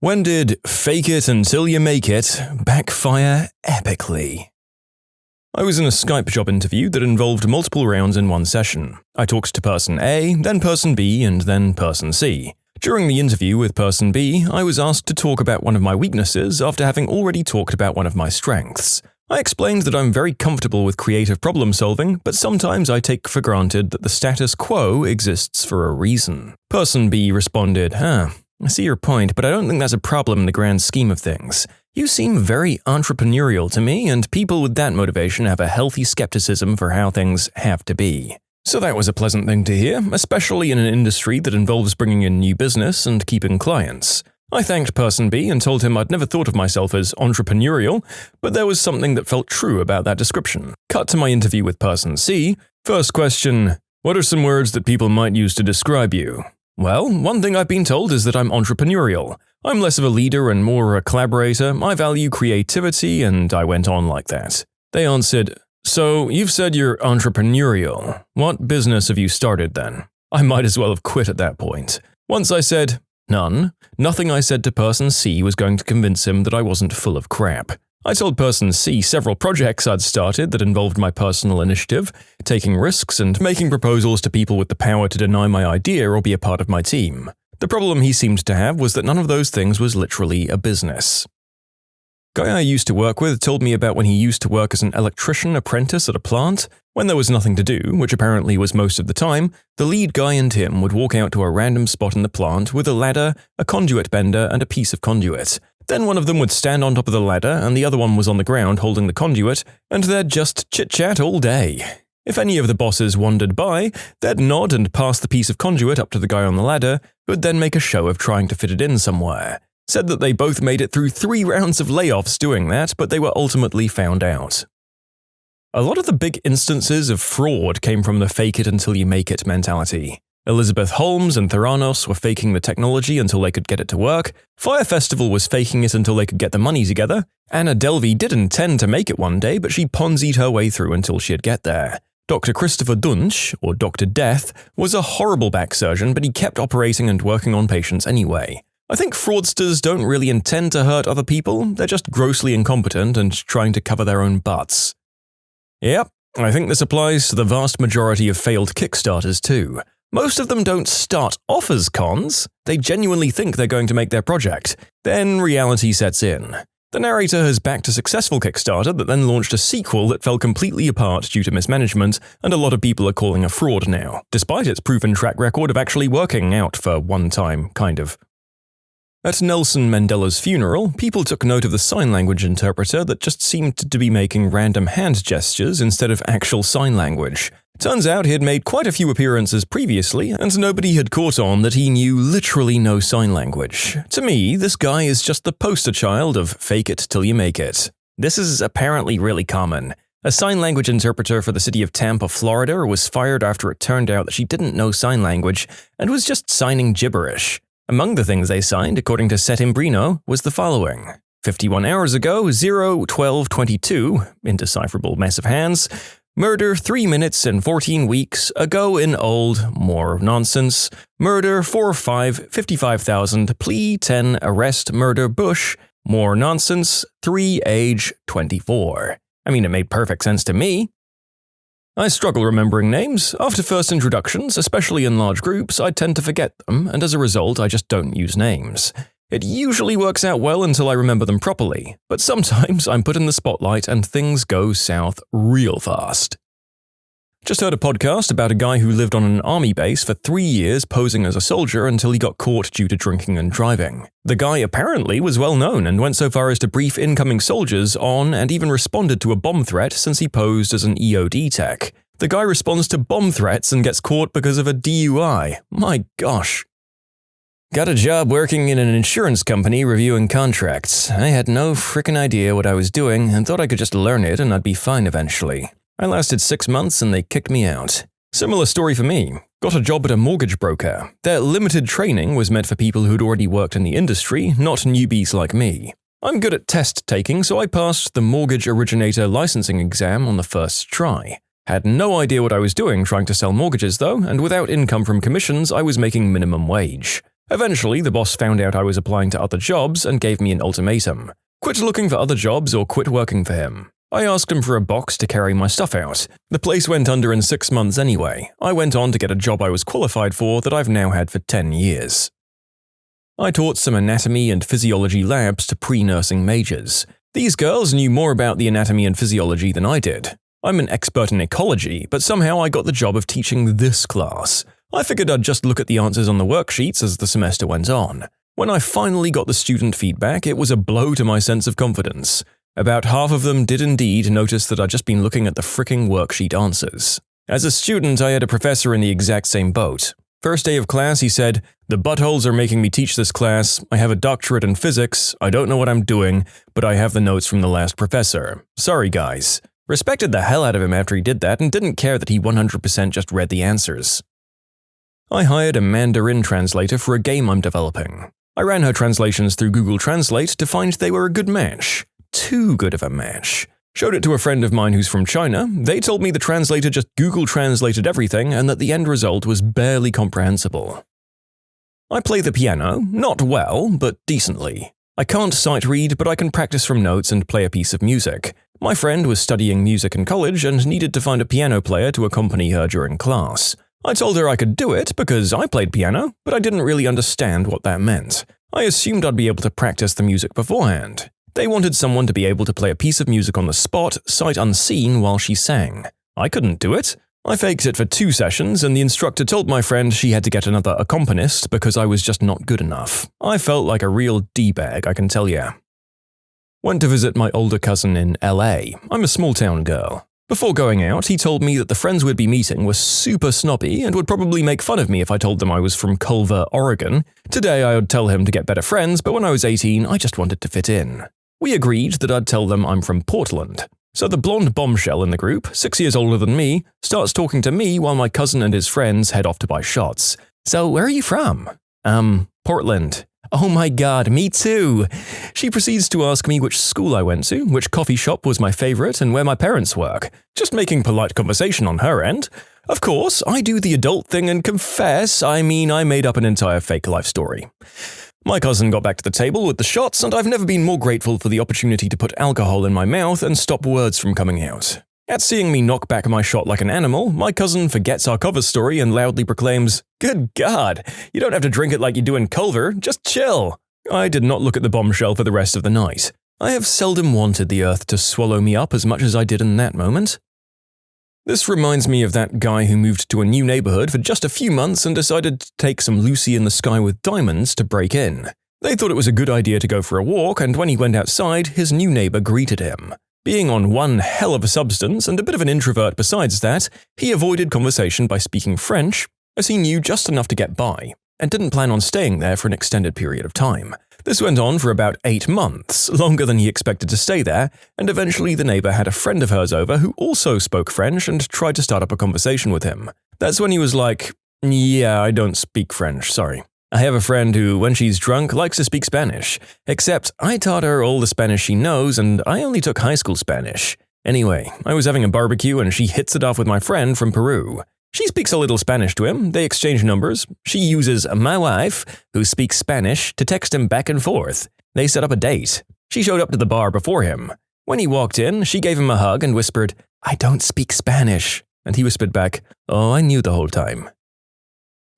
When did fake it until you make it backfire epically? I was in a Skype job interview that involved multiple rounds in one session. I talked to person A, then person B, and then person C. During the interview with person B, I was asked to talk about one of my weaknesses after having already talked about one of my strengths. I explained that I'm very comfortable with creative problem solving, but sometimes I take for granted that the status quo exists for a reason. Person B responded, I see your point, but I don't think that's a problem in the grand scheme of things. You seem very entrepreneurial to me, and people with that motivation have a healthy skepticism for how things have to be. So that was a pleasant thing to hear, especially in an industry that involves bringing in new business and keeping clients. I thanked person B and told him I'd never thought of myself as entrepreneurial, but there was something that felt true about that description. Cut to my interview with person C. First question, what are some words that people might use to describe you? Well, one thing I've been told is that I'm entrepreneurial. I'm less of a leader and more a collaborator. I value creativity, and I went on like that. They answered, so you've said you're entrepreneurial. What business have you started then? I might as well have quit at that point. Once I said, none, nothing I said to person C was going to convince him that I wasn't full of crap. I told person C several projects I'd started that involved my personal initiative, taking risks and making proposals to people with the power to deny my idea or be a part of my team. The problem he seemed to have was that none of those things was literally a business. Guy I used to work with told me about when he used to work as an electrician apprentice at a plant. When there was nothing to do, which apparently was most of the time, the lead guy and him would walk out to a random spot in the plant with a ladder, a conduit bender, and a piece of conduit. Then one of them would stand on top of the ladder and the other one was on the ground holding the conduit, and they'd just chit-chat all day. If any of the bosses wandered by, they'd nod and pass the piece of conduit up to the guy on the ladder, who'd then make a show of trying to fit it in somewhere. Said that they both made it through 3 rounds of layoffs doing that, but they were ultimately found out. A lot of the big instances of fraud came from the fake it until you make it mentality. Elizabeth Holmes and Theranos were faking the technology until they could get it to work, Fire Festival was faking it until they could get the money together, Anna Delvey did intend to make it one day, but she Ponzi'd her way through until she'd get there. Dr. Christopher Dunch, or Dr. Death, was a horrible back surgeon, but he kept operating and working on patients anyway. I think fraudsters don't really intend to hurt other people, they're just grossly incompetent and trying to cover their own butts. Yep, I think this applies to the vast majority of failed Kickstarters too. Most of them don't start off as cons, they genuinely think they're going to make their project. Then reality sets in. The narrator has backed a successful Kickstarter that then launched a sequel that fell completely apart due to mismanagement, and a lot of people are calling a fraud now, despite its proven track record of actually working out for one time, kind of. At Nelson Mandela's funeral, people took note of the sign language interpreter that just seemed to be making random hand gestures instead of actual sign language. Turns out he had made quite a few appearances previously, and nobody had caught on that he knew literally no sign language. To me, this guy is just the poster child of fake it till you make it. This is apparently really common. A sign language interpreter for the city of Tampa, Florida, was fired after it turned out that she didn't know sign language and was just signing gibberish. Among the things they signed, according to Seth Imbrino, was the following. 51 hours ago, 0-12-22, indecipherable mess of hands. Murder 3 minutes and 14 weeks ago in old, more nonsense. Murder 4-5, 55,000, plea 10, arrest murder Bush, more nonsense, 3 age 24. I mean, it made perfect sense to me. I struggle remembering names. After first introductions, especially in large groups, I tend to forget them, and as a result, I just don't use names. It usually works out well until I remember them properly, but sometimes I'm put in the spotlight and things go south real fast. Just heard a podcast about a guy who lived on an army base for 3 years posing as a soldier until he got caught due to drinking and driving. The guy apparently was well known and went so far as to brief incoming soldiers on and even responded to a bomb threat since he posed as an EOD tech. The guy responds to bomb threats and gets caught because of a DUI. My gosh. Got a job working in an insurance company reviewing contracts. I had no frickin' idea what I was doing and thought I could just learn it and I'd be fine eventually. I lasted 6 months and they kicked me out. Similar story for me. Got a job at a mortgage broker. Their limited training was meant for people who'd already worked in the industry, not newbies like me. I'm good at test taking, so I passed the mortgage originator licensing exam on the first try. Had no idea what I was doing trying to sell mortgages though, and without income from commissions, I was making minimum wage. Eventually, the boss found out I was applying to other jobs and gave me an ultimatum. Quit looking for other jobs or quit working for him. I asked him for a box to carry my stuff out. The place went under in 6 months anyway. I went on to get a job I was qualified for that I've now had for 10 years. I taught some anatomy and physiology labs to pre-nursing majors. These girls knew more about the anatomy and physiology than I did. I'm an expert in ecology, but somehow I got the job of teaching this class. I figured I'd just look at the answers on the worksheets as the semester went on. When I finally got the student feedback, it was a blow to my sense of confidence. About half of them did indeed notice that I'd just been looking at the fricking worksheet answers. As a student, I had a professor in the exact same boat. First day of class, he said, "The buttholes are making me teach this class. I have a doctorate in physics. I don't know what I'm doing, but I have the notes from the last professor. Sorry, guys." Respected the hell out of him after he did that and didn't care that he 100% just read the answers. I hired a Mandarin translator for a game I'm developing. I ran her translations through Google Translate to find they were a good match. Too good of a match. Showed it to a friend of mine who's from China. They told me the translator just Google translated everything and that the end result was barely comprehensible. I play the piano, not well, but decently. I can't sight read, but I can practice from notes and play a piece of music. My friend was studying music in college and needed to find a piano player to accompany her during class. I told her I could do it because I played piano, but I didn't really understand what that meant. I assumed I'd be able to practice the music beforehand. They wanted someone to be able to play a piece of music on the spot, sight unseen, while she sang. I couldn't do it. I faked it for 2 sessions, and the instructor told my friend she had to get another accompanist because I was just not good enough. I felt like a real D-bag, I can tell ya. Went to visit my older cousin in LA. I'm a small-town girl. Before going out, he told me that the friends we'd be meeting were super snobby and would probably make fun of me if I told them I was from Culver, Oregon. Today I would tell him to get better friends, but when I was 18, I just wanted to fit in. We agreed that I'd tell them I'm from Portland. So the blonde bombshell in the group, 6 years older than me, starts talking to me while my cousin and his friends head off to buy shots. "So where are you from?" Portland." "Oh my god, me too." She proceeds to ask me which school I went to, which coffee shop was my favorite, and where my parents work. Just making polite conversation on her end. Of course, I do the adult thing and confess, I made up an entire fake life story. My cousin got back to the table with the shots, and I've never been more grateful for the opportunity to put alcohol in my mouth and stop words from coming out. At seeing me knock back my shot like an animal, my cousin forgets our cover story and loudly proclaims, "Good God, you don't have to drink it like you do in Culver, just chill." I did not look at the bombshell for the rest of the night. I have seldom wanted the earth to swallow me up as much as I did in that moment. This reminds me of that guy who moved to a new neighborhood for just a few months and decided to take some Lucy in the Sky with Diamonds to break in. They thought it was a good idea to go for a walk, and when he went outside, his new neighbor greeted him. Being on one hell of a substance and a bit of an introvert besides that, he avoided conversation by speaking French, as he knew just enough to get by, and didn't plan on staying there for an extended period of time. This went on for about 8 months, longer than he expected to stay there, and eventually the neighbor had a friend of hers over who also spoke French and tried to start up a conversation with him. That's when he was like, "Yeah, I don't speak French, sorry. I have a friend who, when she's drunk, likes to speak Spanish. Except I taught her all the Spanish she knows, and I only took high school Spanish. Anyway, I was having a barbecue and she hits it off with my friend from Peru. She speaks a little Spanish to him, they exchange numbers. She uses my wife, who speaks Spanish, to text him back and forth. They set up a date. She showed up to the bar before him. When he walked in, she gave him a hug and whispered, 'I don't speak Spanish.' And he whispered back, 'Oh, I knew the whole time.'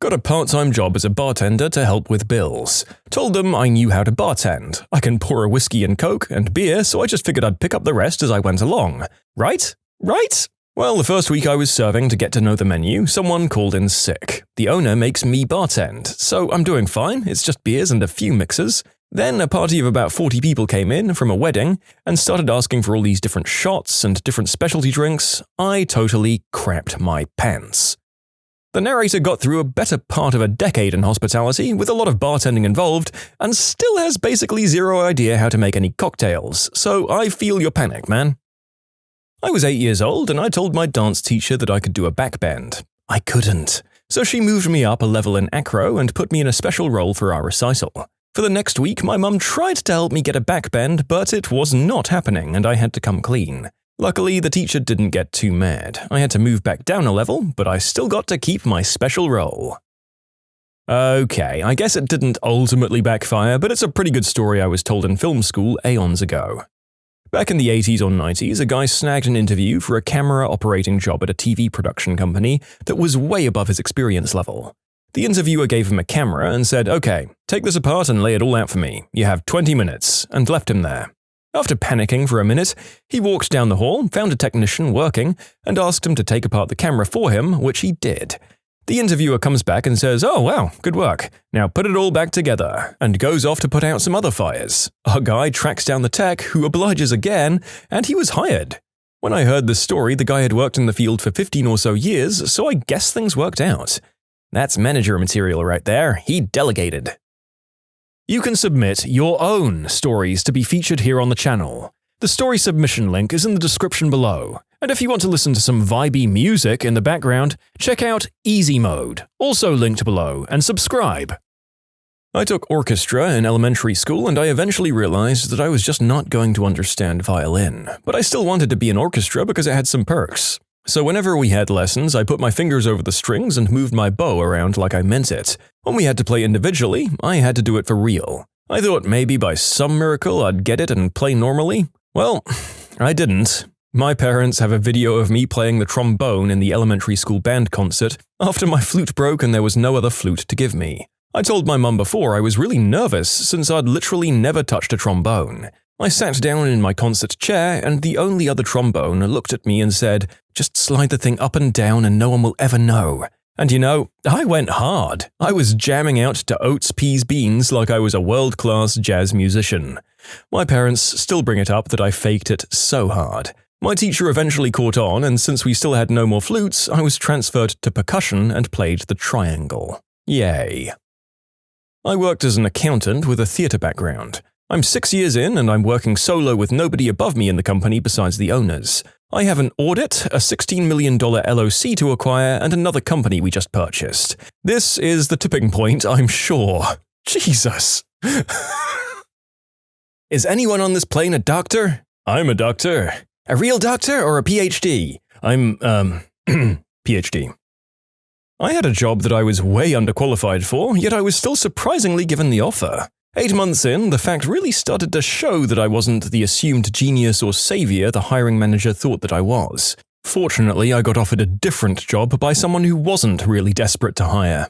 Got a part-time job as a bartender to help with bills. Told them I knew how to bartend. I can pour a whiskey and coke and beer, so I just figured I'd pick up the rest as I went along. Right? Right? Well, the first week I was serving to get to know the menu, someone called in sick. The owner makes me bartend, so I'm doing fine, it's just beers and a few mixers. Then a party of about 40 people came in from a wedding and started asking for all these different shots and different specialty drinks. I totally crapped my pants. The narrator got through a better part of a decade in hospitality with a lot of bartending involved and still has basically zero idea how to make any cocktails, so I feel your panic, man. I was 8 years old and I told my dance teacher that I could do a backbend. I couldn't, so she moved me up a level in acro and put me in a special role for our recital. For the next week, my mum tried to help me get a backbend, but it was not happening and I had to come clean. Luckily, the teacher didn't get too mad. I had to move back down a level, but I still got to keep my special role. Okay, I guess it didn't ultimately backfire, but it's a pretty good story I was told in film school aeons ago. Back in the 80s or 90s, a guy snagged an interview for a camera operating job at a TV production company that was way above his experience level. The interviewer gave him a camera and said, "Okay, take this apart and lay it all out for me. You have 20 minutes, and left him there. After panicking for a minute, he walked down the hall, found a technician working, and asked him to take apart the camera for him, which he did. The interviewer comes back and says, "Oh wow, good work. Now put it all back together," and goes off to put out some other fires. Our guy tracks down the tech, who obliges again, and he was hired. When I heard this story, the guy had worked in the field for 15 or so years, so I guess things worked out. That's manager material right there. He delegated. You can submit your own stories to be featured here on the channel. The story submission link is in the description below. And if you want to listen to some vibey music in the background, check out easymode, also linked below, and subscribe. I took orchestra in elementary school, and I eventually realized that I was just not going to understand violin, but I still wanted to be in orchestra because it had some perks. So whenever we had lessons, I put my fingers over the strings and moved my bow around like I meant it. When we had to play individually, I had to do it for real. I thought maybe by some miracle I'd get it and play normally. Well, I didn't. My parents have a video of me playing the trombone in the elementary school band concert after my flute broke and there was no other flute to give me. I told my mum before I was really nervous since I'd literally never touched a trombone. I sat down in my concert chair and the only other trombone looked at me and said, "Just slide the thing up and down and no one will ever know." And you know, I went hard. I was jamming out to Oats, Peas, Beans like I was a world-class jazz musician. My parents still bring it up that I faked it so hard. My teacher eventually caught on, and since we still had no more flutes, I was transferred to percussion and played the triangle. Yay. I worked as an accountant with a theatre background. I'm 6 years in and I'm working solo with nobody above me in the company besides the owners. I have an audit, a $16 million LOC to acquire, and another company we just purchased. This is the tipping point, I'm sure. Jesus. Is anyone on this plane a doctor? I'm a doctor. A real doctor or a PhD? I'm, PhD. I had a job that I was way underqualified for, yet I was still surprisingly given the offer. 8 months in, the fact really started to show that I wasn't the assumed genius or savior the hiring manager thought that I was. Fortunately, I got offered a different job by someone who wasn't really desperate to hire.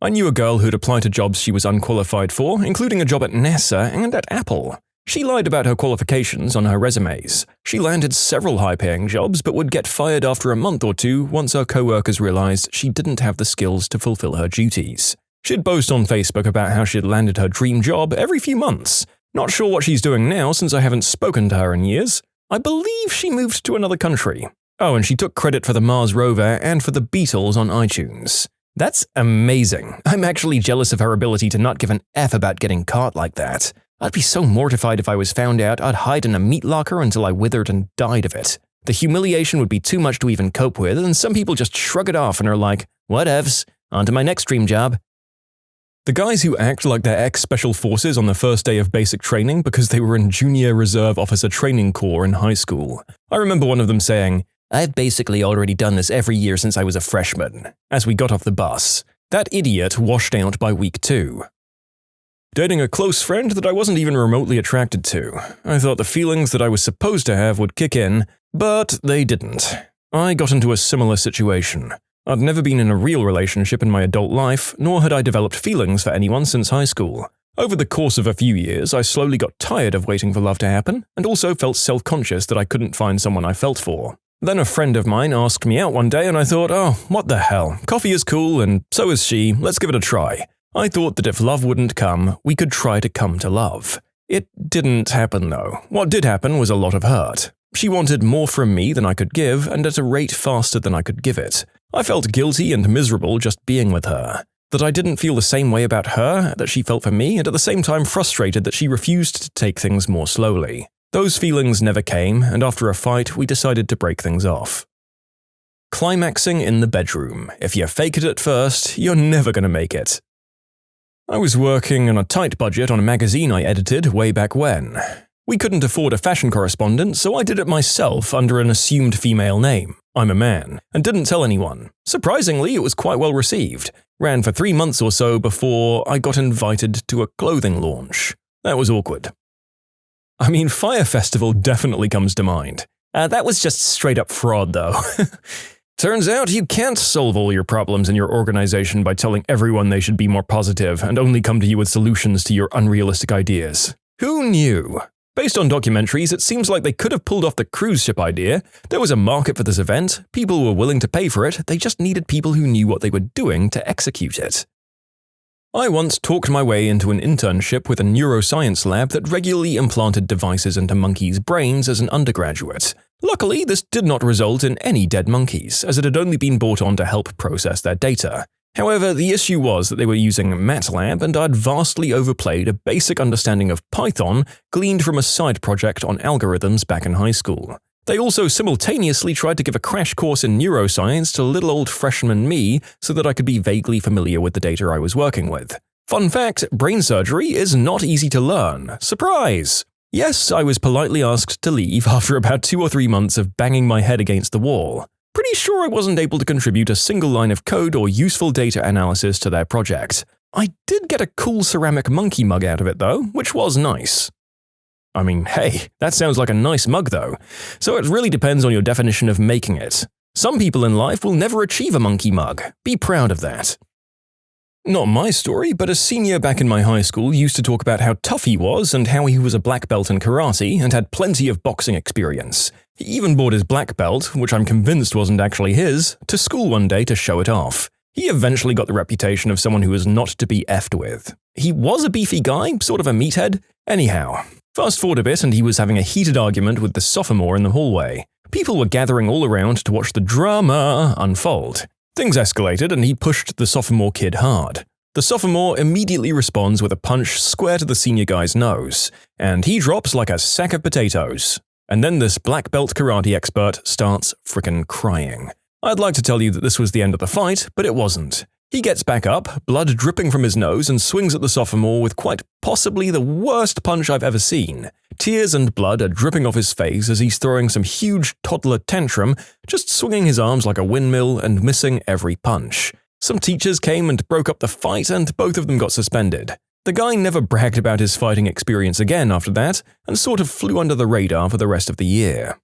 I knew a girl who'd applied to jobs she was unqualified for, including a job at NASA and at Apple. She lied about her qualifications on her resumes. She landed several high-paying jobs but would get fired after a month or two once her co-workers realized she didn't have the skills to fulfill her duties. She'd boast on Facebook about how she'd landed her dream job every few months. Not sure what she's doing now since I haven't spoken to her in years. I believe she moved to another country. Oh, and she took credit for the Mars rover and for the Beatles on iTunes. That's amazing. I'm actually jealous of her ability to not give an F about getting caught like that. I'd be so mortified if I was found out. I'd hide in a meat locker until I withered and died of it. The humiliation would be too much to even cope with, and some people just shrug it off and are like, "Whatevs, on to my next dream job." The guys who act like they're ex-special forces on the first day of basic training because they were in Junior Reserve Officer Training Corps in high school. I remember one of them saying, "I've basically already done this every year since I was a freshman," as we got off the bus. That idiot washed out by week 2. Dating a close friend that I wasn't even remotely attracted to. I thought the feelings that I was supposed to have would kick in, but they didn't. I got into a similar situation. I'd never been in a real relationship in my adult life, nor had I developed feelings for anyone since high school. Over the course of a few years, I slowly got tired of waiting for love to happen, and also felt self-conscious that I couldn't find someone I felt for. Then a friend of mine asked me out one day and I thought, oh, what the hell, coffee is cool and so is she, let's give it a try. I thought that if love wouldn't come, we could try to come to love. It didn't happen though. What did happen was a lot of hurt. She wanted more from me than I could give and at a rate faster than I could give it. I felt guilty and miserable just being with her. That I didn't feel the same way about her that she felt for me, and at the same time frustrated that she refused to take things more slowly. Those feelings never came, and after a fight, we decided to break things off. Climaxing in the bedroom. If you fake it at first, you're never gonna make it. I was working on a tight budget on a magazine I edited way back when. We couldn't afford a fashion correspondent, so I did it myself under an assumed female name. I'm a man, and didn't tell anyone. Surprisingly, it was quite well received. Ran for 3 months or so before I got invited to a clothing launch. That was awkward. I mean, Fire Festival definitely comes to mind. That was just straight up fraud, though. Turns out you can't solve all your problems in your organization by telling everyone they should be more positive and only come to you with solutions to your unrealistic ideas. Who knew? Based on documentaries, it seems like they could have pulled off the cruise ship idea. There was a market for this event, people were willing to pay for it, they just needed people who knew what they were doing to execute it. I once talked my way into an internship with a neuroscience lab that regularly implanted devices into monkeys' brains as an undergraduate. Luckily, this did not result in any dead monkeys, as it had only been brought on to help process their data. However, the issue was that they were using MATLAB, and I'd vastly overplayed a basic understanding of Python gleaned from a side project on algorithms back in high school. They also simultaneously tried to give a crash course in neuroscience to little old freshman me so that I could be vaguely familiar with the data I was working with. Fun fact, brain surgery is not easy to learn. Surprise! Yes, I was politely asked to leave after about 2 or 3 months of banging my head against the wall. Pretty sure I wasn't able to contribute a single line of code or useful data analysis to their project. I did get a cool ceramic monkey mug out of it though, which was nice. I mean, hey, that sounds like a nice mug though. So it really depends on your definition of making it. Some people in life will never achieve a monkey mug. Be proud of that. Not my story, but a senior back in my high school used to talk about how tough he was and how he was a black belt in karate and had plenty of boxing experience. He even brought his black belt, which I'm convinced wasn't actually his, to school one day to show it off. He eventually got the reputation of someone who was not to be effed with. He was a beefy guy, sort of a meathead. Anyhow, fast forward a bit and he was having a heated argument with the sophomore in the hallway. People were gathering all around to watch the drama unfold. Things escalated and he pushed the sophomore kid hard. The sophomore immediately responds with a punch square to the senior guy's nose, and he drops like a sack of potatoes. And then this black belt karate expert starts frickin' crying. I'd like to tell you that this was the end of the fight, but it wasn't. He gets back up, blood dripping from his nose, and swings at the sophomore with quite possibly the worst punch I've ever seen. Tears and blood are dripping off his face as he's throwing some huge toddler tantrum, just swinging his arms like a windmill and missing every punch. Some teachers came and broke up the fight, and both of them got suspended. The guy never bragged about his fighting experience again after that, and sort of flew under the radar for the rest of the year.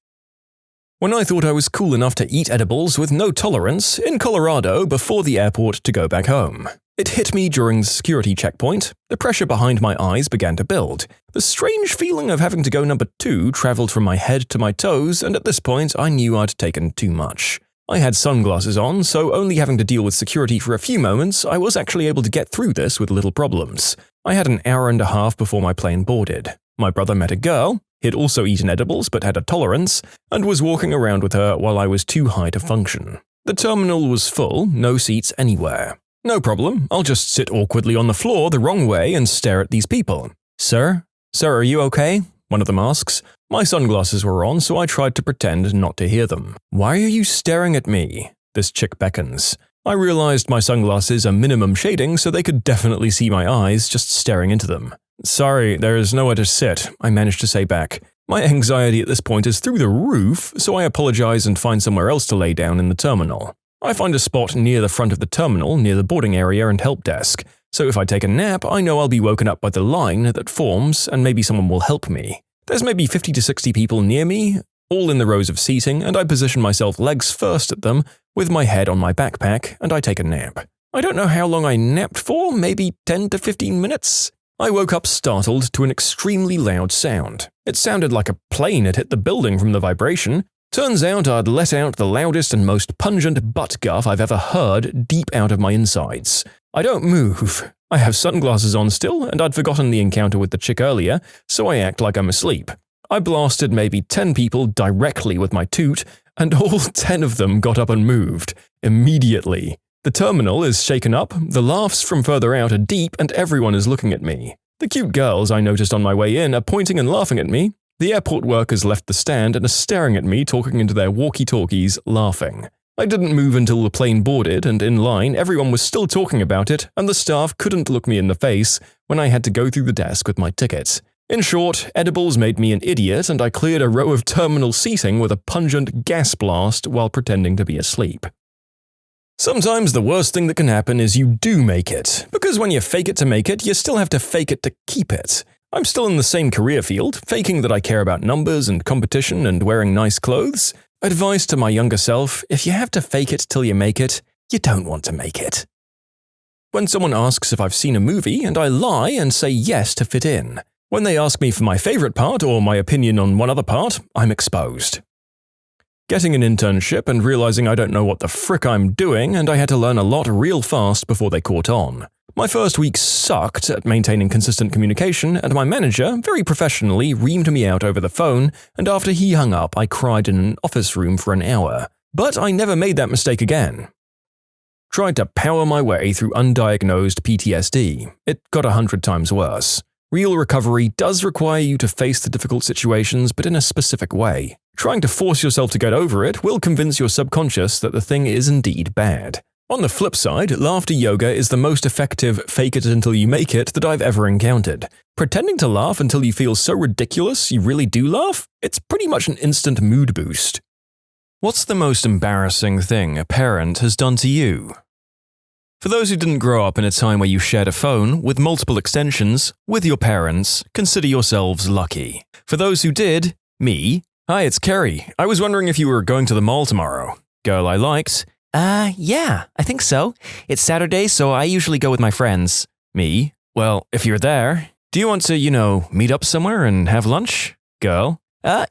When I thought I was cool enough to eat edibles with no tolerance, in Colorado before the airport to go back home. It hit me during the security checkpoint. The pressure behind my eyes began to build. The strange feeling of having to go number 2 traveled from my head to my toes, and at this point I knew I'd taken too much. I had sunglasses on, so only having to deal with security for a few moments, I was actually able to get through this with little problems. I had an hour and a half before my plane boarded. My brother met a girl. He'd also eaten edibles but had a tolerance, and was walking around with her while I was too high to function. The terminal was full, no seats anywhere. No problem, I'll just sit awkwardly on the floor the wrong way and stare at these people. Sir, are you okay? One of them asks. My sunglasses were on, so I tried to pretend not to hear them. Why are you staring at me? This chick beckons. I realized my sunglasses are minimum shading, so they could definitely see my eyes just staring into them. Sorry, there is nowhere to sit, I managed to say back. My anxiety at this point is through the roof, so I apologize and find somewhere else to lay down in the terminal. I find a spot near the front of the terminal, near the boarding area and help desk, so if I take a nap, I know I'll be woken up by the line that forms and maybe someone will help me. There's maybe 50 to 60 people near me, all in the rows of seating, and I position myself legs first at them, with my head on my backpack, and I take a nap. I don't know how long I napped for, maybe 10 to 15 minutes. I woke up startled to an extremely loud sound. It sounded like a plane had hit the building from the vibration. Turns out I'd let out the loudest and most pungent butt guff I've ever heard deep out of my insides. I don't move. I have sunglasses on still, and I'd forgotten the encounter with the chick earlier, so I act like I'm asleep. I blasted maybe 10 people directly with my toot, and all 10 of them got up and moved. Immediately. The terminal is shaken up, the laughs from further out are deep, and everyone is looking at me. The cute girls I noticed on my way in are pointing and laughing at me. The airport workers left the stand and are staring at me, talking into their walkie-talkies, laughing. I didn't move until the plane boarded, and in line, everyone was still talking about it, and the staff couldn't look me in the face when I had to go through the desk with my ticket. In short, edibles made me an idiot and I cleared a row of terminal seating with a pungent gas blast while pretending to be asleep. Sometimes the worst thing that can happen is you do make it, because when you fake it to make it, you still have to fake it to keep it. I'm still in the same career field, faking that I care about numbers and competition and wearing nice clothes. Advice to my younger self, if you have to fake it till you make it, you don't want to make it. When someone asks if I've seen a movie and I lie and say yes to fit in. When they ask me for my favorite part or my opinion on one other part, I'm exposed. Getting an internship and realizing I don't know what the frick I'm doing and I had to learn a lot real fast before they caught on. My first week sucked at maintaining consistent communication and my manager, very professionally, reamed me out over the phone and after he hung up I cried in an office room for an hour. But I never made that mistake again. Tried to power my way through undiagnosed PTSD. It got 100 times worse. Real recovery does require you to face the difficult situations, but in a specific way. Trying to force yourself to get over it will convince your subconscious that the thing is indeed bad. On the flip side, laughter yoga is the most effective fake it until you make it that I've ever encountered. Pretending to laugh until you feel so ridiculous you really do laugh? It's pretty much an instant mood boost. What's the most embarrassing thing a parent has done to you? For those who didn't grow up in a time where you shared a phone with multiple extensions with your parents, consider yourselves lucky. For those who did, me. Hi, it's Kerry. I was wondering if you were going to the mall tomorrow. Girl I liked. Yeah, I think so. It's Saturday, so I usually go with my friends. Me. Well, if you're there, do you want to, meet up somewhere and have lunch? Girl.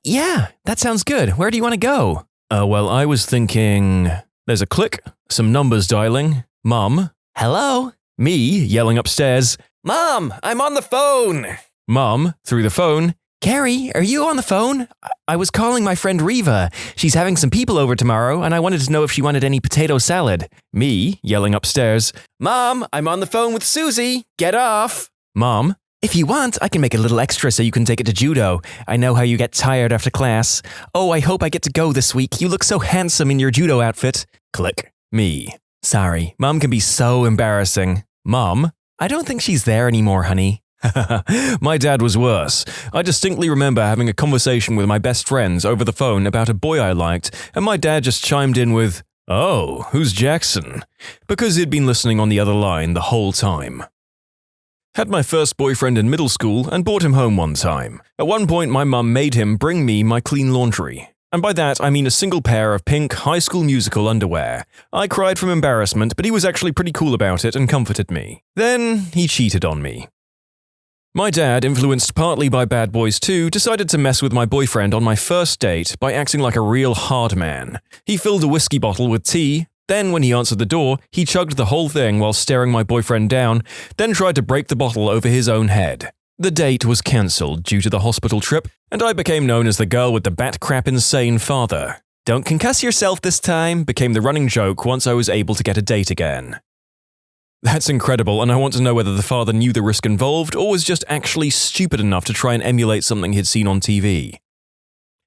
Yeah, that sounds good. Where do you want to go? Well, I was thinking… There's a click, some numbers dialing. Mum. Hello? Me, yelling upstairs. Mom, I'm on the phone! Mum, through the phone. Carrie, are you on the phone? I was calling my friend Riva. She's having some people over tomorrow, and I wanted to know if she wanted any potato salad. Me, yelling upstairs. Mom, I'm on the phone with Susie. Get off! Mom. If you want, I can make a little extra so you can take it to judo. I know how you get tired after class. Oh, I hope I get to go this week. You look so handsome in your judo outfit. Click. Me. Sorry, Mom can be so embarrassing. Mom? I don't think she's there anymore, honey. My dad was worse. I distinctly remember having a conversation with my best friends over the phone about a boy I liked, and my dad just chimed in with, "Oh, who's Jackson?" because he'd been listening on the other line the whole time. Had my first boyfriend in middle school and brought him home one time. At one point, my mum made him bring me my clean laundry. And by that, I mean a single pair of pink High School Musical underwear. I cried from embarrassment, but he was actually pretty cool about it and comforted me. Then, he cheated on me. My dad, influenced partly by Bad Boys 2, decided to mess with my boyfriend on my first date by acting like a real hard man. He filled a whiskey bottle with tea, then when he answered the door, he chugged the whole thing while staring my boyfriend down, then tried to break the bottle over his own head. The date was cancelled due to the hospital trip, and I became known as the girl with the bat crap insane father. "Don't concuss yourself this time," became the running joke once I was able to get a date again. That's incredible, and I want to know whether the father knew the risk involved or was just actually stupid enough to try and emulate something he'd seen on TV.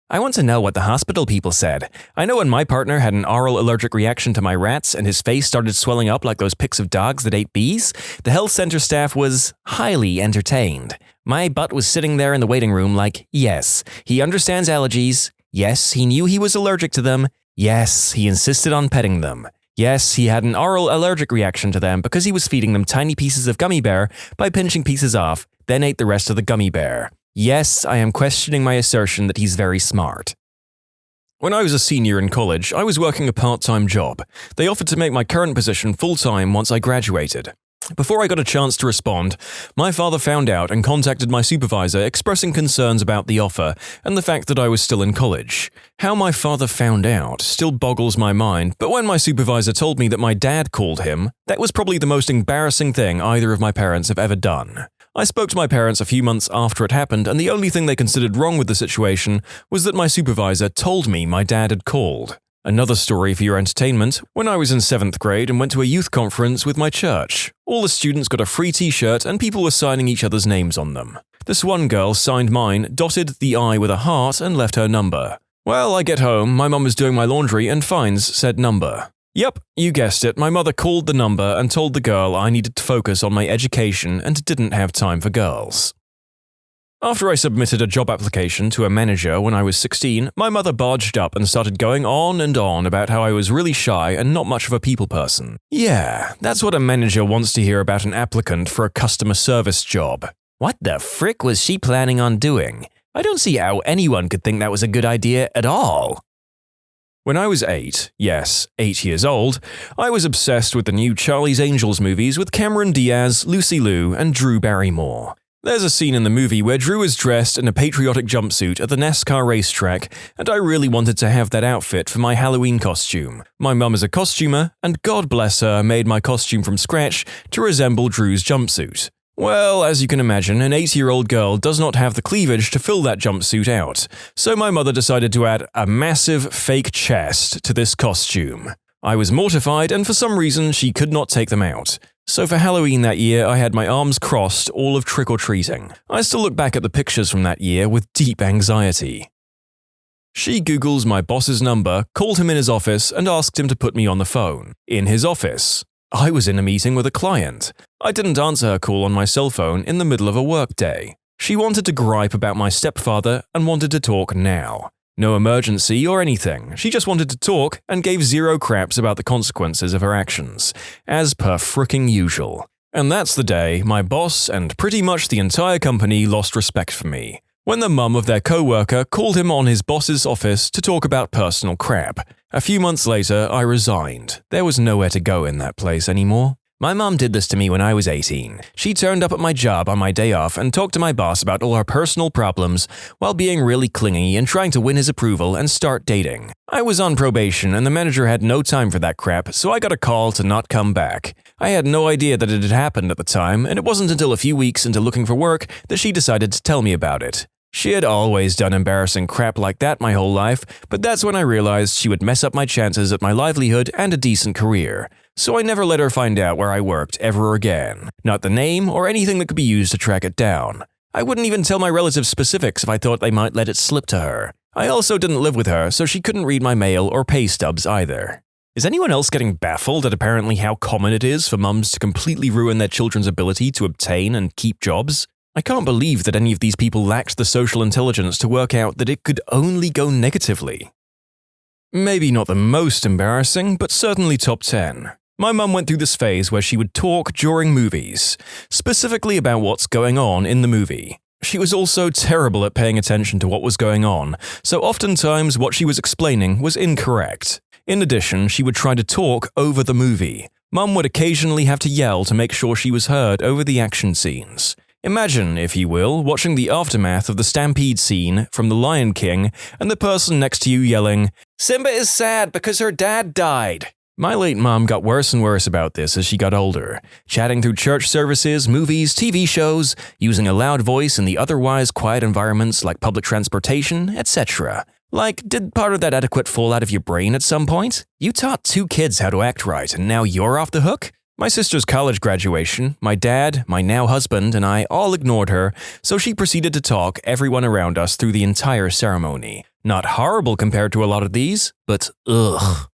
I want to know what the hospital people said. I know when my partner had an oral allergic reaction to my rats and his face started swelling up like those pics of dogs that ate bees, the health center staff was highly entertained. My butt was sitting there in the waiting room like, yes, he understands allergies. Yes, he knew he was allergic to them. Yes, he insisted on petting them. Yes, he had an oral allergic reaction to them because he was feeding them tiny pieces of gummy bear by pinching pieces off, then ate the rest of the gummy bear. Yes, I am questioning my assertion that he's very smart. When I was a senior in college, I was working a part-time job. They offered to make my current position full-time once I graduated. Before I got a chance to respond, my father found out and contacted my supervisor expressing concerns about the offer and the fact that I was still in college. How my father found out still boggles my mind, but when my supervisor told me that my dad called him, that was probably the most embarrassing thing either of my parents have ever done. I spoke to my parents a few months after it happened, and the only thing they considered wrong with the situation was that my supervisor told me my dad had called. Another story for your entertainment, when I was in 7th grade and went to a youth conference with my church. All the students got a free t-shirt and people were signing each other's names on them. This one girl signed mine, dotted the I with a heart and left her number. Well, I get home, my mum was doing my laundry and finds said number. Yep, you guessed it, my mother called the number and told the girl I needed to focus on my education and didn't have time for girls. After I submitted a job application to a manager when I was 16, my mother barged up and started going on and on about how I was really shy and not much of a people person. Yeah, that's what a manager wants to hear about an applicant for a customer service job. What the frick was she planning on doing? I don't see how anyone could think that was a good idea at all. When I was 8, yes, 8 years old, I was obsessed with the new Charlie's Angels movies with Cameron Diaz, Lucy Liu, and Drew Barrymore. There's a scene in the movie where Drew is dressed in a patriotic jumpsuit at the NASCAR racetrack, and I really wanted to have that outfit for my Halloween costume. My mum is a costumer, and God bless her, made my costume from scratch to resemble Drew's jumpsuit. Well, as you can imagine, an 8-year-old girl does not have the cleavage to fill that jumpsuit out, so my mother decided to add a massive fake chest to this costume. I was mortified, and for some reason she could not take them out. So for Halloween that year, I had my arms crossed all of trick-or-treating. I still look back at the pictures from that year with deep anxiety. She Googles my boss's number, called him in his office, and asked him to put me on the phone. In his office. I was in a meeting with a client. I didn't answer her call on my cell phone in the middle of a workday. She wanted to gripe about my stepfather and wanted to talk now. No emergency or anything, she just wanted to talk and gave zero craps about the consequences of her actions, as per fricking usual. And that's the day my boss and pretty much the entire company lost respect for me, when the mum of their co-worker called him on his boss's office to talk about personal crap. A few months later, I resigned. There was nowhere to go in that place anymore. My mom did this to me when I was 18. She turned up at my job on my day off and talked to my boss about all her personal problems while being really clingy and trying to win his approval and start dating. I was on probation and the manager had no time for that crap, so I got a call to not come back. I had no idea that it had happened at the time, and it wasn't until a few weeks into looking for work that she decided to tell me about it. She had always done embarrassing crap like that my whole life, but that's when I realized she would mess up my chances at my livelihood and a decent career. So I never let her find out where I worked ever again. Not the name or anything that could be used to track it down. I wouldn't even tell my relatives specifics if I thought they might let it slip to her. I also didn't live with her, so she couldn't read my mail or pay stubs either. Is anyone else getting baffled at apparently how common it is for mums to completely ruin their children's ability to obtain and keep jobs? I can't believe that any of these people lacked the social intelligence to work out that it could only go negatively. Maybe not the most embarrassing, but certainly top 10. My mum went through this phase where she would talk during movies, specifically about what's going on in the movie. She was also terrible at paying attention to what was going on, so oftentimes what she was explaining was incorrect. In addition, she would try to talk over the movie. Mum would occasionally have to yell to make sure she was heard over the action scenes. Imagine, if you will, watching the aftermath of the stampede scene from The Lion King and the person next to you yelling, "Simba is sad because her dad died." My late mom got worse and worse about this as she got older, chatting through church services, movies, TV shows, using a loud voice in the otherwise quiet environments like public transportation, etc. Like, did part of that etiquette fall out of your brain at some point? You taught 2 kids how to act right and now you're off the hook? My sister's college graduation, my dad, my now husband, and I all ignored her, so she proceeded to talk everyone around us through the entire ceremony. Not horrible compared to a lot of these, but ugh.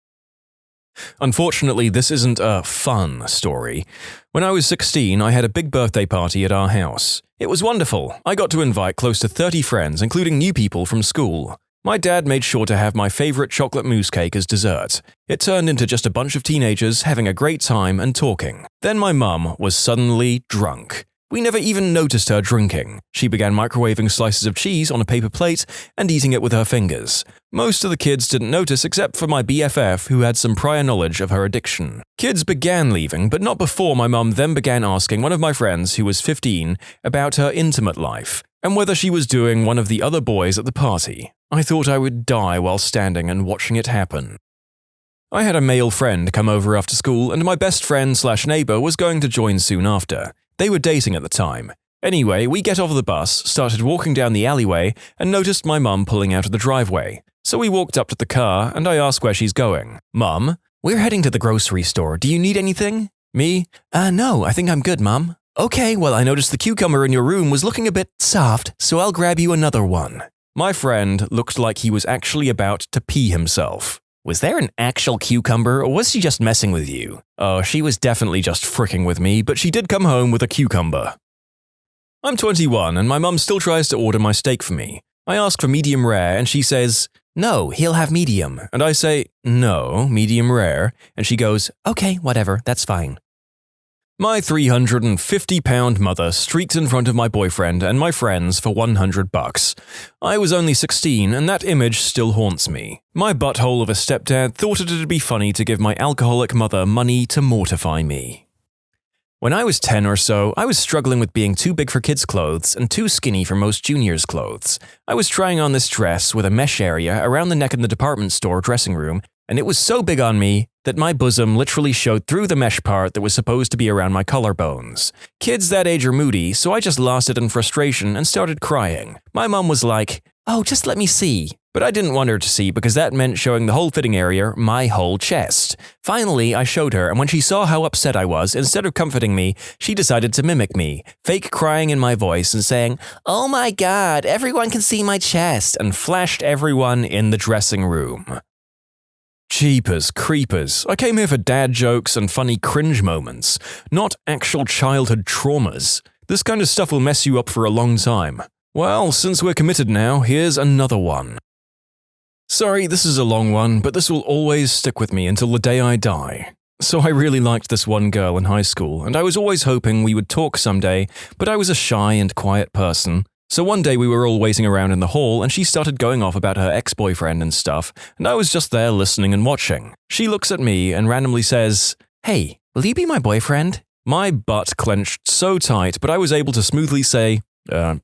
Unfortunately, this isn't a fun story. When I was 16, I had a big birthday party at our house. It was wonderful. I got to invite close to 30 friends, including new people from school. My dad made sure to have my favorite chocolate mousse cake as dessert. It turned into just a bunch of teenagers having a great time and talking. Then my mum was suddenly drunk. We never even noticed her drinking. She began microwaving slices of cheese on a paper plate and eating it with her fingers. Most of the kids didn't notice except for my BFF, who had some prior knowledge of her addiction. Kids began leaving, but not before my mum then began asking one of my friends, who was 15, about her intimate life, and whether she was doing one of the other boys at the party. I thought I would die while standing and watching it happen. I had a male friend come over after school, and my best friend/neighbor was going to join soon after. They were dating at the time. Anyway, we get off the bus, started walking down the alleyway, and noticed my mum pulling out of the driveway. So we walked up to the car, and I asked where she's going. "Mum, we're heading to the grocery store. Do you need anything?" Me? No, I think I'm good, Mum." "Okay, well, I noticed the cucumber in your room was looking a bit soft, so I'll grab you another one." My friend looked like he was actually about to pee himself. Was there an actual cucumber, or was she just messing with you? Oh, she was definitely just fricking with me, but she did come home with a cucumber. I'm 21 and my mum still tries to order my steak for me. I ask for medium rare and she says, "No, he'll have medium." And I say, "No, medium rare." And she goes, "Okay, whatever, that's fine." My 350-pound mother streaked in front of my boyfriend and my friends for $100. I was only 16 and that image still haunts me. My butthole of a stepdad thought it'd be funny to give my alcoholic mother money to mortify me. When I was 10 or so, I was struggling with being too big for kids' clothes and too skinny for most juniors' clothes. I was trying on this dress with a mesh area around the neck in the department store dressing room, and it was so big on me that my bosom literally showed through the mesh part that was supposed to be around my collarbones. Kids that age are moody, so I just lost it in frustration and started crying. My mom was like, "Oh, just let me see." But I didn't want her to see because that meant showing the whole fitting area, my whole chest. Finally, I showed her, and when she saw how upset I was, instead of comforting me, she decided to mimic me, fake crying in my voice and saying, "Oh my god, everyone can see my chest," and flashed everyone in the dressing room. Jeepers creepers, I came here for dad jokes and funny cringe moments, not actual childhood traumas. This kind of stuff will mess you up for a long time. Well, since we're committed now, here's another one. Sorry, this is a long one, but this will always stick with me until the day I die. So I really liked this one girl in high school, and I was always hoping we would talk someday, but I was a shy and quiet person. So one day we were all waiting around in the hall, and she started going off about her ex-boyfriend and stuff, and I was just there listening and watching. She looks at me and randomly says, "Hey, will you be my boyfriend?" My butt clenched so tight, but I was able to smoothly say,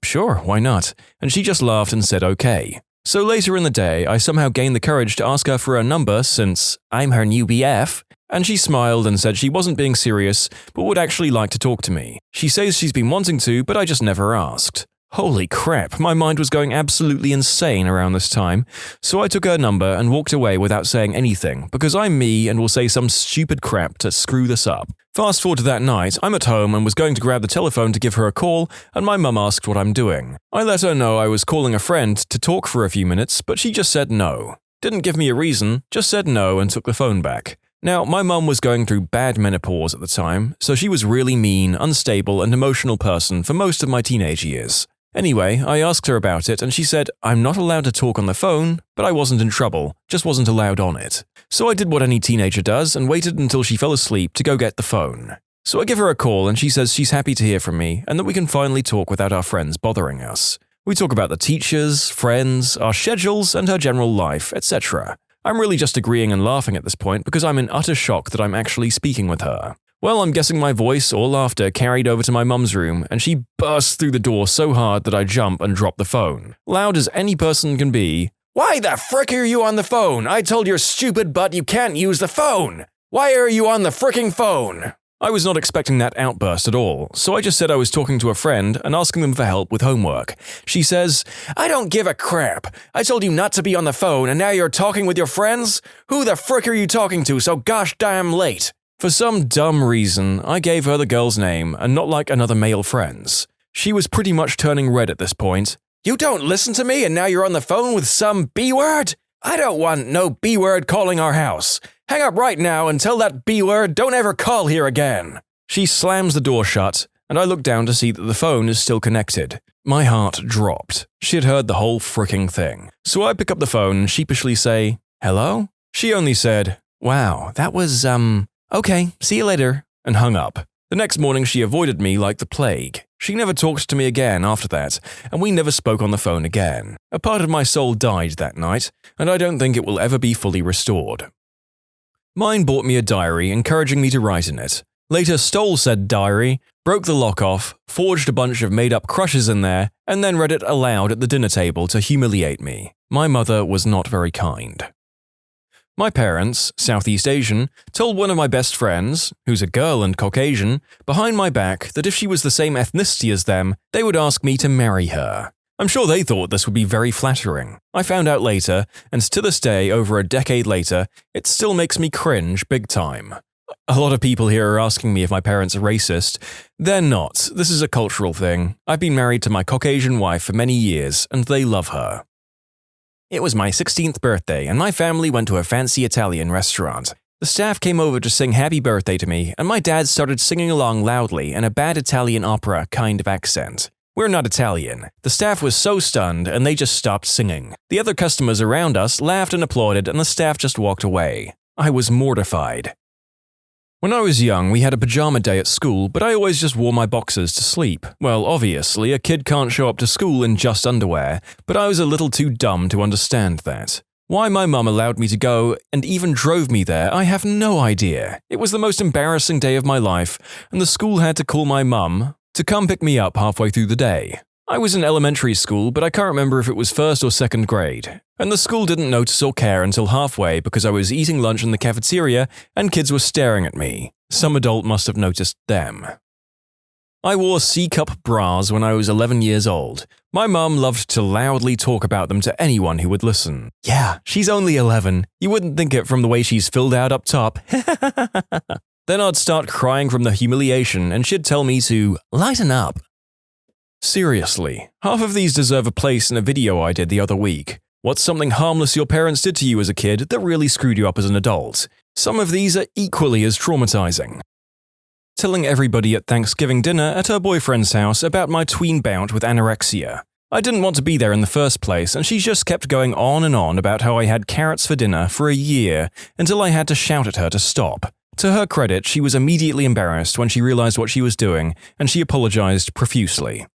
"Sure, why not?" And she just laughed and said okay. So later in the day, I somehow gained the courage to ask her for her number since I'm her new BF, and she smiled and said she wasn't being serious, but would actually like to talk to me. She says she's been wanting to, but I just never asked. Holy crap, my mind was going absolutely insane around this time, so I took her number and walked away without saying anything, because I'm me and will say some stupid crap to screw this up. Fast forward to that night, I'm at home and was going to grab the telephone to give her a call, and my mum asked what I'm doing. I let her know I was calling a friend to talk for a few minutes, but she just said no. Didn't give me a reason, just said no and took the phone back. Now, my mum was going through bad menopause at the time, so she was really mean, unstable, and emotional person for most of my teenage years. Anyway, I asked her about it and she said, I'm not allowed to talk on the phone, but I wasn't in trouble, just wasn't allowed on it. So I did what any teenager does and waited until she fell asleep to go get the phone. So I give her a call and she says she's happy to hear from me and that we can finally talk without our friends bothering us. We talk about the teachers, friends, our schedules, and her general life, etc. I'm really just agreeing and laughing at this point because I'm in utter shock that I'm actually speaking with her. Well, I'm guessing my voice or laughter carried over to my mum's room, and she bursts through the door so hard that I jump and drop the phone. Loud as any person can be, "Why the frick are you on the phone? I told your stupid butt you can't use the phone! Why are you on the fricking phone?" I was not expecting that outburst at all, so I just said I was talking to a friend and asking them for help with homework. She says, "I don't give a crap. I told you not to be on the phone, and now you're talking with your friends? Who the frick are you talking to so gosh damn late?" For some dumb reason, I gave her the girl's name and not like another male friend's. She was pretty much turning red at this point. "You don't listen to me and now you're on the phone with some B-word? I don't want no B-word calling our house. Hang up right now and tell that B-word don't ever call here again." She slams the door shut, and I look down to see that the phone is still connected. My heart dropped. She had heard the whole fricking thing. So I pick up the phone and sheepishly say, "Hello?" She only said, "Wow, that was, okay, see you later," and hung up. The next morning she avoided me like the plague. She never talked to me again after that, and we never spoke on the phone again. A part of my soul died that night, and I don't think it will ever be fully restored. Mine bought me a diary encouraging me to write in it. Later stole said diary, broke the lock off, forged a bunch of made-up crushes in there, and then read it aloud at the dinner table to humiliate me. My mother was not very kind. My parents, Southeast Asian, told one of my best friends, who's a girl and Caucasian, behind my back that if she was the same ethnicity as them, they would ask me to marry her. I'm sure they thought this would be very flattering. I found out later, and to this day, over a decade later, it still makes me cringe big time. A lot of people here are asking me if my parents are racist. They're not. This is a cultural thing. I've been married to my Caucasian wife for many years, and they love her. It was my 16th birthday, and my family went to a fancy Italian restaurant. The staff came over to sing happy birthday to me, and my dad started singing along loudly in a bad Italian opera kind of accent. We're not Italian. The staff was so stunned and they just stopped singing. The other customers around us laughed and applauded and the staff just walked away. I was mortified. When I was young, we had a pajama day at school, but I always just wore my boxers to sleep. Well, obviously, a kid can't show up to school in just underwear, but I was a little too dumb to understand that. Why my mum allowed me to go and even drove me there, I have no idea. It was the most embarrassing day of my life, and the school had to call my mum to come pick me up halfway through the day. I was in elementary school, but I can't remember if it was first or second grade. And the school didn't notice or care until halfway because I was eating lunch in the cafeteria and kids were staring at me. Some adult must have noticed them. I wore C-cup bras when I was 11 years old. My mum loved to loudly talk about them to anyone who would listen. Yeah, she's only 11. You wouldn't think it from the way she's filled out up top. Then I'd start crying from the humiliation and she'd tell me to lighten up. Seriously, half of these deserve a place in a video I did the other week. What's something harmless your parents did to you as a kid that really screwed you up as an adult? Some of these are equally as traumatizing. Telling everybody at Thanksgiving dinner at her boyfriend's house about my tween bout with anorexia. I didn't want to be there in the first place, and she just kept going on and on about how I had carrots for dinner for a year until I had to shout at her to stop. To her credit, she was immediately embarrassed when she realized what she was doing, and she apologized profusely.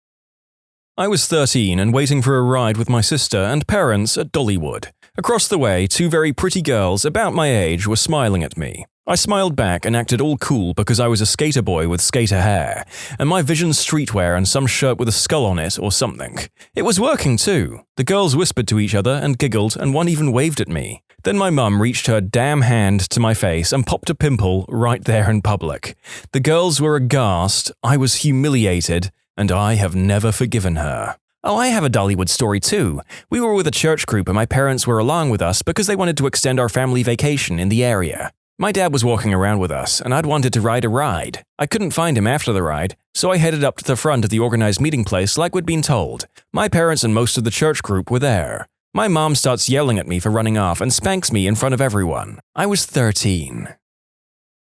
I was 13 and waiting for a ride with my sister and parents at Dollywood. Across the way, two very pretty girls about my age were smiling at me. I smiled back and acted all cool because I was a skater boy with skater hair, and my Vision's streetwear and some shirt with a skull on it or something. It was working too. The girls whispered to each other and giggled, and one even waved at me. Then my mum reached her damn hand to my face and popped a pimple right there in public. The girls were aghast, I was humiliated, and I have never forgiven her. Oh, I have a Dollywood story too. We were with a church group and my parents were along with us because they wanted to extend our family vacation in the area. My dad was walking around with us and I'd wanted to ride a ride. I couldn't find him after the ride, so I headed up to the front of the organized meeting place like we'd been told. My parents and most of the church group were there. My mom starts yelling at me for running off and spanks me in front of everyone. I was 13.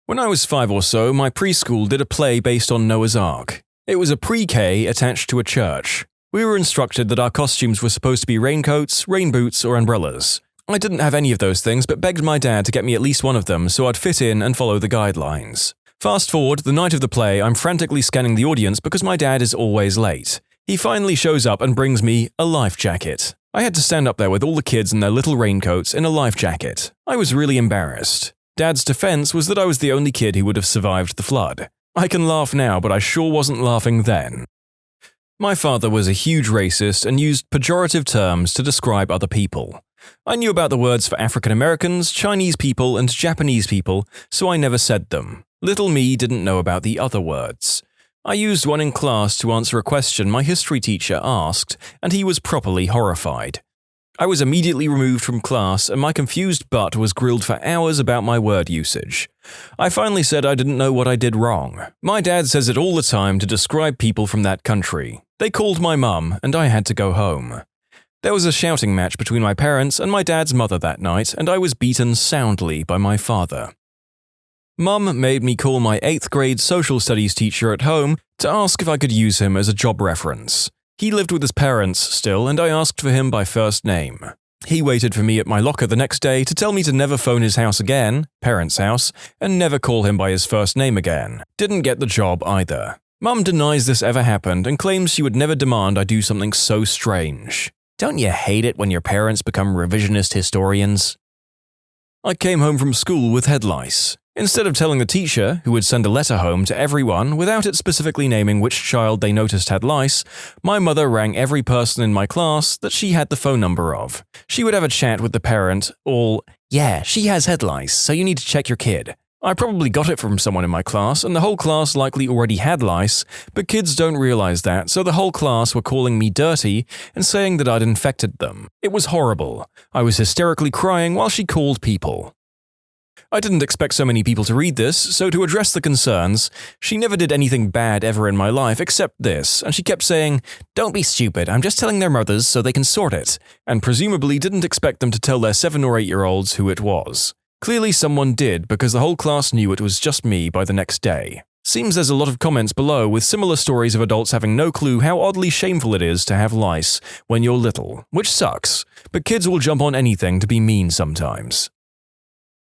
When I was 5 or so, my preschool did a play based on Noah's Ark. It was a pre-K attached to a church. We were instructed that our costumes were supposed to be raincoats, rain boots, or umbrellas. I didn't have any of those things but begged my dad to get me at least one of them so I'd fit in and follow the guidelines. Fast forward, the night of the play, I'm frantically scanning the audience because my dad is always late. He finally shows up and brings me a life jacket. I had to stand up there with all the kids in their little raincoats in a life jacket. I was really embarrassed. Dad's defense was that I was the only kid who would have survived the flood. I can laugh now, but I sure wasn't laughing then. My father was a huge racist and used pejorative terms to describe other people. I knew about the words for African Americans, Chinese people, and Japanese people, so I never said them. Little me didn't know about the other words. I used one in class to answer a question my history teacher asked, and he was properly horrified. I was immediately removed from class and my confused butt was grilled for hours about my word usage. I finally said I didn't know what I did wrong. My dad says it all the time to describe people from that country. They called my mum and I had to go home. There was a shouting match between my parents and my dad's mother that night and I was beaten soundly by my father. Mum made me call my 8th grade social studies teacher at home to ask if I could use him as a job reference. He lived with his parents still, and I asked for him by first name. He waited for me at my locker the next day to tell me to never phone his house again, parents' house, and never call him by his first name again. Didn't get the job either. Mum denies this ever happened and claims she would never demand I do something so strange. Don't you hate it when your parents become revisionist historians? I came home from school with head lice. Instead of telling the teacher, who would send a letter home to everyone without it specifically naming which child they noticed had lice, my mother rang every person in my class that she had the phone number of. She would have a chat with the parent, all, "Yeah, she has head lice, so you need to check your kid." I probably got it from someone in my class, and the whole class likely already had lice, but kids don't realize that, so the whole class were calling me dirty and saying that I'd infected them. It was horrible. I was hysterically crying while she called people. I didn't expect so many people to read this, so to address the concerns, she never did anything bad ever in my life except this, and she kept saying, "Don't be stupid, I'm just telling their mothers so they can sort it," and presumably didn't expect them to tell their 7 or 8-year-olds who it was. Clearly someone did because the whole class knew it was just me by the next day. Seems there's a lot of comments below with similar stories of adults having no clue how oddly shameful it is to have lice when you're little, which sucks, but kids will jump on anything to be mean sometimes.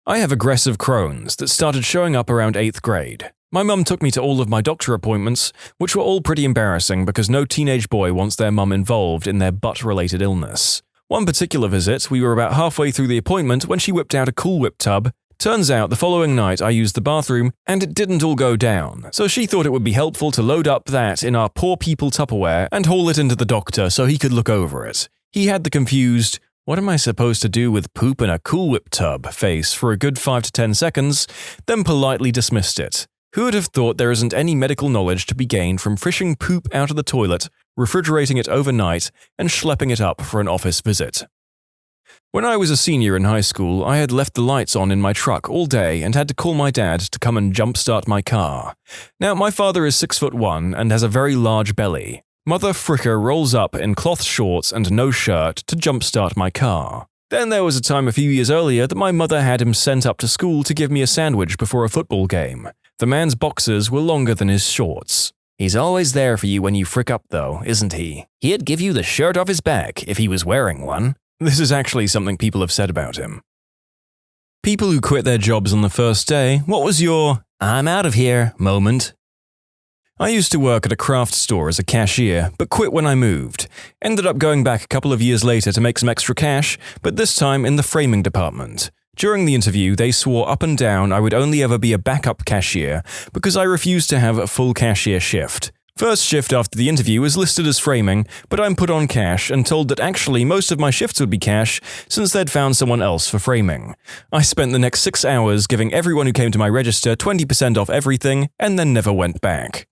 I have aggressive Crohn's that started showing up around 8th grade. My mum took me to all of my doctor appointments, which were all pretty embarrassing because no teenage boy wants their mum involved in their butt-related illness. One particular visit, we were about halfway through the appointment when she whipped out a Cool Whip tub. Turns out the following night I used the bathroom and it didn't all go down, so she thought it would be helpful to load up that in our poor people Tupperware and haul it into the doctor so he could look over it. He had the confused, "What am I supposed to do with poop in a Cool Whip tub?" face for a good 5 to 10 seconds, then politely dismissed it. Who would have thought there isn't any medical knowledge to be gained from fishing poop out of the toilet, refrigerating it overnight, and schlepping it up for an office visit? When I was a senior in high school, I had left the lights on in my truck all day and had to call my dad to come and jumpstart my car. Now, my father is 6'1" and has a very large belly. Mother Fricker rolls up in cloth shorts and no shirt to jumpstart my car. Then there was a time a few years earlier that my mother had him sent up to school to give me a sandwich before a football game. The man's boxers were longer than his shorts. "He's always there for you when you frick up though, isn't he? He'd give you the shirt off his back if he was wearing one." This is actually something people have said about him. People who quit their jobs on the first day, what was your "I'm out of here" moment? I used to work at a craft store as a cashier, but quit when I moved. Ended up going back a couple of years later to make some extra cash, but this time in the framing department. During the interview, they swore up and down I would only ever be a backup cashier because I refused to have a full cashier shift. First shift after the interview is listed as framing, but I'm put on cash and told that actually most of my shifts would be cash since they'd found someone else for framing. I spent the next 6 hours giving everyone who came to my register 20% off everything and then never went back.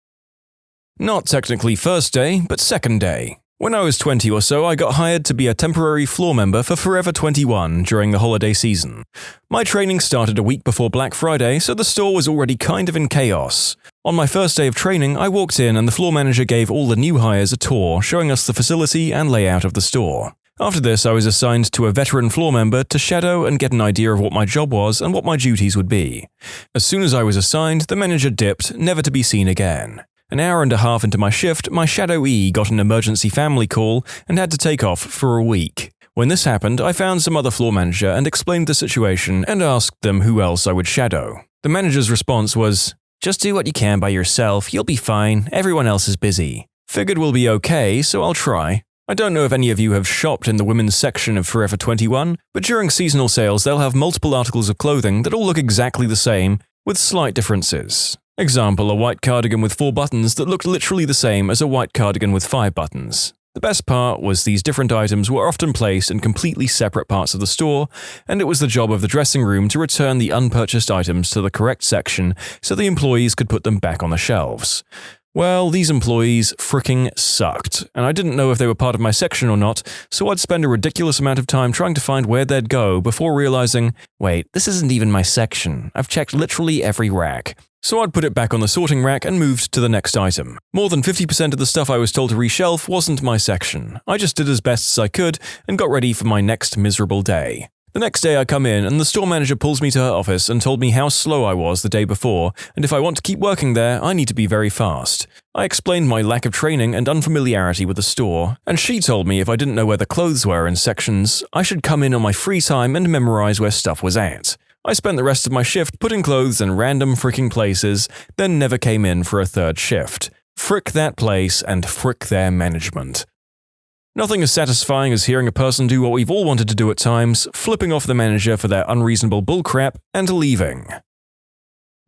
Not technically first day, but second day. When I was 20 or so, I got hired to be a temporary floor member for Forever 21 during the holiday season. My training started a week before Black Friday, so the store was already kind of in chaos. On my first day of training, I walked in and the floor manager gave all the new hires a tour, showing us the facility and layout of the store. After this, I was assigned to a veteran floor member to shadow and get an idea of what my job was and what my duties would be. As soon as I was assigned, the manager dipped, never to be seen again. An hour and a half into my shift, my shadowee got an emergency family call and had to take off for a week. When this happened, I found some other floor manager and explained the situation and asked them who else I would shadow. The manager's response was, "Just do what you can by yourself, you'll be fine, everyone else is busy." Figured we'll be okay, so I'll try. I don't know if any of you have shopped in the women's section of Forever 21, but during seasonal sales they'll have multiple articles of clothing that all look exactly the same, with slight differences. Example, a white cardigan with 4 buttons that looked literally the same as a white cardigan with 5 buttons. The best part was these different items were often placed in completely separate parts of the store, and it was the job of the dressing room to return the unpurchased items to the correct section so the employees could put them back on the shelves. Well, these employees fricking sucked, and I didn't know if they were part of my section or not, so I'd spend a ridiculous amount of time trying to find where they'd go before realizing, wait, this isn't even my section. I've checked literally every rack. So I'd put it back on the sorting rack and moved to the next item. More than 50% of the stuff I was told to reshelf wasn't my section. I just did as best as I could and got ready for my next miserable day. The next day I come in and the store manager pulls me to her office and told me how slow I was the day before, and if I want to keep working there, I need to be very fast. I explained my lack of training and unfamiliarity with the store, and she told me if I didn't know where the clothes were in sections, I should come in on my free time and memorize where stuff was at. I spent the rest of my shift putting clothes in random fricking places, then never came in for a third shift. Frick that place and frick their management. Nothing as satisfying as hearing a person do what we've all wanted to do at times, flipping off the manager for their unreasonable bullcrap and leaving.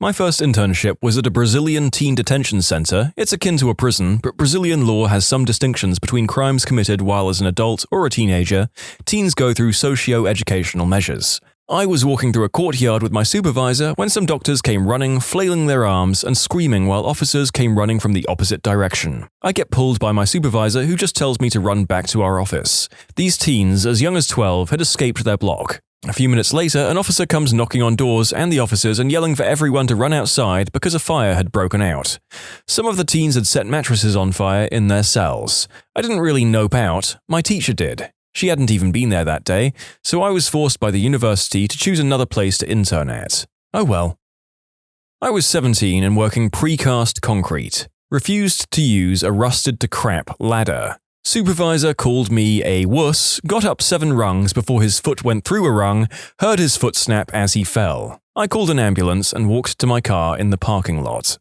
My first internship was at a Brazilian teen detention center. It's akin to a prison, but Brazilian law has some distinctions between crimes committed while as an adult or a teenager. Teens go through socio-educational measures. I was walking through a courtyard with my supervisor when some doctors came running, flailing their arms and screaming while officers came running from the opposite direction. I get pulled by my supervisor who just tells me to run back to our office. These teens, as young as 12, had escaped their block. A few minutes later, an officer comes knocking on doors and the officers and yelling for everyone to run outside because a fire had broken out. Some of the teens had set mattresses on fire in their cells. I didn't really nope out, my teacher did. She hadn't even been there that day, so I was forced by the university to choose another place to intern at. Oh well. I was 17 and working precast concrete. Refused to use a rusted-to-crap ladder. Supervisor called me a wuss, got up 7 rungs before his foot went through a rung, heard his foot snap as he fell. I called an ambulance and walked to my car in the parking lot.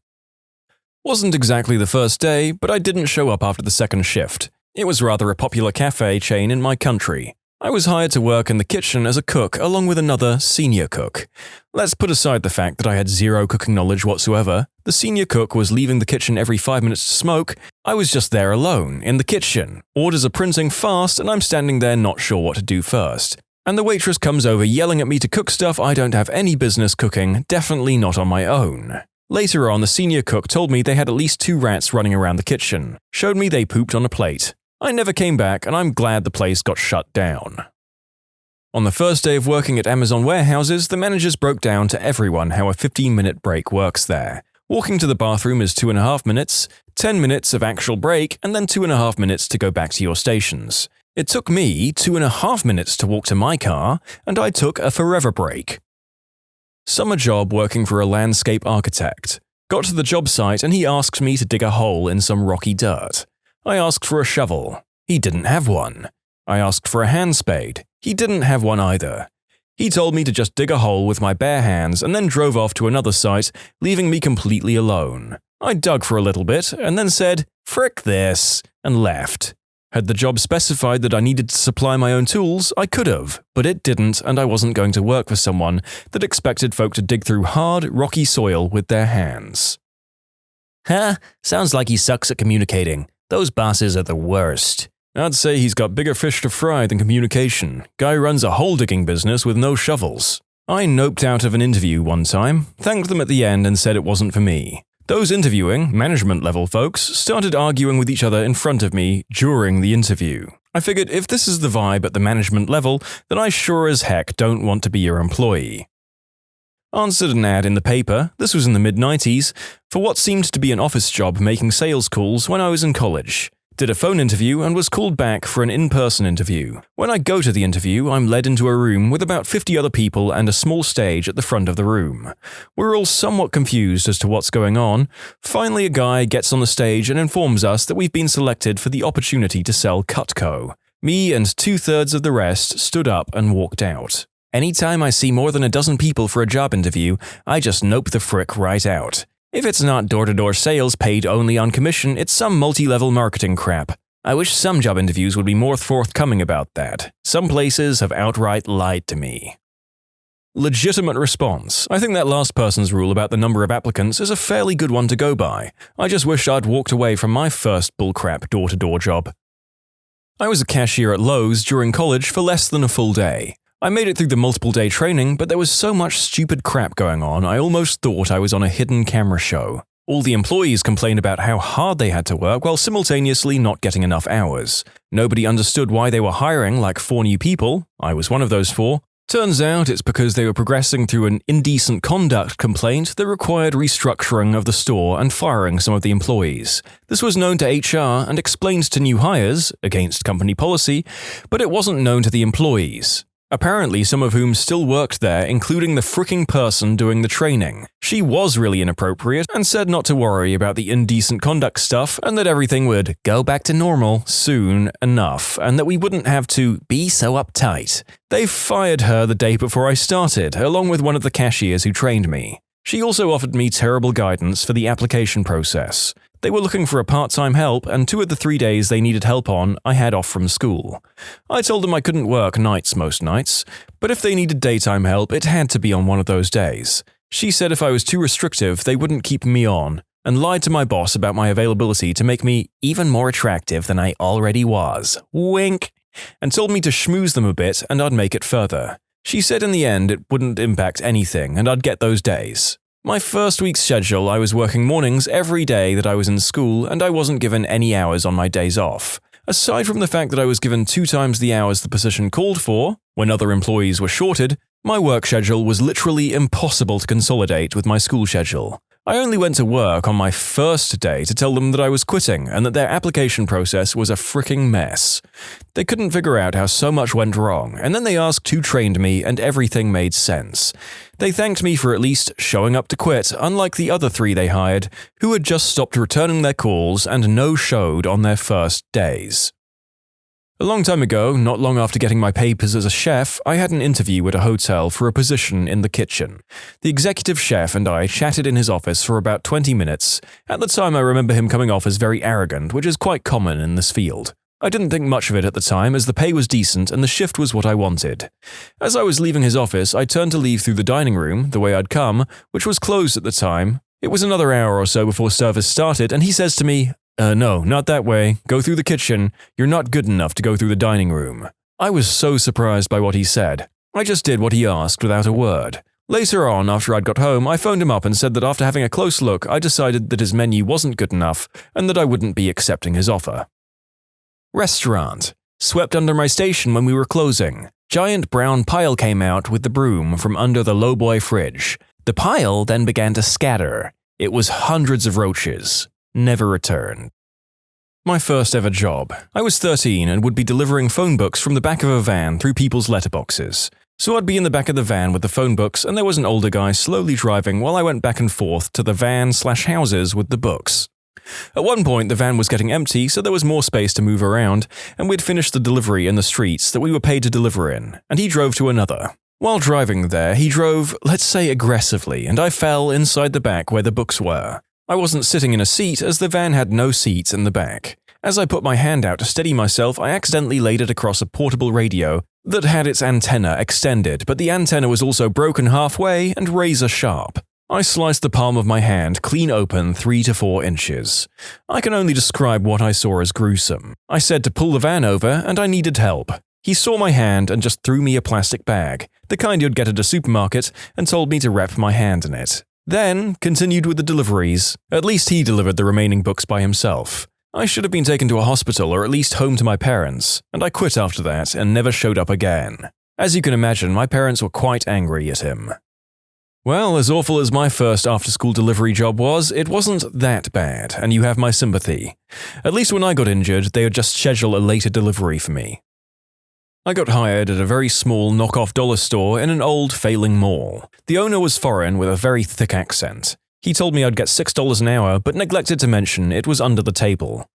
Wasn't exactly the first day, but I didn't show up after the second shift. It was rather a popular cafe chain in my country. I was hired to work in the kitchen as a cook along with another senior cook. Let's put aside the fact that I had zero cooking knowledge whatsoever. The senior cook was leaving the kitchen every 5 minutes to smoke. I was just there alone, in the kitchen. Orders are printing fast and I'm standing there not sure what to do first. And the waitress comes over yelling at me to cook stuff I don't have any business cooking, definitely not on my own. Later on, the senior cook told me they had at least 2 rats running around the kitchen. Showed me they pooped on a plate. I never came back, and I'm glad the place got shut down. On the first day of working at Amazon warehouses, the managers broke down to everyone how a 15-minute break works there. Walking to the bathroom is 2.5 minutes, 10 minutes of actual break, and then 2.5 minutes to go back to your stations. It took me 2.5 minutes to walk to my car, and I took a forever break. Summer job working for a landscape architect. Got to the job site and he asked me to dig a hole in some rocky dirt. I asked for a shovel. He didn't have one. I asked for a hand spade. He didn't have one either. He told me to just dig a hole with my bare hands and then drove off to another site, leaving me completely alone. I dug for a little bit and then said, "Frick this," and left. Had the job specified that I needed to supply my own tools, I could have, but it didn't, and I wasn't going to work for someone that expected folk to dig through hard, rocky soil with their hands. Sounds like he sucks at communicating. Those bosses are the worst. I'd say he's got bigger fish to fry than communication. Guy runs a hole-digging business with no shovels. I noped out of an interview one time, thanked them at the end and said it wasn't for me. Those interviewing, management-level folks, started arguing with each other in front of me during the interview. I figured if this is the vibe at the management level, then I sure as heck don't want to be your employee. Answered an ad in the paper, this was in the mid-90s, for what seemed to be an office job making sales calls when I was in college. Did a phone interview and was called back for an in-person interview. When I go to the interview, I'm led into a room with about 50 other people and a small stage at the front of the room. We're all somewhat confused as to what's going on. Finally, a guy gets on the stage and informs us that we've been selected for the opportunity to sell Cutco. Me and 2/3 of the rest stood up and walked out. Anytime I see more than a dozen people for a job interview, I just nope the frick right out. If it's not door-to-door sales paid only on commission, it's some multi-level marketing crap. I wish some job interviews would be more forthcoming about that. Some places have outright lied to me. Legitimate response. I think that last person's rule about the number of applicants is a fairly good one to go by. I just wish I'd walked away from my first bullcrap door-to-door job. I was a cashier at Lowe's during college for less than a full day. I made it through the multiple-day training, but there was so much stupid crap going on, I almost thought I was on a hidden camera show. All the employees complained about how hard they had to work while simultaneously not getting enough hours. Nobody understood why they were hiring like 4 new people. I was one of those 4. Turns out it's because they were progressing through an indecent conduct complaint that required restructuring of the store and firing some of the employees. This was known to HR and explained to new hires, against company policy, but it wasn't known to the employees. Apparently some of whom still worked there, including the fricking person doing the training. She was really inappropriate and said not to worry about the indecent conduct stuff and that everything would go back to normal soon enough and that we wouldn't have to be so uptight. They fired her the day before I started, along with one of the cashiers who trained me. She also offered me terrible guidance for the application process. They were looking for a part-time help, and 2 of the 3 days they needed help on, I had off from school. I told them I couldn't work nights most nights, but if they needed daytime help, it had to be on one of those days. She said if I was too restrictive, they wouldn't keep me on, and lied to my boss about my availability to make me even more attractive than I already was. Wink! And told me to schmooze them a bit and I'd make it further. She said in the end it wouldn't impact anything and I'd get those days. My first week's schedule, I was working mornings every day that I was in school and I wasn't given any hours on my days off. Aside from the fact that I was given 2 times the hours the position called for, when other employees were shorted, my work schedule was literally impossible to consolidate with my school schedule. I only went to work on my first day to tell them that I was quitting and that their application process was a fricking mess. They couldn't figure out how so much went wrong, and then they asked who trained me and everything made sense. They thanked me for at least showing up to quit, unlike the other 3 they hired, who had just stopped returning their calls and no-showed on their first days. A long time ago, not long after getting my papers as a chef, I had an interview at a hotel for a position in the kitchen. The executive chef and I chatted in his office for about 20 minutes. At the time, I remember him coming off as very arrogant, which is quite common in this field. I didn't think much of it at the time, as the pay was decent and the shift was what I wanted. As I was leaving his office, I turned to leave through the dining room, the way I'd come, which was closed at the time. It was another hour or so before service started, and he says to me, "No, not that way. Go through the kitchen. You're not good enough to go through the dining room." I was so surprised by what he said. I just did what he asked without a word. Later on, after I'd got home, I phoned him up and said that after having a close look, I decided that his menu wasn't good enough and that I wouldn't be accepting his offer. Restaurant. Swept under my station when we were closing. Giant brown pile came out with the broom from under the lowboy fridge. The pile then began to scatter. It was hundreds of roaches. Never returned. My first ever job. I was 13 and would be delivering phone books from the back of a van through people's letterboxes. So I'd be in the back of the van with the phone books, and there was an older guy slowly driving while I went back and forth to the van/houses with the books. At one point, the van was getting empty, so there was more space to move around, and we'd finished the delivery in the streets that we were paid to deliver in, and he drove to another. While driving there, he drove, let's say, aggressively, and I fell inside the back where the books were. I wasn't sitting in a seat as the van had no seats in the back. As I put my hand out to steady myself, I accidentally laid it across a portable radio that had its antenna extended, but the antenna was also broken halfway and razor sharp. I sliced the palm of my hand clean open 3 to 4 inches. I can only describe what I saw as gruesome. I said to pull the van over and I needed help. He saw my hand and just threw me a plastic bag, the kind you'd get at a supermarket, and told me to wrap my hand in it. Then continued with the deliveries. At least he delivered the remaining books by himself. I should have been taken to a hospital or at least home to my parents, and I quit after that and never showed up again. As you can imagine, my parents were quite angry at him. Well, as awful as my first after-school delivery job was, it wasn't that bad, and you have my sympathy. At least when I got injured, they would just schedule a later delivery for me. I got hired at a very small knockoff dollar store in an old, failing mall. The owner was foreign with a very thick accent. He told me I'd get $6 an hour, but neglected to mention it was under the table.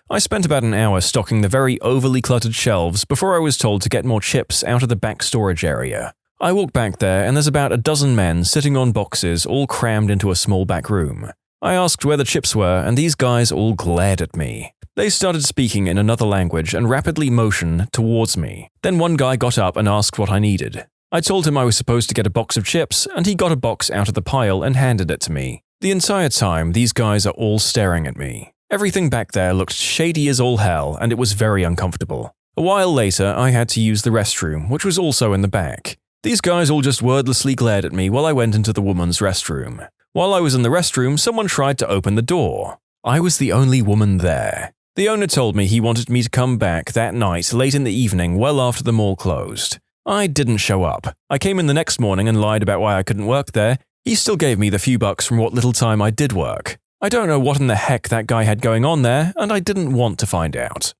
I spent about an hour stocking the very overly cluttered shelves before I was told to get more chips out of the back storage area. I walk back there and there's about a dozen men sitting on boxes all crammed into a small back room. I asked where the chips were and these guys all glared at me. They started speaking in another language and rapidly motioned towards me. Then one guy got up and asked what I needed. I told him I was supposed to get a box of chips, and he got a box out of the pile and handed it to me. The entire time, these guys are all staring at me. Everything back there looked shady as all hell, and it was very uncomfortable. A while later, I had to use the restroom, which was also in the back. These guys all just wordlessly glared at me while I went into the woman's restroom. While I was in the restroom, someone tried to open the door. I was the only woman there. The owner told me he wanted me to come back that night late in the evening well after the mall closed. I didn't show up. I came in the next morning and lied about why I couldn't work there. He still gave me the few bucks from what little time I did work. I don't know what in the heck that guy had going on there, and I didn't want to find out.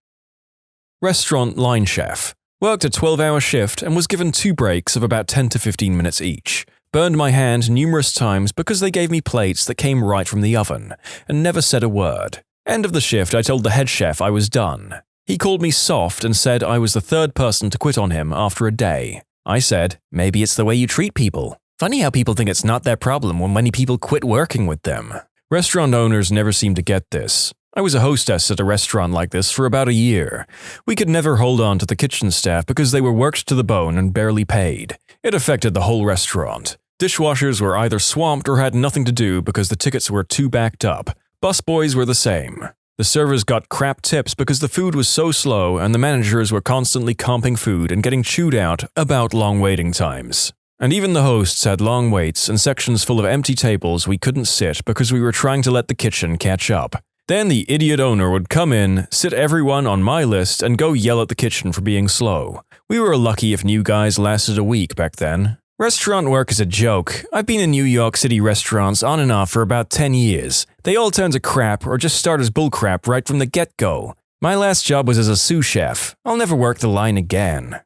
Restaurant line chef. Worked a 12-hour shift and was given 2 breaks of about 10 to 15 minutes each. Burned my hand numerous times because they gave me plates that came right from the oven, and never said a word. End of the shift, I told the head chef I was done. He called me soft and said I was the 3rd person to quit on him after a day. I said, maybe it's the way you treat people. Funny how people think it's not their problem when many people quit working with them. Restaurant owners never seem to get this. I was a hostess at a restaurant like this for about a year. We could never hold on to the kitchen staff because they were worked to the bone and barely paid. It affected the whole restaurant. Dishwashers were either swamped or had nothing to do because the tickets were too backed up. Busboys were the same. The servers got crap tips because the food was so slow and the managers were constantly comping food and getting chewed out about long waiting times. And even the hosts had long waits and sections full of empty tables we couldn't sit because we were trying to let the kitchen catch up. Then the idiot owner would come in, sit everyone on my list, and go yell at the kitchen for being slow. We were lucky if new guys lasted a week back then. Restaurant work is a joke. I've been in New York City restaurants on and off for about 10 years. They all turn to crap or just start as bullcrap right from the get-go. My last job was as a sous chef. I'll never work the line again.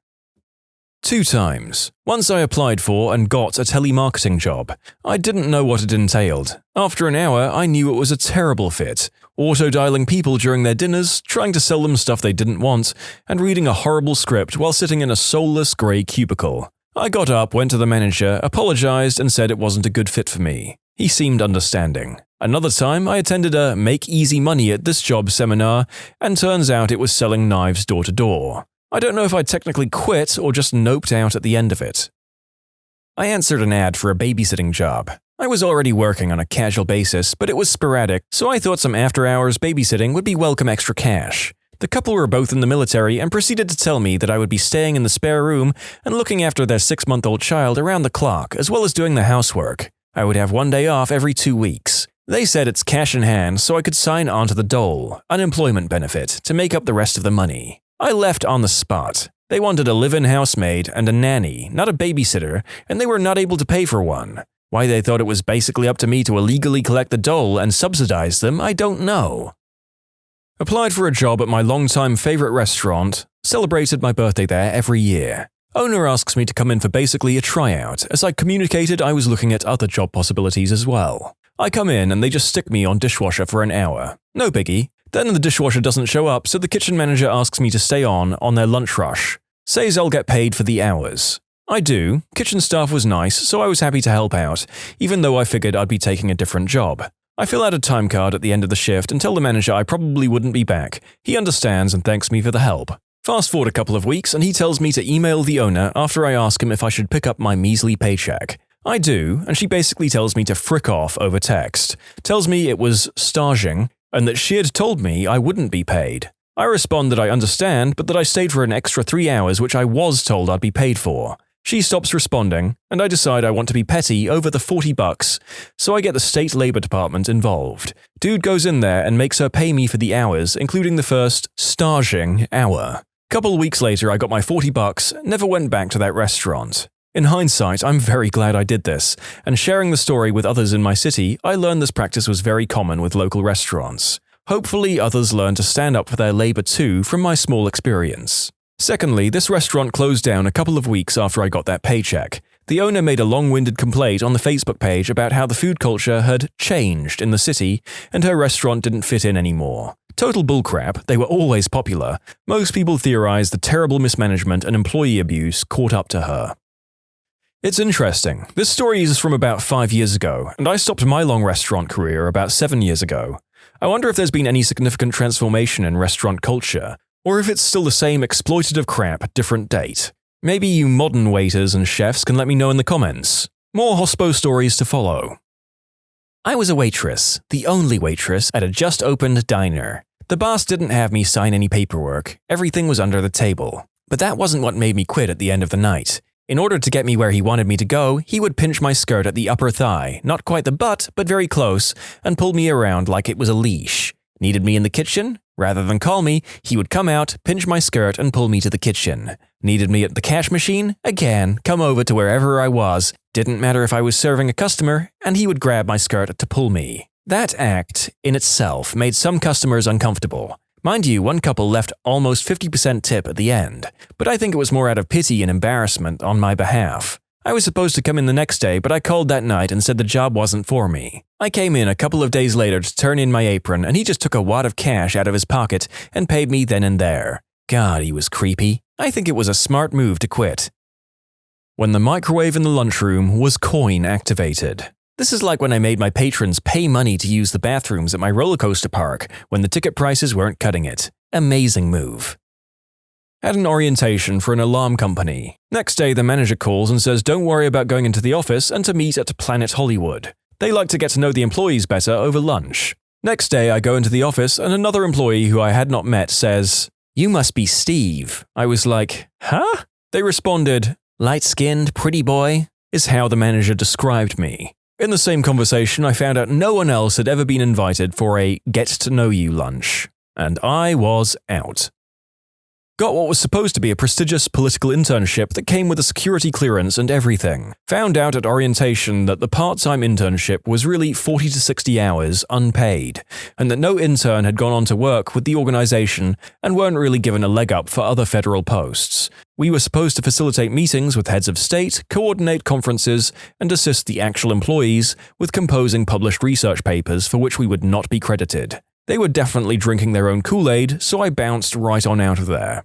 2 times. Once I applied for and got a telemarketing job. I didn't know what it entailed. After an hour, I knew it was a terrible fit. Auto-dialing people during their dinners, trying to sell them stuff they didn't want, and reading a horrible script while sitting in a soulless grey cubicle. I got up, went to the manager, apologized, and said it wasn't a good fit for me. He seemed understanding. Another time, I attended a Make Easy Money at This Job seminar, and turns out it was selling knives door to door. I don't know if I technically quit or just noped out at the end of it. I answered an ad for a babysitting job. I was already working on a casual basis, but it was sporadic, so I thought some after-hours babysitting would be welcome extra cash. The couple were both in the military and proceeded to tell me that I would be staying in the spare room and looking after their 6-month-old child around the clock, as well as doing the housework. I would have 1 day off every 2 weeks. They said it's cash in hand, so I could sign on to the dole, unemployment benefit, to make up the rest of the money. I left on the spot. They wanted a live-in housemaid and a nanny, not a babysitter, and they were not able to pay for one. Why they thought it was basically up to me to illegally collect the dole and subsidize them, I don't know. Applied for a job at my longtime favorite restaurant, celebrated my birthday there every year. Owner asks me to come in for basically a tryout, as I communicated I was looking at other job possibilities as well. I come in and they just stick me on dishwasher for an hour. No biggie. Then the dishwasher doesn't show up, so the kitchen manager asks me to stay on their lunch rush. Says I'll get paid for the hours. I do. Kitchen staff was nice, so I was happy to help out, even though I figured I'd be taking a different job. I fill out a time card at the end of the shift and tell the manager I probably wouldn't be back. He understands and thanks me for the help. Fast forward a couple of weeks and he tells me to email the owner after I ask him if I should pick up my measly paycheck. I do, and she basically tells me to frick off over text. Tells me it was staging and that she had told me I wouldn't be paid. I respond that I understand, but that I stayed for an extra 3 hours which I was told I'd be paid for. She stops responding, and I decide I want to be petty over the $40, so I get the state labor department involved. Dude goes in there and makes her pay me for the hours, including the first staging hour. Couple weeks later, I got my $40, never went back to that restaurant. In hindsight, I'm very glad I did this, and sharing the story with others in my city, I learned this practice was very common with local restaurants. Hopefully, others learn to stand up for their labor too from my small experience. Secondly, this restaurant closed down a couple of weeks after I got that paycheck. The owner made a long-winded complaint on the Facebook page about how the food culture had changed in the city and her restaurant didn't fit in anymore. Total bullcrap, they were always popular. Most people theorized the terrible mismanagement and employee abuse caught up to her. It's interesting. This story is from about 5 years ago, and I stopped my long restaurant career about 7 years ago. I wonder if there's been any significant transformation in restaurant culture, or if it's still the same exploitative crap at different date. Maybe you modern waiters and chefs can let me know in the comments. More hospo stories to follow. I was a waitress, the only waitress at a just-opened diner. The boss didn't have me sign any paperwork, everything was under the table. But that wasn't what made me quit at the end of the night. In order to get me where he wanted me to go, he would pinch my skirt at the upper thigh, not quite the butt, but very close, and pull me around like it was a leash. Needed me in the kitchen? Rather than call me, he would come out, pinch my skirt, and pull me to the kitchen. Needed me at the cash machine? Again, come over to wherever I was. Didn't matter if I was serving a customer, and he would grab my skirt to pull me. That act, in itself, made some customers uncomfortable. Mind you, one couple left almost 50% tip at the end, but I think it was more out of pity and embarrassment on my behalf. I was supposed to come in the next day, but I called that night and said the job wasn't for me. I came in a couple of days later to turn in my apron, and he just took a wad of cash out of his pocket and paid me then and there. God, he was creepy. I think it was a smart move to quit. When the microwave in the lunchroom was coin activated. This is like when I made my patrons pay money to use the bathrooms at my roller coaster park when the ticket prices weren't cutting it. Amazing move. Had an orientation for an alarm company. Next day, the manager calls and says don't worry about going into the office and to meet at Planet Hollywood. They like to get to know the employees better over lunch. Next day, I go into the office and another employee who I had not met says, "You must be Steve." I was like, huh? They responded, "Light-skinned, pretty boy," is how the manager described me. In the same conversation, I found out no one else had ever been invited for a get-to-know-you lunch. And I was out. Got what was supposed to be a prestigious political internship that came with a security clearance and everything. Found out at orientation that the part-time internship was really 40 to 60 hours unpaid, and that no intern had gone on to work with the organization and weren't really given a leg up for other federal posts. We were supposed to facilitate meetings with heads of state, coordinate conferences, and assist the actual employees with composing published research papers for which we would not be credited. They were definitely drinking their own Kool-Aid, so I bounced right on out of there.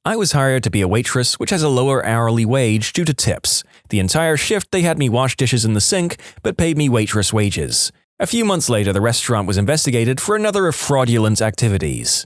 I was hired to be a waitress, which has a lower hourly wage due to tips. The entire shift they had me wash dishes in the sink, but paid me waitress wages. A few months later, the restaurant was investigated for another of fraudulent activities.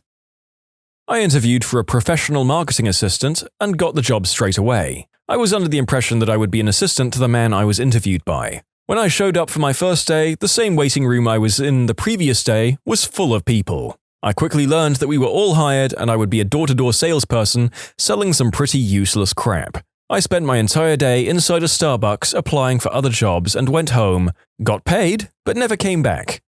I interviewed for a professional marketing assistant and got the job straight away. I was under the impression that I would be an assistant to the man I was interviewed by. When I showed up for my first day, the same waiting room I was in the previous day was full of people. I quickly learned that we were all hired and I would be a door-to-door salesperson selling some pretty useless crap. I spent my entire day inside a Starbucks applying for other jobs and went home, got paid, but never came back.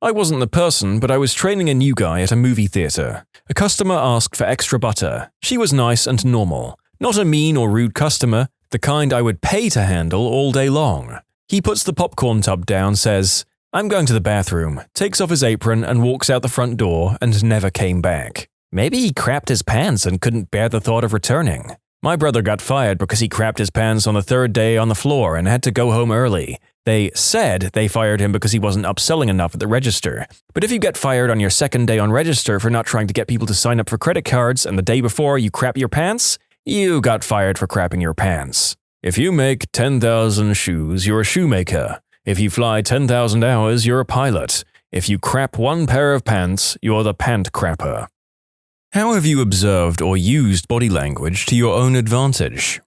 I wasn't the person, but I was training a new guy at a movie theater. A customer asked for extra butter. She was nice and normal. Not a mean or rude customer, the kind I would pay to handle all day long. He puts the popcorn tub down, says, "I'm going to the bathroom," takes off his apron and walks out the front door and never came back. Maybe he crapped his pants and couldn't bear the thought of returning. My brother got fired because he crapped his pants on the third day on the floor and had to go home early. They said they fired him because he wasn't upselling enough at the register. But if you get fired on your second day on register for not trying to get people to sign up for credit cards and the day before you crap your pants, you got fired for crapping your pants. If you make 10,000 shoes, you're a shoemaker. If you fly 10,000 hours, you're a pilot. If you crap one pair of pants, you're the pant crapper. How have you observed or used body language to your own advantage?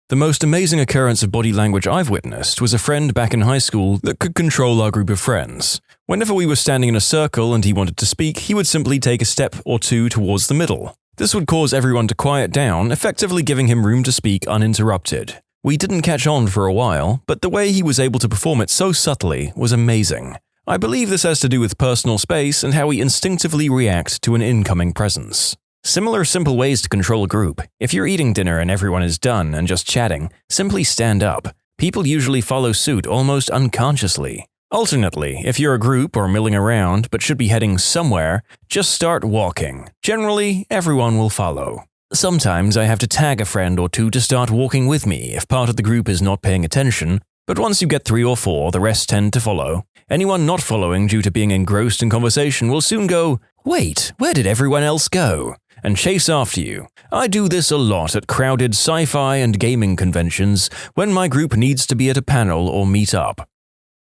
The most amazing occurrence of body language I've witnessed was a friend back in high school that could control our group of friends. Whenever we were standing in a circle and he wanted to speak, he would simply take a step or two towards the middle. This would cause everyone to quiet down, effectively giving him room to speak uninterrupted. We didn't catch on for a while, but the way he was able to perform it so subtly was amazing. I believe this has to do with personal space and how we instinctively react to an incoming presence. Similar simple ways to control a group. If you're eating dinner and everyone is done and just chatting, simply stand up. People usually follow suit almost unconsciously. Alternately, if you're a group or milling around but should be heading somewhere, just start walking. Generally, everyone will follow. Sometimes I have to tag a friend or two to start walking with me if part of the group is not paying attention, but once you get 3 or 4, the rest tend to follow. Anyone not following due to being engrossed in conversation will soon go, "Wait, where did everyone else go?" and chase after you. I do this a lot at crowded sci-fi and gaming conventions when my group needs to be at a panel or meet up.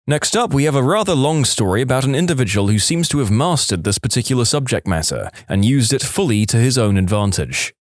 Next up, we have a rather long story about an individual who seems to have mastered this particular subject matter and used it fully to his own advantage.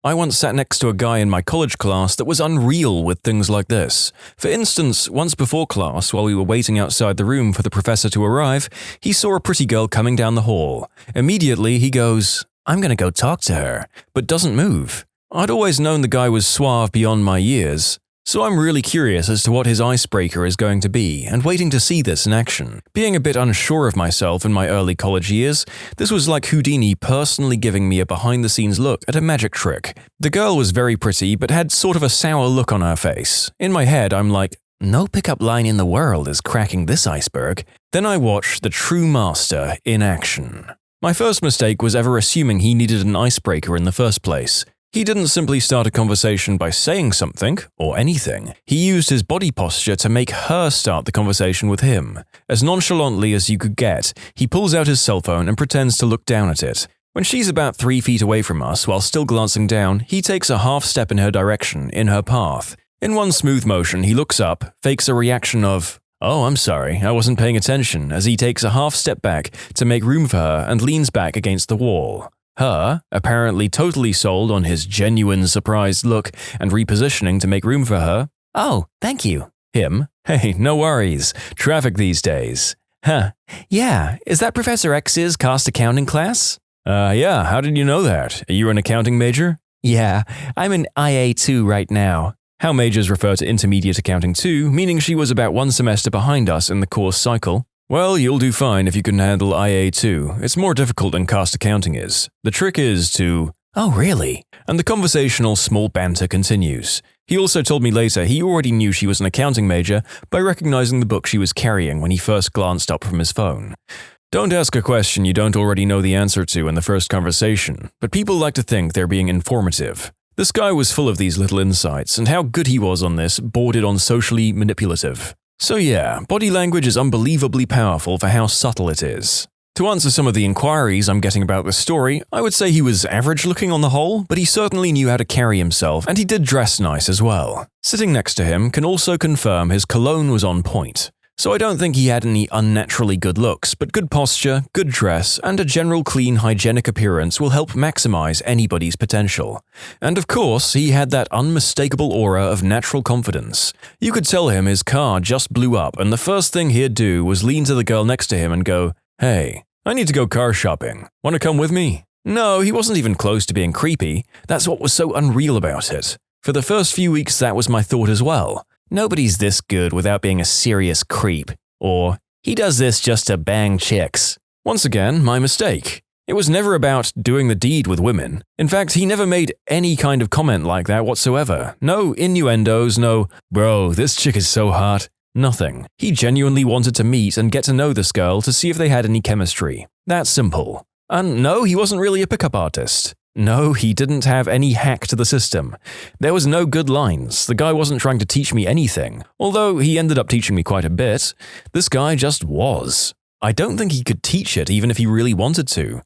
I once sat next to a guy in my college class that was unreal with things like this. For instance, once before class, while we were waiting outside the room for the professor to arrive, he saw a pretty girl coming down the hall. Immediately, he goes, "I'm going to go talk to her," but doesn't move. I'd always known the guy was suave beyond my years, so I'm really curious as to what his icebreaker is going to be and waiting to see this in action. Being a bit unsure of myself in my early college years, this was like Houdini personally giving me a behind-the-scenes look at a magic trick. The girl was very pretty but had sort of a sour look on her face. In my head, I'm like, no pickup line in the world is cracking this iceberg. Then I watched the true master in action. My first mistake was ever assuming he needed an icebreaker in the first place. He didn't simply start a conversation by saying something, or anything. He used his body posture to make her start the conversation with him. As nonchalantly as you could get, he pulls out his cell phone and pretends to look down at it. When she's about 3 feet away from us while still glancing down, he takes a half step in her direction, in her path. In one smooth motion, he looks up, fakes a reaction of, "Oh, I'm sorry, I wasn't paying attention," as he takes a half step back to make room for her and leans back against the wall. Her, apparently totally sold on his genuine surprised look and repositioning to make room for her. "Oh, thank you." Him, "Hey, no worries. Traffic these days." "Huh. Yeah, is that Professor X's cost accounting class?" Yeah, how did you know that? Are you an accounting major?" "Yeah, I'm in IA2 right now." How majors refer to intermediate accounting 2, meaning she was about 1 semester behind us in the course cycle. Well, you'll do fine if you can handle IA too. It's more difficult than cost accounting is. The trick is to... Oh, really? And the conversational small banter continues. He also told me later he already knew she was an accounting major by recognizing the book she was carrying when he first glanced up from his phone. Don't ask a question you don't already know the answer to in the first conversation, but people like to think they're being informative. This guy was full of these little insights, and how good he was on this bordered on socially manipulative. So yeah, body language is unbelievably powerful for how subtle it is. To answer some of the inquiries I'm getting about this story, I would say he was average looking on the whole, but he certainly knew how to carry himself, and he did dress nice as well. Sitting next to him can also confirm his cologne was on point. So I don't think he had any unnaturally good looks, but good posture, good dress, and a general clean, hygienic appearance will help maximize anybody's potential. And of course, he had that unmistakable aura of natural confidence. You could tell him his car just blew up, and the first thing he'd do was lean to the girl next to him and go, "Hey, I need to go car shopping. Want to come with me?" No, he wasn't even close to being creepy. That's what was so unreal about it. For the first few weeks, that was my thought as well. Nobody's this good without being a serious creep. Or, he does this just to bang chicks. Once again, my mistake. It was never about doing the deed with women. In fact, he never made any kind of comment like that whatsoever. No innuendos, no, "Bro, this chick is so hot." Nothing. He genuinely wanted to meet and get to know this girl to see if they had any chemistry. That simple. And no, he wasn't really a pickup artist. No, he didn't have any hack to the system. There was no good lines. The guy wasn't trying to teach me anything. Although he ended up teaching me quite a bit. This guy just was. I don't think he could teach it even if he really wanted to.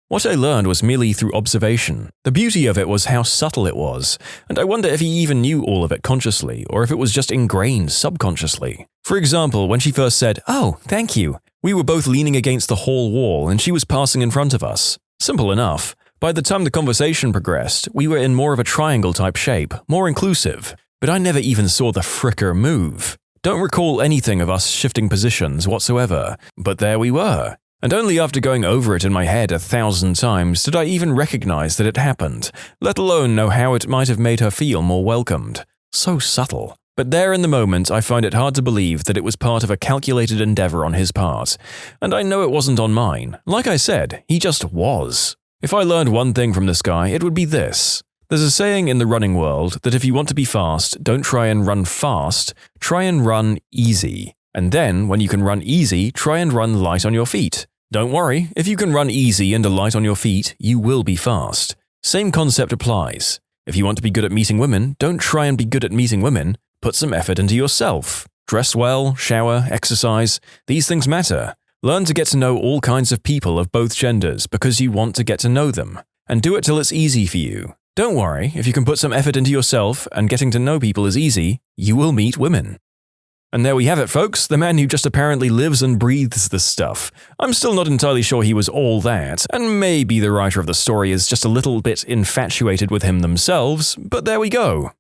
What I learned was merely through observation. The beauty of it was how subtle it was, and I wonder if he even knew all of it consciously, or if it was just ingrained subconsciously. For example, when she first said, "Oh, thank you," we were both leaning against the hall wall and she was passing in front of us. Simple enough. By the time the conversation progressed, we were in more of a triangle-type shape, more inclusive. But I never even saw the fricker move. Don't recall anything of us shifting positions whatsoever, but there we were. And only after going over it in my head 1,000 times did I even recognize that it happened, let alone know how it might have made her feel more welcomed. So subtle. But there in the moment, I find it hard to believe that it was part of a calculated endeavor on his part. And I know it wasn't on mine. Like I said, he just was. If I learned one thing from this guy, it would be this. There's a saying in the running world that if you want to be fast, don't try and run fast, try and run easy. And then, when you can run easy, try and run light on your feet. Don't worry, if you can run easy and light on your feet, you will be fast. Same concept applies. If you want to be good at meeting women, don't try and be good at meeting women, put some effort into yourself. Dress well, shower, exercise, these things matter. Learn to get to know all kinds of people of both genders because you want to get to know them. And do it till it's easy for you. Don't worry, if you can put some effort into yourself and getting to know people is easy, you will meet women. And there we have it, folks, the man who just apparently lives and breathes this stuff. I'm still not entirely sure he was all that, and maybe the writer of the story is just a little bit infatuated with him themselves, but there we go.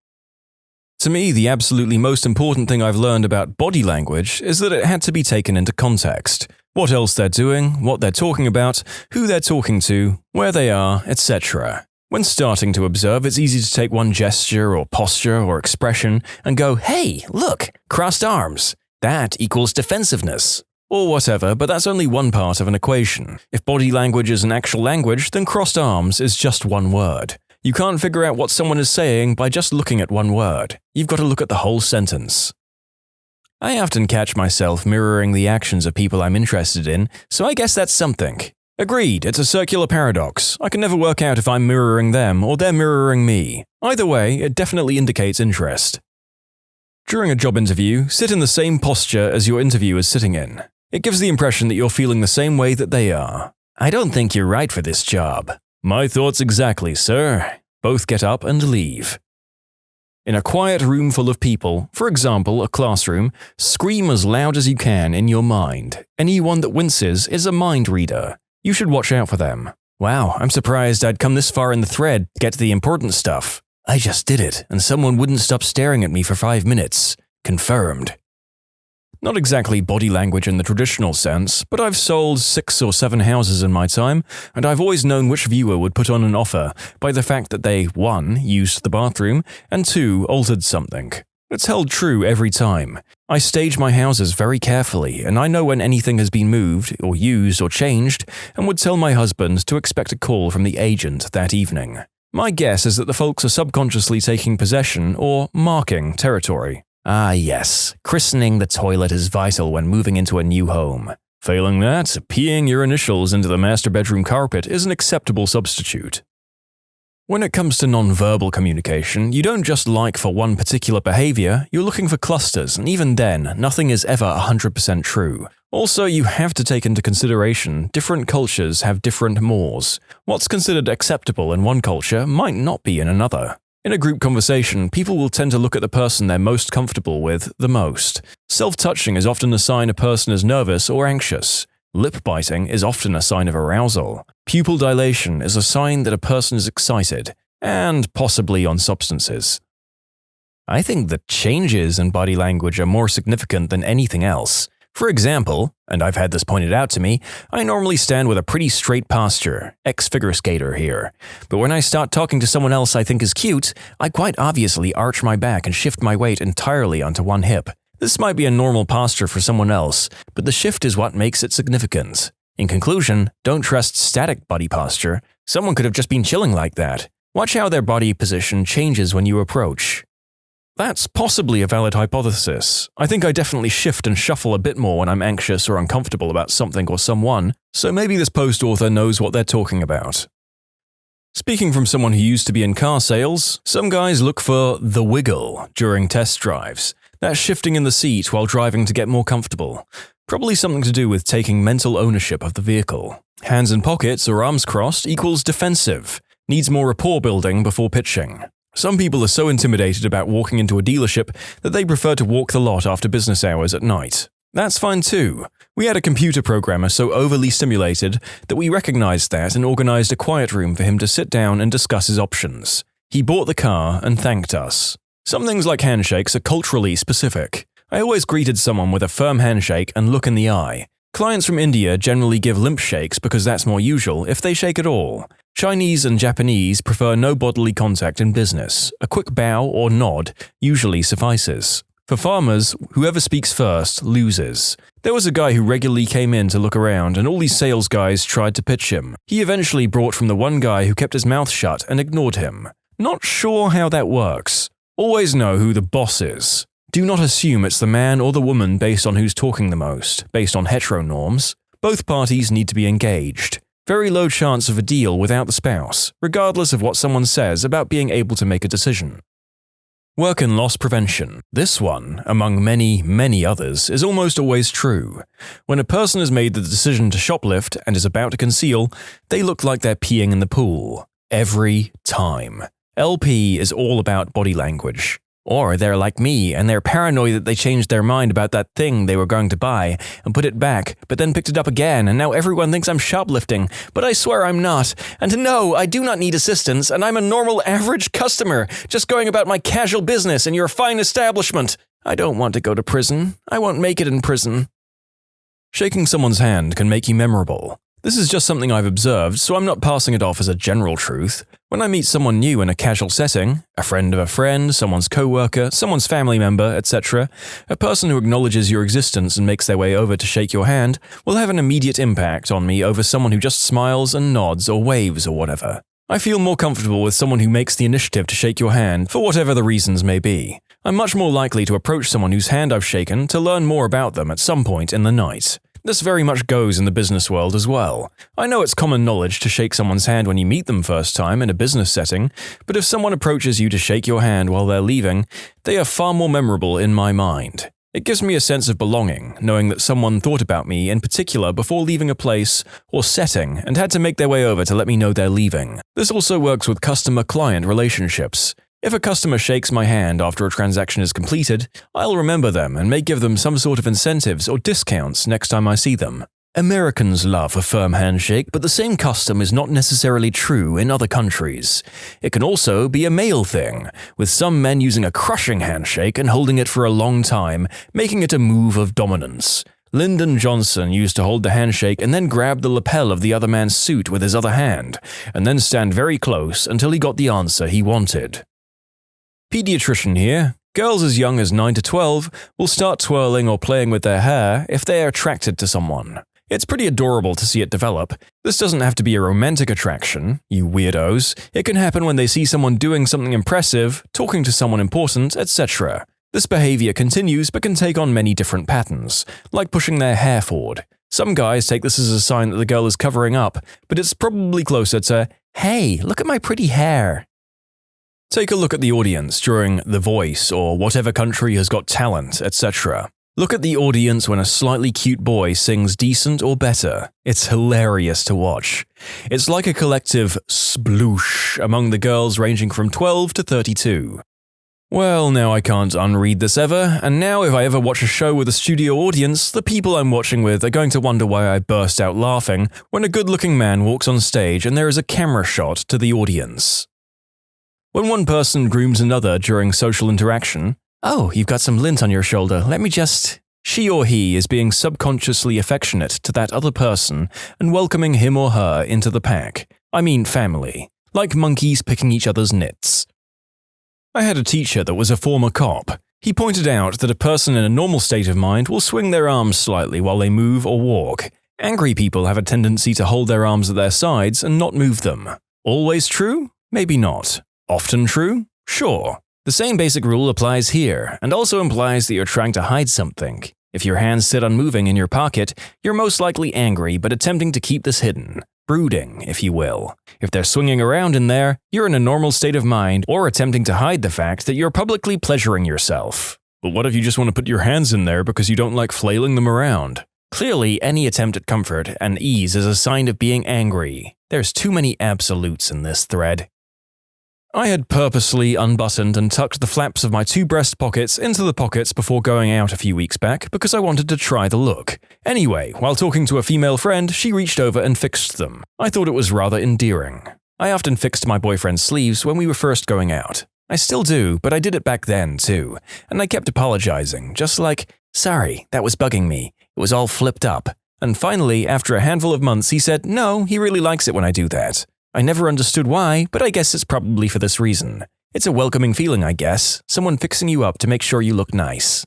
To me, the absolutely most important thing I've learned about body language is that it had to be taken into context. What else they're doing, what they're talking about, who they're talking to, where they are, etc. When starting to observe, it's easy to take one gesture or posture or expression and go, "Hey, look, crossed arms. That equals defensiveness." Or whatever, but that's only one part of an equation. If body language is an actual language, then crossed arms is just one word. You can't figure out what someone is saying by just looking at one word. You've got to look at the whole sentence. I often catch myself mirroring the actions of people I'm interested in, so I guess that's something. Agreed, it's a circular paradox. I can never work out if I'm mirroring them or they're mirroring me. Either way, it definitely indicates interest. During a job interview, sit in the same posture as your interviewer is sitting in. It gives the impression that you're feeling the same way that they are. "I don't think you're right for this job." "My thoughts exactly, sir." Both get up and leave. In a quiet room full of people, for example, a classroom, scream as loud as you can in your mind. Anyone that winces is a mind reader. You should watch out for them. "Wow, I'm surprised I'd come this far in the thread to get to the important stuff. I just did it, and someone wouldn't stop staring at me for 5 minutes. Confirmed." Not exactly body language in the traditional sense, but I've sold 6 or 7 houses in my time, and I've always known which viewer would put on an offer by the fact that they 1. Used the bathroom, and 2. Altered something. It's held true every time. I stage my houses very carefully, and I know when anything has been moved, or used, or changed, and would tell my husband to expect a call from the agent that evening. My guess is that the folks are subconsciously taking possession or marking territory. Ah yes, christening the toilet is vital when moving into a new home. Failing that, peeing your initials into the master bedroom carpet is an acceptable substitute. When it comes to non-verbal communication, you don't just like for one particular behavior, you're looking for clusters, and even then, nothing is ever 100% true. Also, you have to take into consideration different cultures have different mores. What's considered acceptable in one culture might not be in another. In a group conversation, people will tend to look at the person they're most comfortable with the most. Self-touching is often a sign a person is nervous or anxious. Lip biting is often a sign of arousal. Pupil dilation is a sign that a person is excited, and possibly on substances. I think the changes in body language are more significant than anything else. For example, and I've had this pointed out to me, I normally stand with a pretty straight posture, ex-figure skater here. But when I start talking to someone else I think is cute, I quite obviously arch my back and shift my weight entirely onto one hip. This might be a normal posture for someone else, but the shift is what makes it significant. In conclusion, don't trust static body posture. Someone could have just been chilling like that. Watch how their body position changes when you approach. That's possibly a valid hypothesis. I think I definitely shift and shuffle a bit more when I'm anxious or uncomfortable about something or someone, so maybe this post author knows what they're talking about. Speaking from someone who used to be in car sales, some guys look for the wiggle during test drives. That's shifting in the seat while driving to get more comfortable. Probably something to do with taking mental ownership of the vehicle. Hands in pockets or arms crossed equals defensive. Needs more rapport building before pitching. Some people are so intimidated about walking into a dealership that they prefer to walk the lot after business hours at night. That's fine too. We had a computer programmer so overly stimulated that we recognized that and organized a quiet room for him to sit down and discuss his options. He bought the car and thanked us. Some things like handshakes are culturally specific. I always greeted someone with a firm handshake and look in the eye. Clients from India generally give limp shakes because that's more usual if they shake at all. Chinese and Japanese prefer no bodily contact in business. A quick bow or nod usually suffices. For farmers, whoever speaks first loses. There was a guy who regularly came in to look around and all these sales guys tried to pitch him. He eventually bought from the one guy who kept his mouth shut and ignored him. Not sure how that works. Always know who the boss is. Do not assume it's the man or the woman based on who's talking the most, based on hetero norms. Both parties need to be engaged. Very low chance of a deal without the spouse, regardless of what someone says about being able to make a decision. Work and loss prevention. This one, among many, many others, is almost always true. When a person has made the decision to shoplift and is about to conceal, they look like they're peeing in the pool. Every time. LP is all about body language. Or they're like me and they're paranoid that they changed their mind about that thing they were going to buy and put it back, but then picked it up again and now everyone thinks I'm shoplifting, but I swear I'm not. And no, I do not need assistance and I'm a normal average customer, just going about my casual business in your fine establishment. I don't want to go to prison. I won't make it in prison. Shaking someone's hand can make you memorable. This is just something I've observed, so I'm not passing it off as a general truth. When I meet someone new in a casual setting, a friend of a friend, someone's co-worker, someone's family member, etc., a person who acknowledges your existence and makes their way over to shake your hand will have an immediate impact on me over someone who just smiles and nods or waves or whatever. I feel more comfortable with someone who makes the initiative to shake your hand for whatever the reasons may be. I'm much more likely to approach someone whose hand I've shaken to learn more about them at some point in the night. This very much goes in the business world as well. I know it's common knowledge to shake someone's hand when you meet them first time in a business setting, but if someone approaches you to shake your hand while they're leaving, they are far more memorable in my mind. It gives me a sense of belonging, knowing that someone thought about me in particular before leaving a place or setting and had to make their way over to let me know they're leaving. This also works with customer-client relationships. If a customer shakes my hand after a transaction is completed, I'll remember them and may give them some sort of incentives or discounts next time I see them. Americans love a firm handshake, but the same custom is not necessarily true in other countries. It can also be a male thing, with some men using a crushing handshake and holding it for a long time, making it a move of dominance. Lyndon Johnson used to hold the handshake and then grab the lapel of the other man's suit with his other hand, and then stand very close until he got the answer he wanted. Pediatrician here. Girls as young as 9 to 12 will start twirling or playing with their hair if they are attracted to someone. It's pretty adorable to see it develop. This doesn't have to be a romantic attraction, you weirdos. It can happen when they see someone doing something impressive, talking to someone important, etc. This behavior continues but can take on many different patterns, like pushing their hair forward. Some guys take this as a sign that the girl is covering up, but it's probably closer to, "Hey, look at my pretty hair." Take a look at the audience during The Voice or whatever country has got talent, etc. Look at the audience when a slightly cute boy sings decent or better. It's hilarious to watch. It's like a collective sploosh among the girls ranging from 12 to 32. Well, now I can't unread this ever, and now if I ever watch a show with a studio audience, the people I'm watching with are going to wonder why I burst out laughing when a good-looking man walks on stage and there is a camera shot to the audience. When one person grooms another during social interaction, "Oh, you've got some lint on your shoulder, let me just..." She or he is being subconsciously affectionate to that other person and welcoming him or her into the pack. I mean family. Like monkeys picking each other's nits. I had a teacher that was a former cop. He pointed out that a person in a normal state of mind will swing their arms slightly while they move or walk. Angry people have a tendency to hold their arms at their sides and not move them. Always true? Maybe not. Often true? Sure. The same basic rule applies here, and also implies that you're trying to hide something. If your hands sit unmoving in your pocket, you're most likely angry but attempting to keep this hidden. Brooding, if you will. If they're swinging around in there, you're in a normal state of mind or attempting to hide the fact that you're publicly pleasuring yourself. But what if you just want to put your hands in there because you don't like flailing them around? Clearly, any attempt at comfort and ease is a sign of being angry. There's too many absolutes in this thread. I had purposely unbuttoned and tucked the flaps of my 2 breast pockets into the pockets before going out a few weeks back because I wanted to try the look. Anyway, while talking to a female friend, she reached over and fixed them. I thought it was rather endearing. I often fixed my boyfriend's sleeves when we were first going out. I still do, but I did it back then too, and I kept apologizing, just like, "Sorry, that was bugging me. It was all flipped up." And finally, after a handful of months, he said, "No, he really likes it when I do that." I never understood why, but I guess it's probably for this reason. It's a welcoming feeling, I guess, someone fixing you up to make sure you look nice.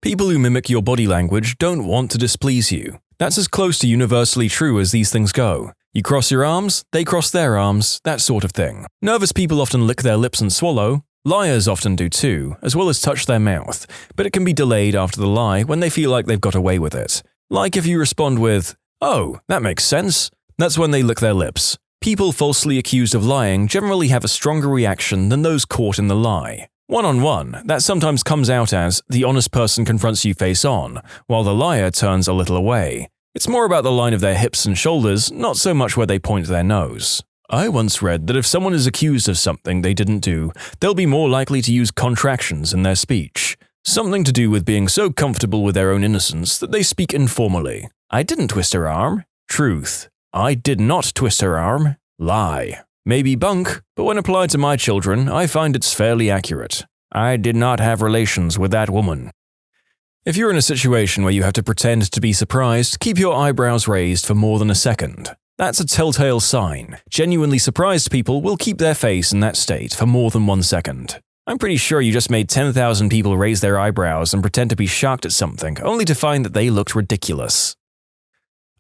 People who mimic your body language don't want to displease you. That's as close to universally true as these things go. You cross your arms, they cross their arms, that sort of thing. Nervous people often lick their lips and swallow. Liars often do too, as well as touch their mouth, but it can be delayed after the lie when they feel like they've got away with it. Like if you respond with, "Oh, that makes sense," that's when they lick their lips. People falsely accused of lying generally have a stronger reaction than those caught in the lie. One-on-one, that sometimes comes out as the honest person confronts you face-on, while the liar turns a little away. It's more about the line of their hips and shoulders, not so much where they point their nose. I once read that if someone is accused of something they didn't do, they'll be more likely to use contractions in their speech. Something to do with being so comfortable with their own innocence that they speak informally. "I didn't twist her arm." Truth. "I did not twist her arm." Lie. Maybe bunk, but when applied to my children, I find it's fairly accurate. "I did not have relations with that woman." If you're in a situation where you have to pretend to be surprised, keep your eyebrows raised for more than a second. That's a telltale sign. Genuinely surprised people will keep their face in that state for more than 1 second. I'm pretty sure you just made 10,000 people raise their eyebrows and pretend to be shocked at something, only to find that they looked ridiculous.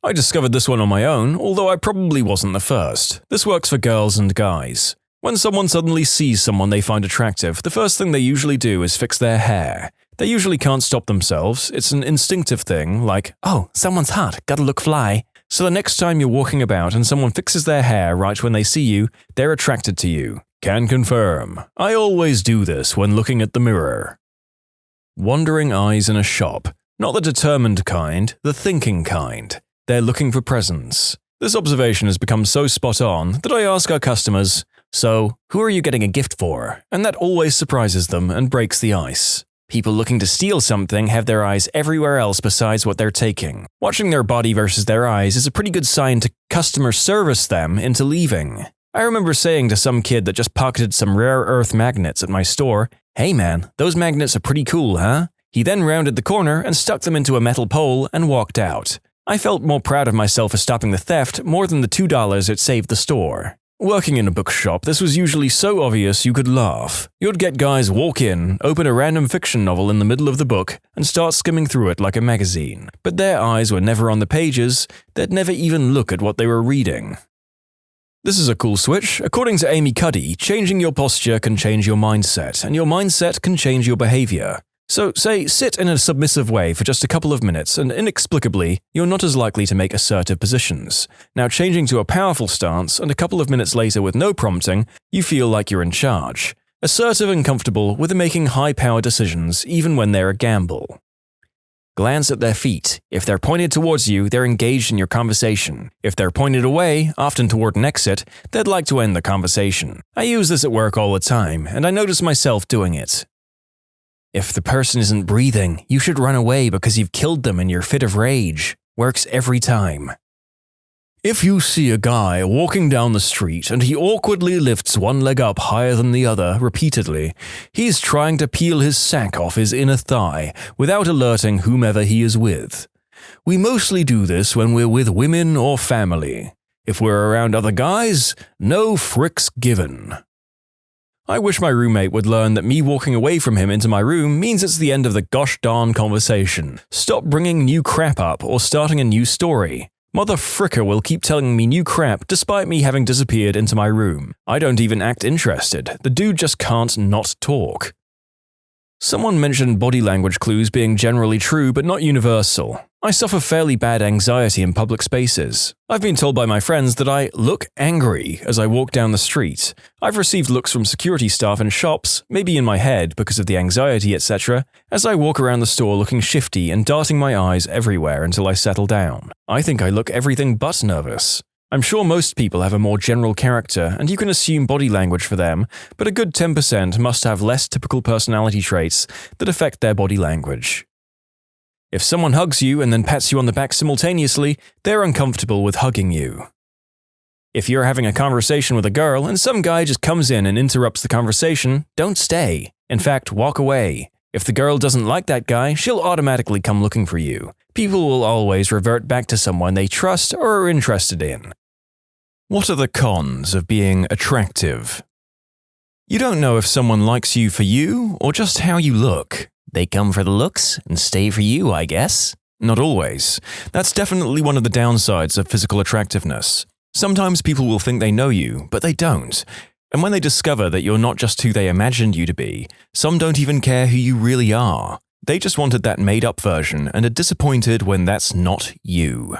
I discovered this one on my own, although I probably wasn't the first. This works for girls and guys. When someone suddenly sees someone they find attractive, the first thing they usually do is fix their hair. They usually can't stop themselves, it's an instinctive thing, like, "Oh, someone's hot, gotta look fly." So the next time you're walking about and someone fixes their hair right when they see you, they're attracted to you. Can confirm. I always do this when looking at the mirror. Wandering eyes in a shop. Not the determined kind, the thinking kind. They're looking for presents. This observation has become so spot on that I ask our customers, "So, who are you getting a gift for?" And that always surprises them and breaks the ice. People looking to steal something have their eyes everywhere else besides what they're taking. Watching their body versus their eyes is a pretty good sign to customer service them into leaving. I remember saying to some kid that just pocketed some rare earth magnets at my store, "Hey man, those magnets are pretty cool, huh?" He then rounded the corner and stuck them into a metal pole and walked out. I felt more proud of myself for stopping the theft more than the $2 it saved the store. Working in a bookshop, this was usually so obvious you could laugh. You'd get guys walk in, open a random fiction novel in the middle of the book, and start skimming through it like a magazine. But their eyes were never on the pages, they'd never even look at what they were reading. This is a cool switch. According to AmITheA, changing your posture can change your mindset, and your mindset can change your behavior. So, say, sit in a submissive way for just a couple of minutes, and inexplicably, you're not as likely to make assertive positions. Now, changing to a powerful stance, and a couple of minutes later with no prompting, you feel like you're in charge. Assertive and comfortable with making high-power decisions, even when they're a gamble. Glance at their feet. If they're pointed towards you, they're engaged in your conversation. If they're pointed away, often toward an exit, they'd like to end the conversation. I use this at work all the time, and I notice myself doing it. If the person isn't breathing, you should run away because you've killed them in your fit of rage. Works every time. If you see a guy walking down the street and he awkwardly lifts one leg up higher than the other repeatedly, he's trying to peel his sack off his inner thigh without alerting whomever he is with. We mostly do this when we're with women or family. If we're around other guys, no fricks given. I wish my roommate would learn that me walking away from him into my room means it's the end of the gosh darn conversation. Stop bringing new crap up or starting a new story. Mother fricker will keep telling me new crap despite me having disappeared into my room. I don't even act interested. The dude just can't not talk. Someone mentioned body language clues being generally true but not universal. I suffer fairly bad anxiety in public spaces. I've been told by my friends that I look angry as I walk down the street. I've received looks from security staff in shops, maybe in my head because of the anxiety, etc., as I walk around the store looking shifty and darting my eyes everywhere until I settle down. I think I look everything but nervous. I'm sure most people have a more general character, and you can assume body language for them, but a good 10% must have less typical personality traits that affect their body language. If someone hugs you and then pats you on the back simultaneously, they're uncomfortable with hugging you. If you're having a conversation with a girl and some guy just comes in and interrupts the conversation, don't stay. In fact, walk away. If the girl doesn't like that guy, she'll automatically come looking for you. People will always revert back to someone they trust or are interested in. What are the cons of being attractive? You don't know if someone likes you for you or just how you look. They come for the looks and stay for you, I guess. Not always. That's definitely one of the downsides of physical attractiveness. Sometimes people will think they know you, but they don't. And when they discover that you're not just who they imagined you to be, some don't even care who you really are. They just wanted that made-up version and are disappointed when that's not you.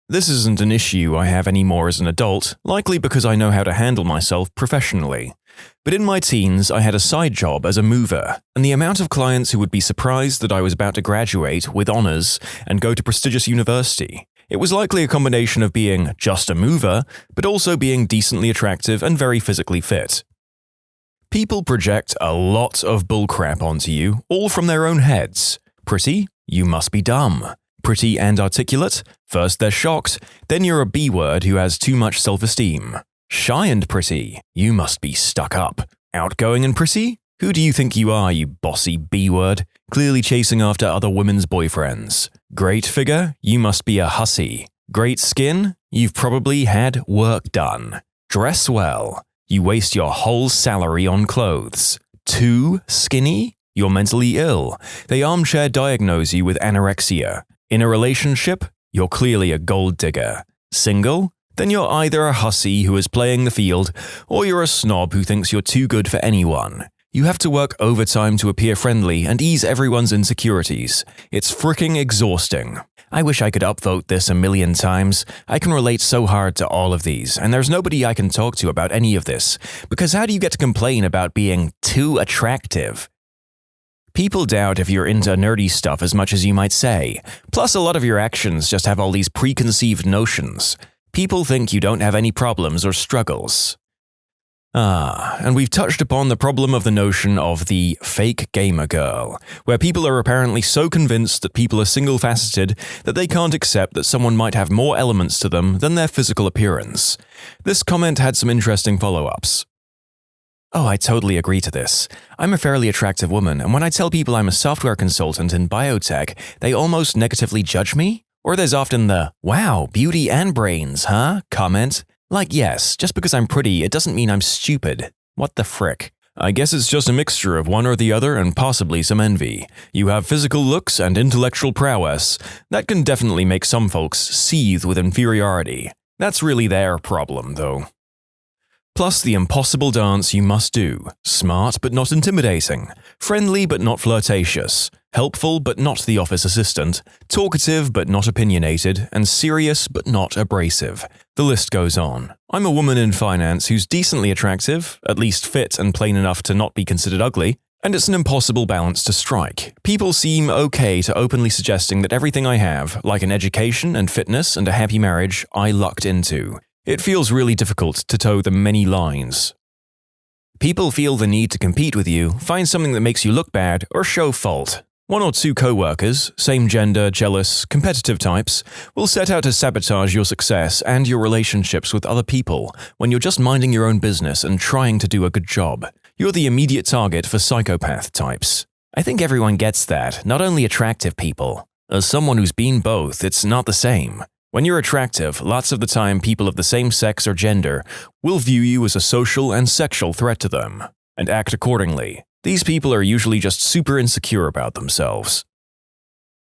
This isn't an issue I have anymore as an adult, likely because I know how to handle myself professionally. But in my teens, I had a side job as a mover, and the amount of clients who would be surprised that I was about to graduate with honors and go to prestigious university. It was likely a combination of being just a mover, but also being decently attractive and very physically fit. People project a lot of bullcrap onto you, all from their own heads. Pretty? You must be dumb. Pretty and articulate? First they're shocked, then you're a B-word who has too much self-esteem. Shy and pretty? You must be stuck up. Outgoing and pretty? Who do you think you are, you bossy B-word, clearly chasing after other women's boyfriends? Great figure? You must be a hussy. Great skin? You've probably had work done. Dress well? You waste your whole salary on clothes. Too skinny? You're mentally ill. They armchair diagnose you with anorexia. In a relationship? You're clearly a gold digger. Single? Then you're either a hussy who is playing the field, or you're a snob who thinks you're too good for anyone. You have to work overtime to appear friendly and ease everyone's insecurities. It's fricking exhausting. I wish I could upvote this a million times. I can relate so hard to all of these, and there's nobody I can talk to about any of this, because how do you get to complain about being too attractive? People doubt if you're into nerdy stuff as much as you might say. Plus, a lot of your actions just have all these preconceived notions. People think you don't have any problems or struggles. And we've touched upon the problem of the notion of the fake gamer girl, where people are apparently so convinced that people are single-faceted that they can't accept that someone might have more elements to them than their physical appearance. This comment had some interesting follow-ups. Oh, I totally agree to this. I'm a fairly attractive woman, and when I tell people I'm a software consultant in biotech, they almost negatively judge me. Or there's often the, wow, beauty and brains, huh? comment. Like, yes, just because I'm pretty, it doesn't mean I'm stupid. What the frick? I guess it's just a mixture of one or the other and possibly some envy. You have physical looks and intellectual prowess. That can definitely make some folks seethe with inferiority. That's really their problem, though. Plus the impossible dance you must do. Smart but not intimidating. Friendly but not flirtatious. Helpful but not the office assistant. Talkative but not opinionated. And serious but not abrasive. The list goes on. I'm a woman in finance who's decently attractive, at least fit and plain enough to not be considered ugly, and it's an impossible balance to strike. People seem okay to openly suggesting that everything I have, like an education and fitness and a happy marriage, I lucked into. It feels really difficult to toe the many lines. People feel the need to compete with you, find something that makes you look bad, or show fault. One or two co-workers, same gender, jealous, competitive types, will set out to sabotage your success and your relationships with other people when you're just minding your own business and trying to do a good job. You're the immediate target for psychopath types. I think everyone gets that, not only attractive people. As someone who's been both, it's not the same. When you're attractive, lots of the time people of the same sex or gender will view you as a social and sexual threat to them, and act accordingly. These people are usually just super insecure about themselves.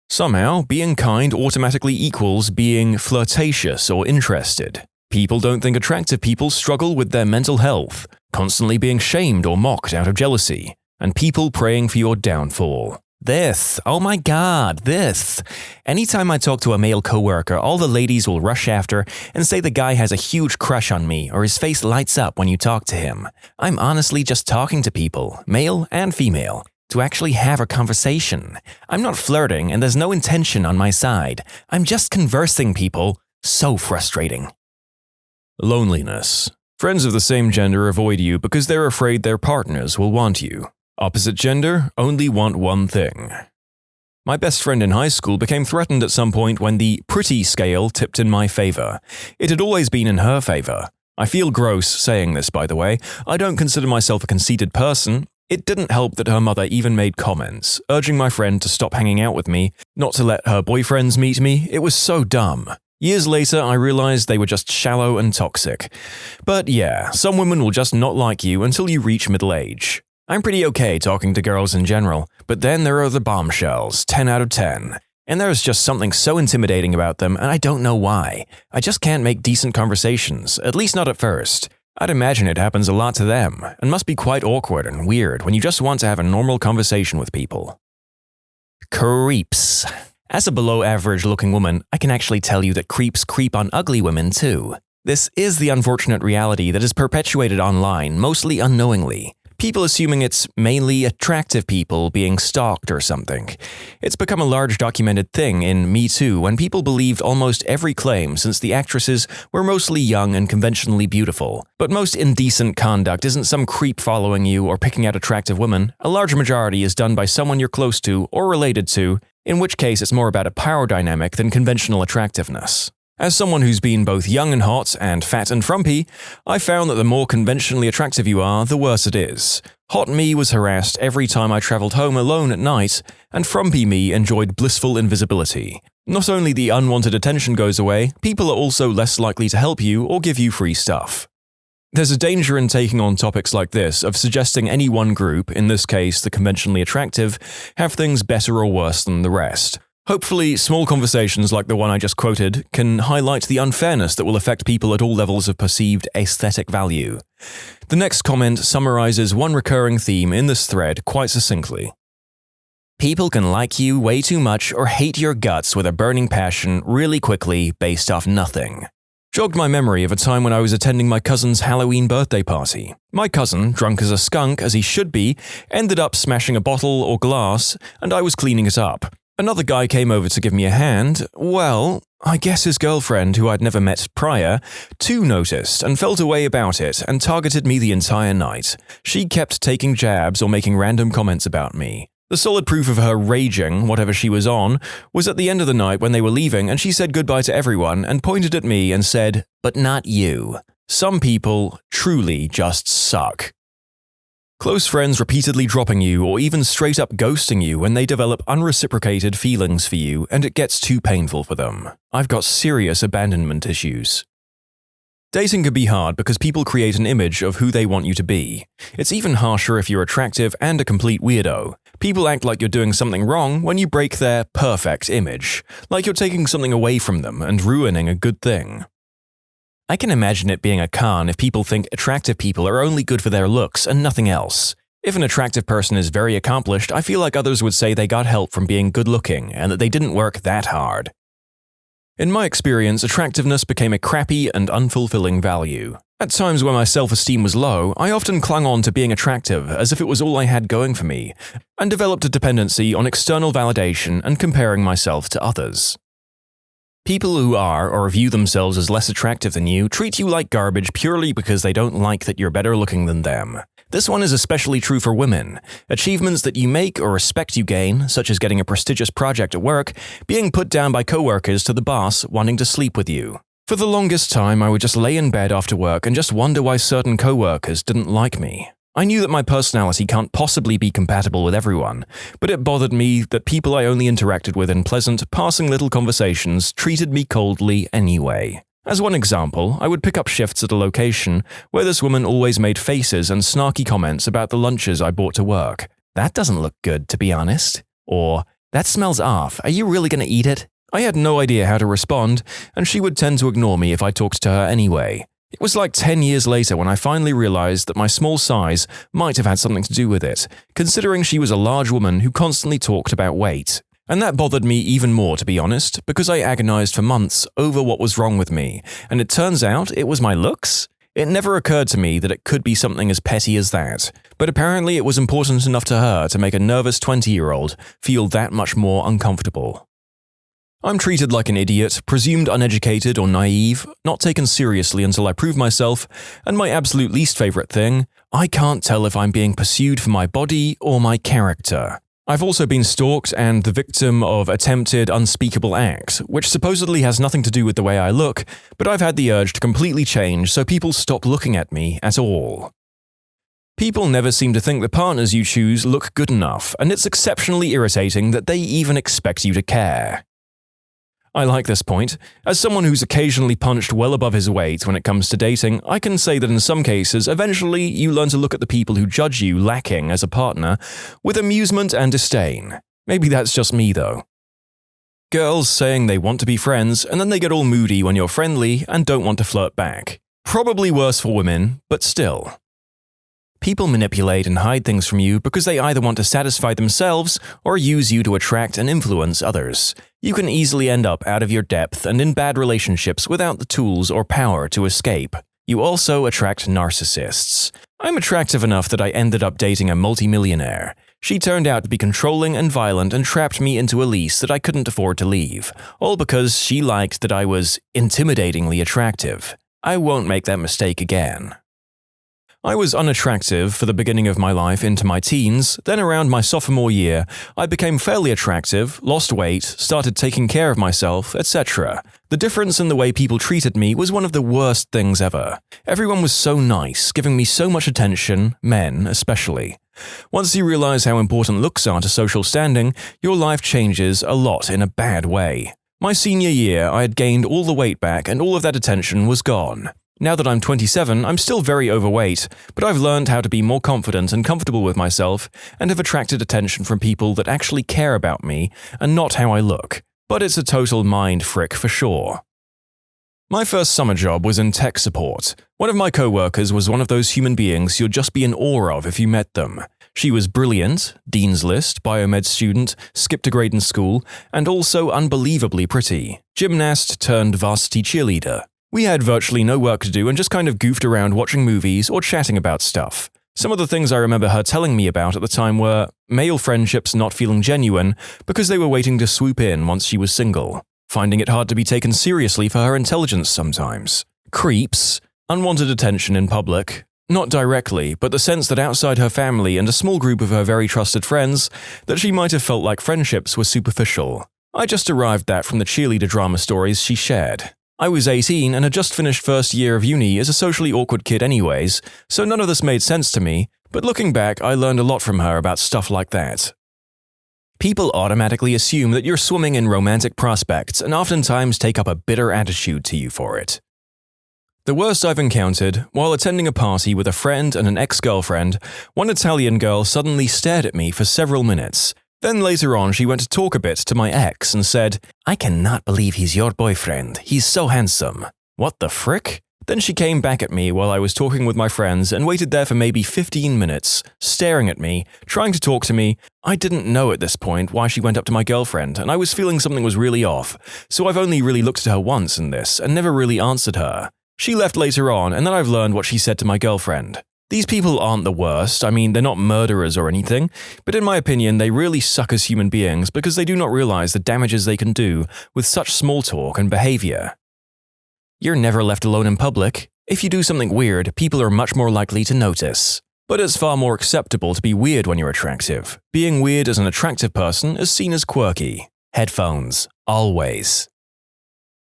Somehow, being kind automatically equals being flirtatious or interested. People don't think attractive people struggle with their mental health, constantly being shamed or mocked out of jealousy, and people praying for your downfall. Oh my god, this. Anytime I talk to a male coworker, all the ladies will rush after and say the guy has a huge crush on me or his face lights up when you talk to him. I'm honestly just talking to people, male and female, to actually have a conversation. I'm not flirting and there's no intention on my side. I'm just conversing, people. So frustrating. Loneliness. Friends of the same gender avoid you because they're afraid their partners will want you. Opposite gender only want one thing. My best friend in high school became threatened at some point when the pretty scale tipped in my favor. It had always been in her favor. I feel gross saying this, by the way. I don't consider myself a conceited person. It didn't help that her mother even made comments, urging my friend to stop hanging out with me, not to let her boyfriends meet me. It was so dumb. Years later, I realized they were just shallow and toxic. But yeah, some women will just not like you until you reach middle age. I'm pretty okay talking to girls in general, but then there are the bombshells, 10 out of 10. And there's just something so intimidating about them, and I don't know why. I just can't make decent conversations, at least not at first. I'd imagine it happens a lot to them, and must be quite awkward and weird when you just want to have a normal conversation with people. Creeps. As a below-average looking woman, I can actually tell you that creeps creep on ugly women too. This is the unfortunate reality that is perpetuated online, mostly unknowingly. People assuming it's mainly attractive people being stalked or something. It's become a large documented thing in Me Too when people believed almost every claim since the actresses were mostly young and conventionally beautiful. But most indecent conduct isn't some creep following you or picking out attractive women. A large majority is done by someone you're close to or related to, in which case it's more about a power dynamic than conventional attractiveness. As someone who's been both young and hot and fat and frumpy, I found that the more conventionally attractive you are, the worse it is. Hot me was harassed every time I traveled home alone at night, and frumpy me enjoyed blissful invisibility. Not only the unwanted attention goes away, people are also less likely to help you or give you free stuff. There's a danger in taking on topics like this of suggesting any one group, in this case the conventionally attractive, have things better or worse than the rest. Hopefully, small conversations like the one I just quoted can highlight the unfairness that will affect people at all levels of perceived aesthetic value. The next comment summarizes one recurring theme in this thread quite succinctly. People can like you way too much or hate your guts with a burning passion really quickly based off nothing. Jogged my memory of a time when I was attending my cousin's Halloween birthday party. My cousin, drunk as a skunk as he should be, ended up smashing a bottle or glass, and I was cleaning it up. Another guy came over to give me a hand. Well, I guess his girlfriend, who I'd never met prior, too noticed and felt a way about it and targeted me the entire night. She kept taking jabs or making random comments about me. The solid proof of her raging, whatever she was on, was at the end of the night when they were leaving and she said goodbye to everyone and pointed at me and said, "But not you. Some people truly just suck." Close friends repeatedly dropping you or even straight up ghosting you when they develop unreciprocated feelings for you and it gets too painful for them. I've got serious abandonment issues. Dating can be hard because people create an image of who they want you to be. It's even harsher if you're attractive and a complete weirdo. People act like you're doing something wrong when you break their perfect image, like you're taking something away from them and ruining a good thing. I can imagine it being a con if people think attractive people are only good for their looks and nothing else. If an attractive person is very accomplished, I feel like others would say they got help from being good-looking and that they didn't work that hard. In my experience, attractiveness became a crappy and unfulfilling value. At times when my self-esteem was low, I often clung on to being attractive as if it was all I had going for me, and developed a dependency on external validation and comparing myself to others. People who are or view themselves as less attractive than you treat you like garbage purely because they don't like that you're better looking than them. This one is especially true for women. Achievements that you make or respect you gain, such as getting a prestigious project at work, being put down by coworkers to the boss wanting to sleep with you. For the longest time, I would just lay in bed after work and just wonder why certain coworkers didn't like me. I knew that my personality can't possibly be compatible with everyone, but it bothered me that people I only interacted with in pleasant, passing little conversations treated me coldly anyway. As one example, I would pick up shifts at a location where this woman always made faces and snarky comments about the lunches I brought to work. "That doesn't look good, to be honest." Or, "That smells off, are you really going to eat it?" I had no idea how to respond, and she would tend to ignore me if I talked to her anyway. It was like 10 years later when I finally realized that my small size might have had something to do with it, considering she was a large woman who constantly talked about weight. And that bothered me even more, to be honest, because I agonized for months over what was wrong with me, and it turns out it was my looks? It never occurred to me that it could be something as petty as that, but apparently it was important enough to her to make a nervous 20-year-old feel that much more uncomfortable. I'm treated like an idiot, presumed uneducated or naive, not taken seriously until I prove myself, and my absolute least favorite thing, I can't tell if I'm being pursued for my body or my character. I've also been stalked and the victim of attempted unspeakable act, which supposedly has nothing to do with the way I look, but I've had the urge to completely change so people stop looking at me at all. People never seem to think the partners you choose look good enough, and it's exceptionally irritating that they even expect you to care. I like this point. As someone who's occasionally punched well above his weight when it comes to dating, I can say that in some cases, eventually you learn to look at the people who judge you lacking as a partner with amusement and disdain. Maybe that's just me, though. Girls saying they want to be friends, and then they get all moody when you're friendly and don't want to flirt back. Probably worse for women, but still. People manipulate and hide things from you because they either want to satisfy themselves or use you to attract and influence others. You can easily end up out of your depth and in bad relationships without the tools or power to escape. You also attract narcissists. I'm attractive enough that I ended up dating a multimillionaire. She turned out to be controlling and violent and trapped me into a lease that I couldn't afford to leave, all because she liked that I was intimidatingly attractive. I won't make that mistake again. I was unattractive for the beginning of my life into my teens, then around my sophomore year, I became fairly attractive, lost weight, started taking care of myself, etc. The difference in the way people treated me was one of the worst things ever. Everyone was so nice, giving me so much attention, men especially. Once you realize how important looks are to social standing, your life changes a lot in a bad way. My senior year, I had gained all the weight back and all of that attention was gone. Now that I'm 27, I'm still very overweight, but I've learned how to be more confident and comfortable with myself and have attracted attention from people that actually care about me and not how I look. But it's a total mind frick for sure. My first summer job was in tech support. One of my coworkers was one of those human beings you'd just be in awe of if you met them. She was brilliant, Dean's List, biomed student, skipped a grade in school, and also unbelievably pretty. Gymnast turned varsity cheerleader. We had virtually no work to do and just kind of goofed around watching movies or chatting about stuff. Some of the things I remember her telling me about at the time were male friendships not feeling genuine because they were waiting to swoop in once she was single, finding it hard to be taken seriously for her intelligence sometimes, creeps, unwanted attention in public, not directly, but the sense that outside her family and a small group of her very trusted friends, that she might have felt like friendships were superficial. I just derived that from the cheerleader drama stories she shared. I was 18 and had just finished first year of uni as a socially awkward kid anyways, so none of this made sense to me, but looking back, I learned a lot from her about stuff like that. People automatically assume that you're swimming in romantic prospects and oftentimes take up a bitter attitude to you for it. The worst I've encountered, while attending a party with a friend and an ex-girlfriend, one Italian girl suddenly stared at me for several minutes. Then later on she went to talk a bit to my ex and said, "I cannot believe he's your boyfriend. He's so handsome." What the frick? Then she came back at me while I was talking with my friends and waited there for maybe 15 minutes, staring at me, trying to talk to me. I didn't know at this point why she went up to my girlfriend, and I was feeling something was really off, so I've only really looked at her once in this and never really answered her. She left later on, and then I've learned what she said to my girlfriend. These people aren't the worst, I mean, they're not murderers or anything, but in my opinion, they really suck as human beings because they do not realize the damages they can do with such small talk and behavior. You're never left alone in public. If you do something weird, people are much more likely to notice. But it's far more acceptable to be weird when you're attractive. Being weird as an attractive person is seen as quirky. Headphones. Always.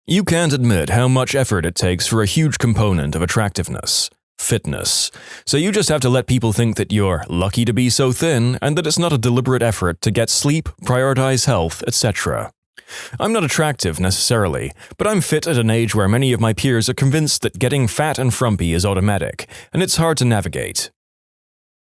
You can't admit how much effort it takes for a huge component of attractiveness. Fitness. So you just have to let people think that you're lucky to be so thin and that it's not a deliberate effort to get sleep, prioritize health, etc. I'm not attractive necessarily, but I'm fit at an age where many of my peers are convinced that getting fat and frumpy is automatic, and it's hard to navigate.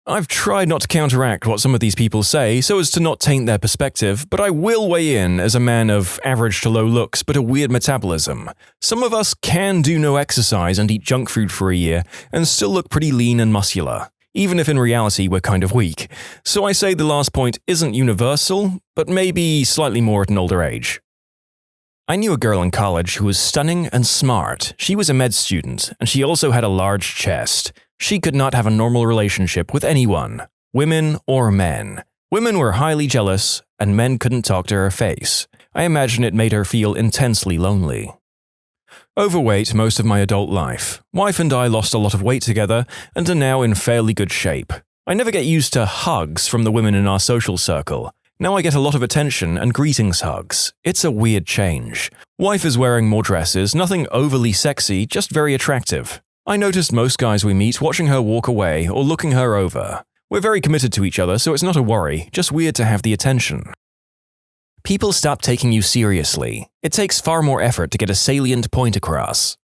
I've tried not to counteract what some of these people say so as to not taint their perspective, but I will weigh in as a man of average to low looks but a weird metabolism. Some of us can do no exercise and eat junk food for a year and still look pretty lean and muscular, even if in reality we're kind of weak. So I say the last point isn't universal, but maybe slightly more at an older age. I knew a girl in college who was stunning and smart. She was a med student, and she also had a large chest. She could not have a normal relationship with anyone, women or men. Women were highly jealous, and men couldn't talk to her face. I imagine it made her feel intensely lonely. Overweight most of my adult life. Wife and I lost a lot of weight together and are now in fairly good shape. I never get used to hugs from the women in our social circle. Now I get a lot of attention and greetings hugs. It's a weird change. Wife is wearing more dresses, nothing overly sexy, just very attractive. I noticed most guys we meet watching her walk away or looking her over. We're very committed to each other, so it's not a worry, just weird to have the attention. People stop taking you seriously. It takes far more effort to get a salient point across.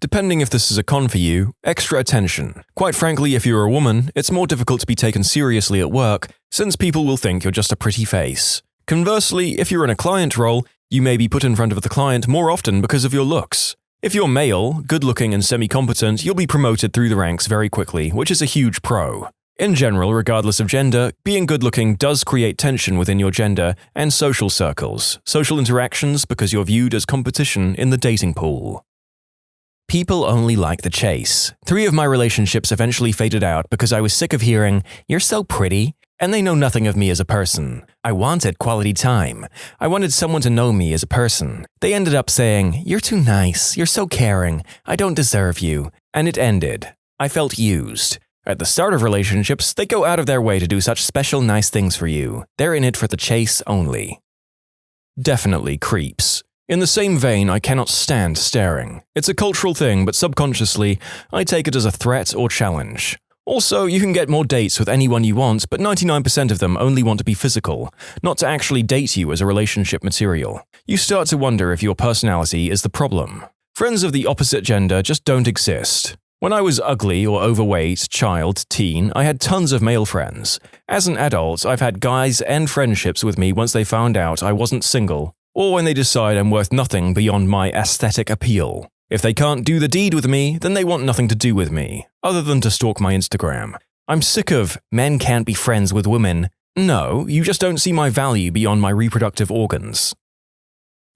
Depending if this is a con for you, extra attention. Quite frankly, if you're a woman, it's more difficult to be taken seriously at work, since people will think you're just a pretty face. Conversely, if you're in a client role, you may be put in front of the client more often because of your looks. If you're male, good-looking and semi-competent, you'll be promoted through the ranks very quickly, which is a huge pro. In general, regardless of gender, being good-looking does create tension within your gender and social circles, social interactions because you're viewed as competition in the dating pool. People only like the chase. 3 of my relationships eventually faded out because I was sick of hearing, "You're so pretty," and they know nothing of me as a person. I wanted quality time. I wanted someone to know me as a person. They ended up saying, "You're too nice, you're so caring, I don't deserve you," and it ended. I felt used. At the start of relationships, they go out of their way to do such special nice things for you. They're in it for the chase only. Definitely creeps. In the same vein, I cannot stand staring. It's a cultural thing, but subconsciously, I take it as a threat or challenge. Also, you can get more dates with anyone you want, but 99% of them only want to be physical, not to actually date you as a relationship material. You start to wonder if your personality is the problem. Friends of the opposite gender just don't exist. When I was ugly or overweight, child, teen, I had tons of male friends. As an adult, I've had guys end friendships with me once they found out I wasn't single, or when they decide I'm worth nothing beyond my aesthetic appeal. If they can't do the deed with me, then they want nothing to do with me, other than to stalk my Instagram. I'm sick of, men can't be friends with women. No, you just don't see my value beyond my reproductive organs.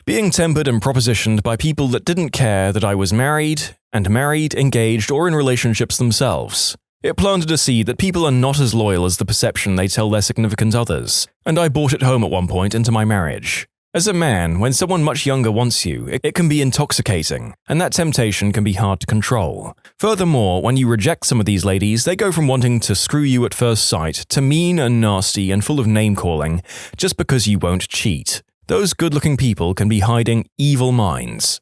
Being tempered and propositioned by people that didn't care that I was married, engaged, or in relationships themselves. It planted a seed that people are not as loyal as the perception they tell their significant others, and I brought it home at one point into my marriage. As a man, when someone much younger wants you, it can be intoxicating, and that temptation can be hard to control. Furthermore, when you reject some of these ladies, they go from wanting to screw you at first sight to mean and nasty and full of name-calling just because you won't cheat. Those good-looking people can be hiding evil minds.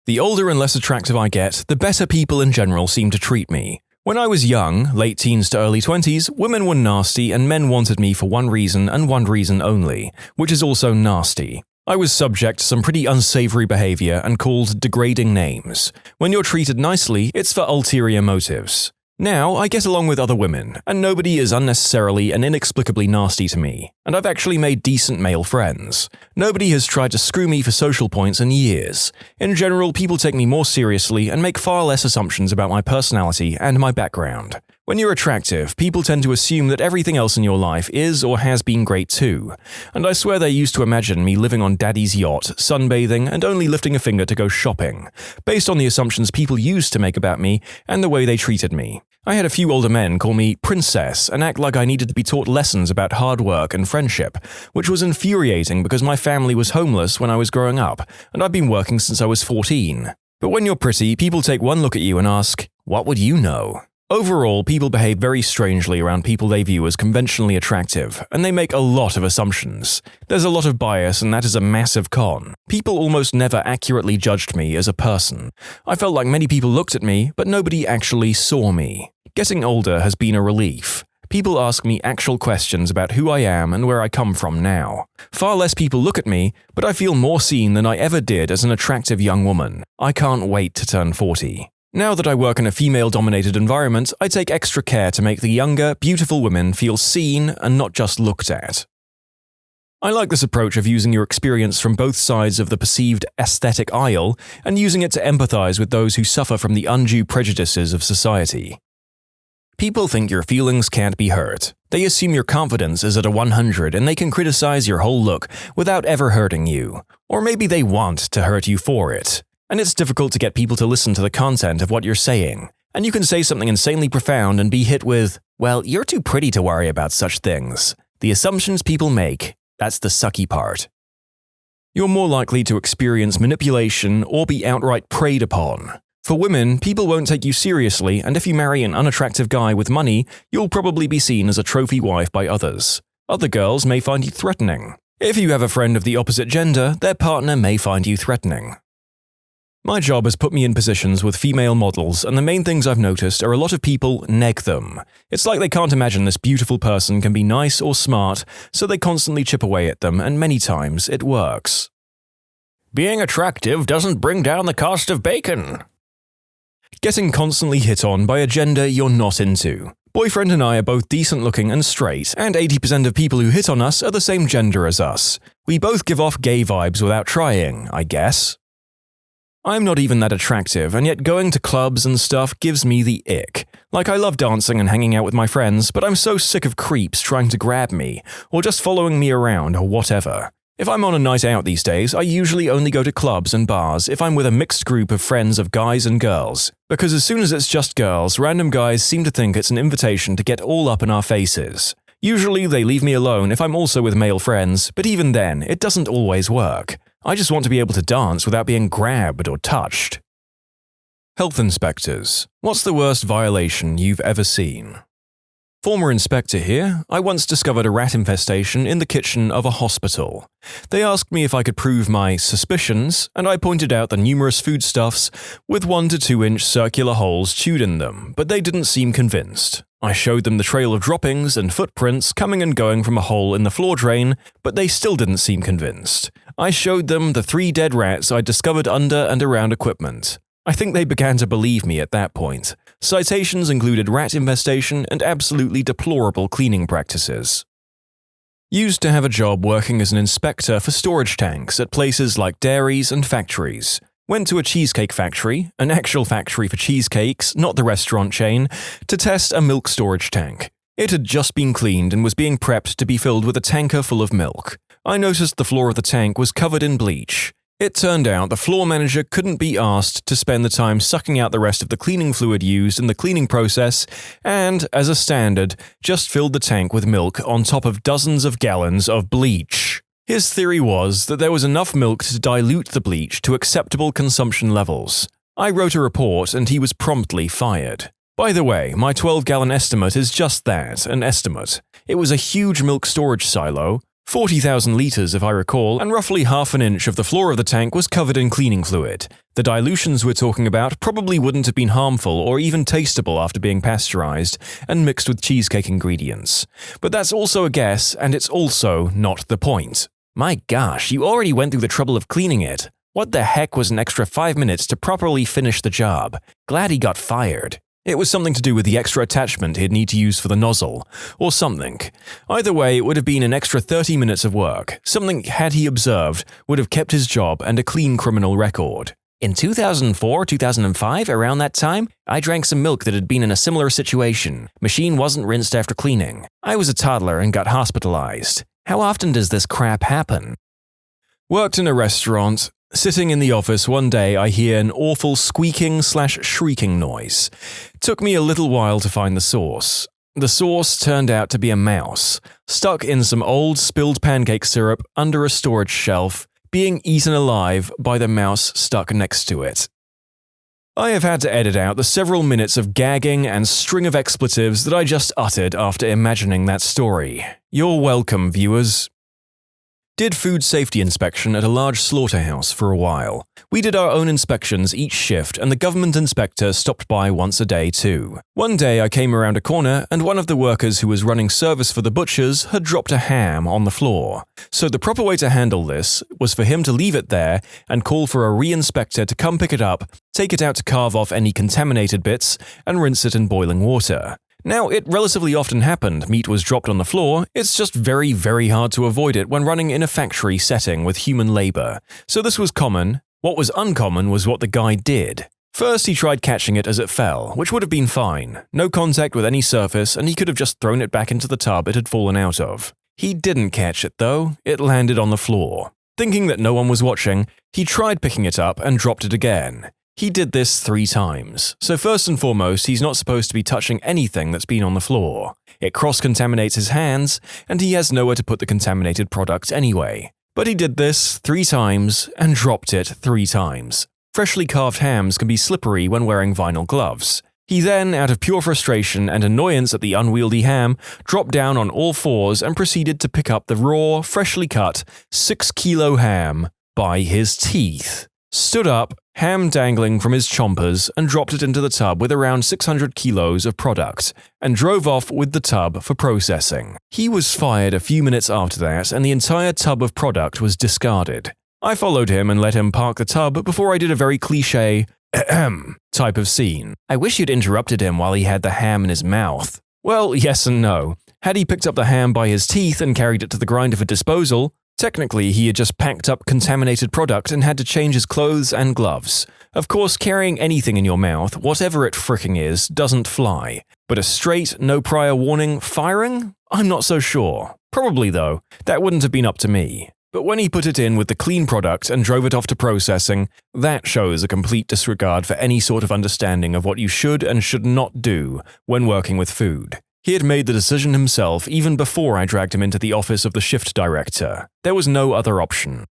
The older and less attractive I get, the better people in general seem to treat me. When I was young, late teens to early 20s, women were nasty and men wanted me for one reason and one reason only, which is also nasty. I was subject to some pretty unsavory behavior and called degrading names. When you're treated nicely, it's for ulterior motives. Now, I get along with other women, and nobody is unnecessarily and inexplicably nasty to me, and I've actually made decent male friends. Nobody has tried to screw me for social points in years. In general, people take me more seriously and make far less assumptions about my personality and my background. When you're attractive, people tend to assume that everything else in your life is or has been great too. And I swear they used to imagine me living on daddy's yacht, sunbathing, and only lifting a finger to go shopping, based on the assumptions people used to make about me and the way they treated me. I had a few older men call me princess and act like I needed to be taught lessons about hard work and friendship, which was infuriating because my family was homeless when I was growing up, and I've been working since I was 14. But when you're pretty, people take one look at you and ask, "What would you know?" Overall, people behave very strangely around people they view as conventionally attractive, and they make a lot of assumptions. There's a lot of bias, and that is a massive con. People almost never accurately judged me as a person. I felt like many people looked at me, but nobody actually saw me. Getting older has been a relief. People ask me actual questions about who I am and where I come from now. Far less people look at me, but I feel more seen than I ever did as an attractive young woman. I can't wait to turn 40. Now that I work in a female-dominated environment, I take extra care to make the younger, beautiful women feel seen and not just looked at. I like this approach of using your experience from both sides of the perceived aesthetic aisle and using it to empathize with those who suffer from the undue prejudices of society. People think your feelings can't be hurt. They assume your confidence is at a 100 and they can criticize your whole look without ever hurting you. Or maybe they want to hurt you for it. And it's difficult to get people to listen to the content of what you're saying. And you can say something insanely profound and be hit with, "Well, you're too pretty to worry about such things." The assumptions people make, that's the sucky part. You're more likely to experience manipulation or be outright preyed upon. For women, people won't take you seriously, and if you marry an unattractive guy with money, you'll probably be seen as a trophy wife by others. Other girls may find you threatening. If you have a friend of the opposite gender, their partner may find you threatening. My job has put me in positions with female models, and the main things I've noticed are a lot of people neg them. It's like they can't imagine this beautiful person can be nice or smart, so they constantly chip away at them, and many times it works. Being attractive doesn't bring down the cost of bacon. Getting constantly hit on by a gender you're not into. Boyfriend and I are both decent looking and straight, and 80% of people who hit on us are the same gender as us. We both give off gay vibes without trying, I guess. I'm not even that attractive, and yet going to clubs and stuff gives me the ick. Like, I love dancing and hanging out with my friends, but I'm so sick of creeps trying to grab me, or just following me around or whatever. If I'm on a night out these days, I usually only go to clubs and bars if I'm with a mixed group of friends of guys and girls, because as soon as it's just girls, random guys seem to think it's an invitation to get all up in our faces. Usually they leave me alone if I'm also with male friends, but even then, it doesn't always work. I just want to be able to dance without being grabbed or touched. Health inspectors. What's the worst violation you've ever seen? Former inspector here. I once discovered a rat infestation in the kitchen of a hospital. They asked me if I could prove my suspicions, and I pointed out the numerous foodstuffs with 1 to 2 inch circular holes chewed in them, but they didn't seem convinced. I showed them the trail of droppings and footprints coming and going from a hole in the floor drain, but they still didn't seem convinced. I showed them the 3 dead rats I'd discovered under and around equipment. I think they began to believe me at that point. Citations included rat infestation and absolutely deplorable cleaning practices. Used to have a job working as an inspector for storage tanks at places like dairies and factories. Went to a cheesecake factory, an actual factory for cheesecakes, not the restaurant chain, to test a milk storage tank. It had just been cleaned and was being prepped to be filled with a tanker full of milk. I noticed the floor of the tank was covered in bleach. It turned out the floor manager couldn't be asked to spend the time sucking out the rest of the cleaning fluid used in the cleaning process and, as a standard, just filled the tank with milk on top of dozens of gallons of bleach. His theory was that there was enough milk to dilute the bleach to acceptable consumption levels. I wrote a report and he was promptly fired. By the way, my 12-gallon estimate is just that, an estimate. It was a huge milk storage silo, 40,000 litres if I recall, and roughly half an inch of the floor of the tank was covered in cleaning fluid. The dilutions we're talking about probably wouldn't have been harmful or even tasteable after being pasteurized and mixed with cheesecake ingredients. But that's also a guess, and it's also not the point. My gosh, you already went through the trouble of cleaning it. What the heck was an extra 5 minutes to properly finish the job? Glad he got fired. It was something to do with the extra attachment he'd need to use for the nozzle, or something. Either way, it would have been an extra 30 minutes of work. Something, had he observed, would have kept his job and a clean criminal record. In 2004, 2005, around that time, I drank some milk that had been in a similar situation. Machine wasn't rinsed after cleaning. I was a toddler and got hospitalized. How often does this crap happen? Worked in a restaurant. Sitting in the office one day, I hear an awful squeaking/shrieking noise. Took me a little while to find the source. The source turned out to be a mouse, stuck in some old spilled pancake syrup under a storage shelf, being eaten alive by the mouse stuck next to it. I have had to edit out the several minutes of gagging and string of expletives that I just uttered after imagining that story. You're welcome, viewers. Did food safety inspection at a large slaughterhouse for a while. We did our own inspections each shift, and the government inspector stopped by once a day too. One day I came around a corner and one of the workers who was running service for the butchers had dropped a ham on the floor. So the proper way to handle this was for him to leave it there and call for a re-inspector to come pick it up, take it out to carve off any contaminated bits, and rinse it in boiling water. Now, it relatively often happened meat was dropped on the floor, it's just very, very hard to avoid it when running in a factory setting with human labor. So this was common. What was uncommon was what the guy did. First, he tried catching it as it fell, which would have been fine. No contact with any surface, and he could have just thrown it back into the tub it had fallen out of. He didn't catch it though, it landed on the floor. Thinking that no one was watching, he tried picking it up and dropped it again. He did this 3 times, so first and foremost, he's not supposed to be touching anything that's been on the floor. It cross-contaminates his hands, and he has nowhere to put the contaminated product anyway. But he did this 3 times and dropped it 3 times. Freshly carved hams can be slippery when wearing vinyl gloves. He then, out of pure frustration and annoyance at the unwieldy ham, dropped down on all 4s and proceeded to pick up the raw, freshly cut, 6-kilo ham by his teeth. Stood up, ham dangling from his chompers, and dropped it into the tub with around 600 kilos of product, and drove off with the tub for processing. He was fired a few minutes after that, and the entire tub of product was discarded. I followed him and let him park the tub before I did a very cliché type of scene. I wish you'd interrupted him while he had the ham in his mouth. Well, yes and no. Had he picked up the ham by his teeth and carried it to the grinder for disposal, technically he had just packed up contaminated product and had to change his clothes and gloves. Of course, carrying anything in your mouth, whatever it fricking is, doesn't fly. But a straight, no prior warning firing? I'm not so sure. Probably though, that wouldn't have been up to me. But when he put it in with the clean product and drove it off to processing, that shows a complete disregard for any sort of understanding of what you should and should not do when working with food. He had made the decision himself even before I dragged him into the office of the shift director. There was no other option.